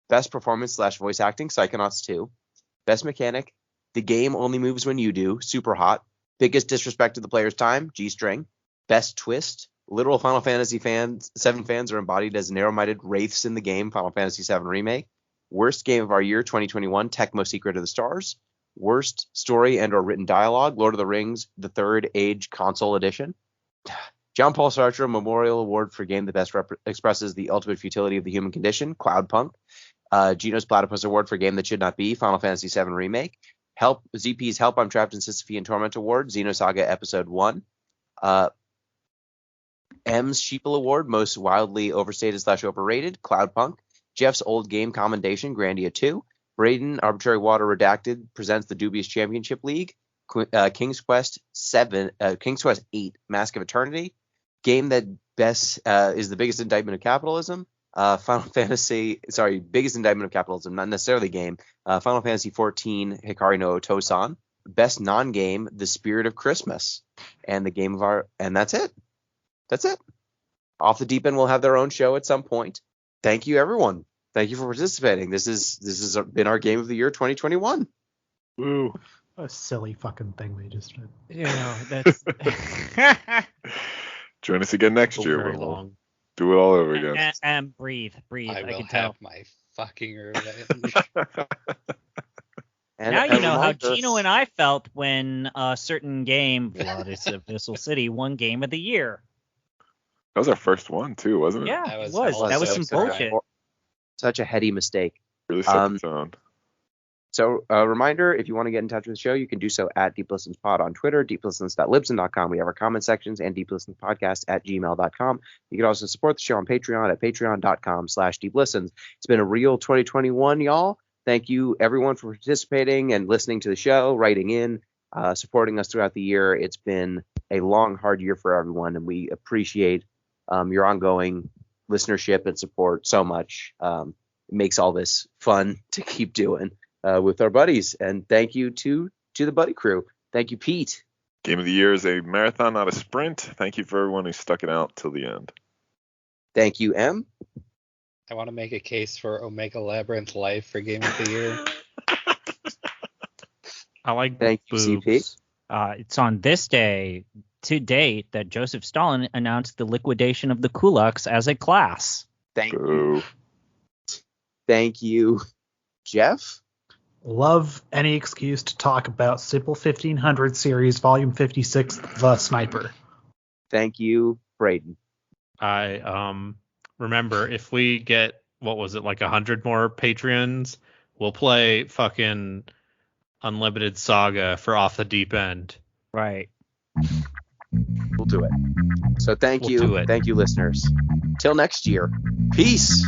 Best Performance / Voice Acting, Psychonauts 2. Best Mechanic, The Game Only Moves When You Do, Super Hot. Biggest Disrespect to the Player's Time, G-String. Best Twist, literal Final Fantasy fans, 7 fans are embodied as narrow-minded wraiths in the game, Final Fantasy VII Remake. Worst Game of Our Year 2021, Tecmo Secret of the Stars. Worst Story and or Written Dialogue, Lord of the Rings, The Third Age Console Edition. John Paul Sartre Memorial Award for game that best expresses the ultimate futility of the human condition, Cloudpunk. Gino's Platypus Award for game that should not be, Final Fantasy VII Remake. ZP's Help, I'm Trapped in Sysiphean Torment Award, Xenosaga Episode 1. M's Sheeple Award, Most Wildly Overstated / Overrated, Cloudpunk. Jeff's Old Game Commendation, Grandia 2. Braden, ArbitraryWater Redacted, presents the Dubious Championship League. King's Quest 8, Mask of Eternity. Game that best is the biggest indictment of capitalism. Biggest indictment of capitalism, not necessarily game. Final Fantasy 14, Hikari no Tosan. Best non-game, The Spirit of Christmas. And that's it. That's it. Off the Deep End will have their own show at some point. Thank you, everyone. Thank you for participating. This has been our Game of the Year 2021. Woo. What a silly fucking thing we just did. That's Join us again next year. Very We'll long. do it all over again. and breathe. I I will can tell. have my fucking revenge. And Now a you know how reminder- Gino and I felt when a certain game, Bloodless Abyssal City, won Game of the Year. That was our first one too, wasn't it? Yeah, That it was was. also That was some such a- bullshit. Such a heady mistake. Really set the tone. So a reminder, if you want to get in touch with the show, you can do so at Deep Listens Pod on Twitter, deeplistens.libsyn.com. We have our comment sections, and deeplistenspodcast@gmail.com. You can also support the show on Patreon at patreon.com/deeplistens. It's been a real 2021, y'all. Thank you, everyone, for participating and listening to the show, writing in, supporting us throughout the year. It's been a long, hard year for everyone, and we appreciate your ongoing listenership and support so much. It makes all this fun to keep doing with our buddies. And thank you to the buddy crew. Thank you, Pete. Game of the Year is a marathon, not a sprint. Thank you for everyone who stuck it out till the end. Thank you, M. I want to make a case for Omega Labyrinth Life for Game of the Year. I like Thank you, CP. boobs. It's on this day to date that Joseph Stalin announced the liquidation of the kulaks as a class. Thank you. Boo. Thank you, Jeff. Love any excuse to talk about Simple 1500 series, volume 56, The Sniper. Thank you, Braden. I remember, if we get, what was it, like 100 more Patreons, we'll play fucking Unlimited Saga for Off the Deep End. Right. We'll do it. So thank We'll you. do it. Thank you, listeners. Till next year. Peace.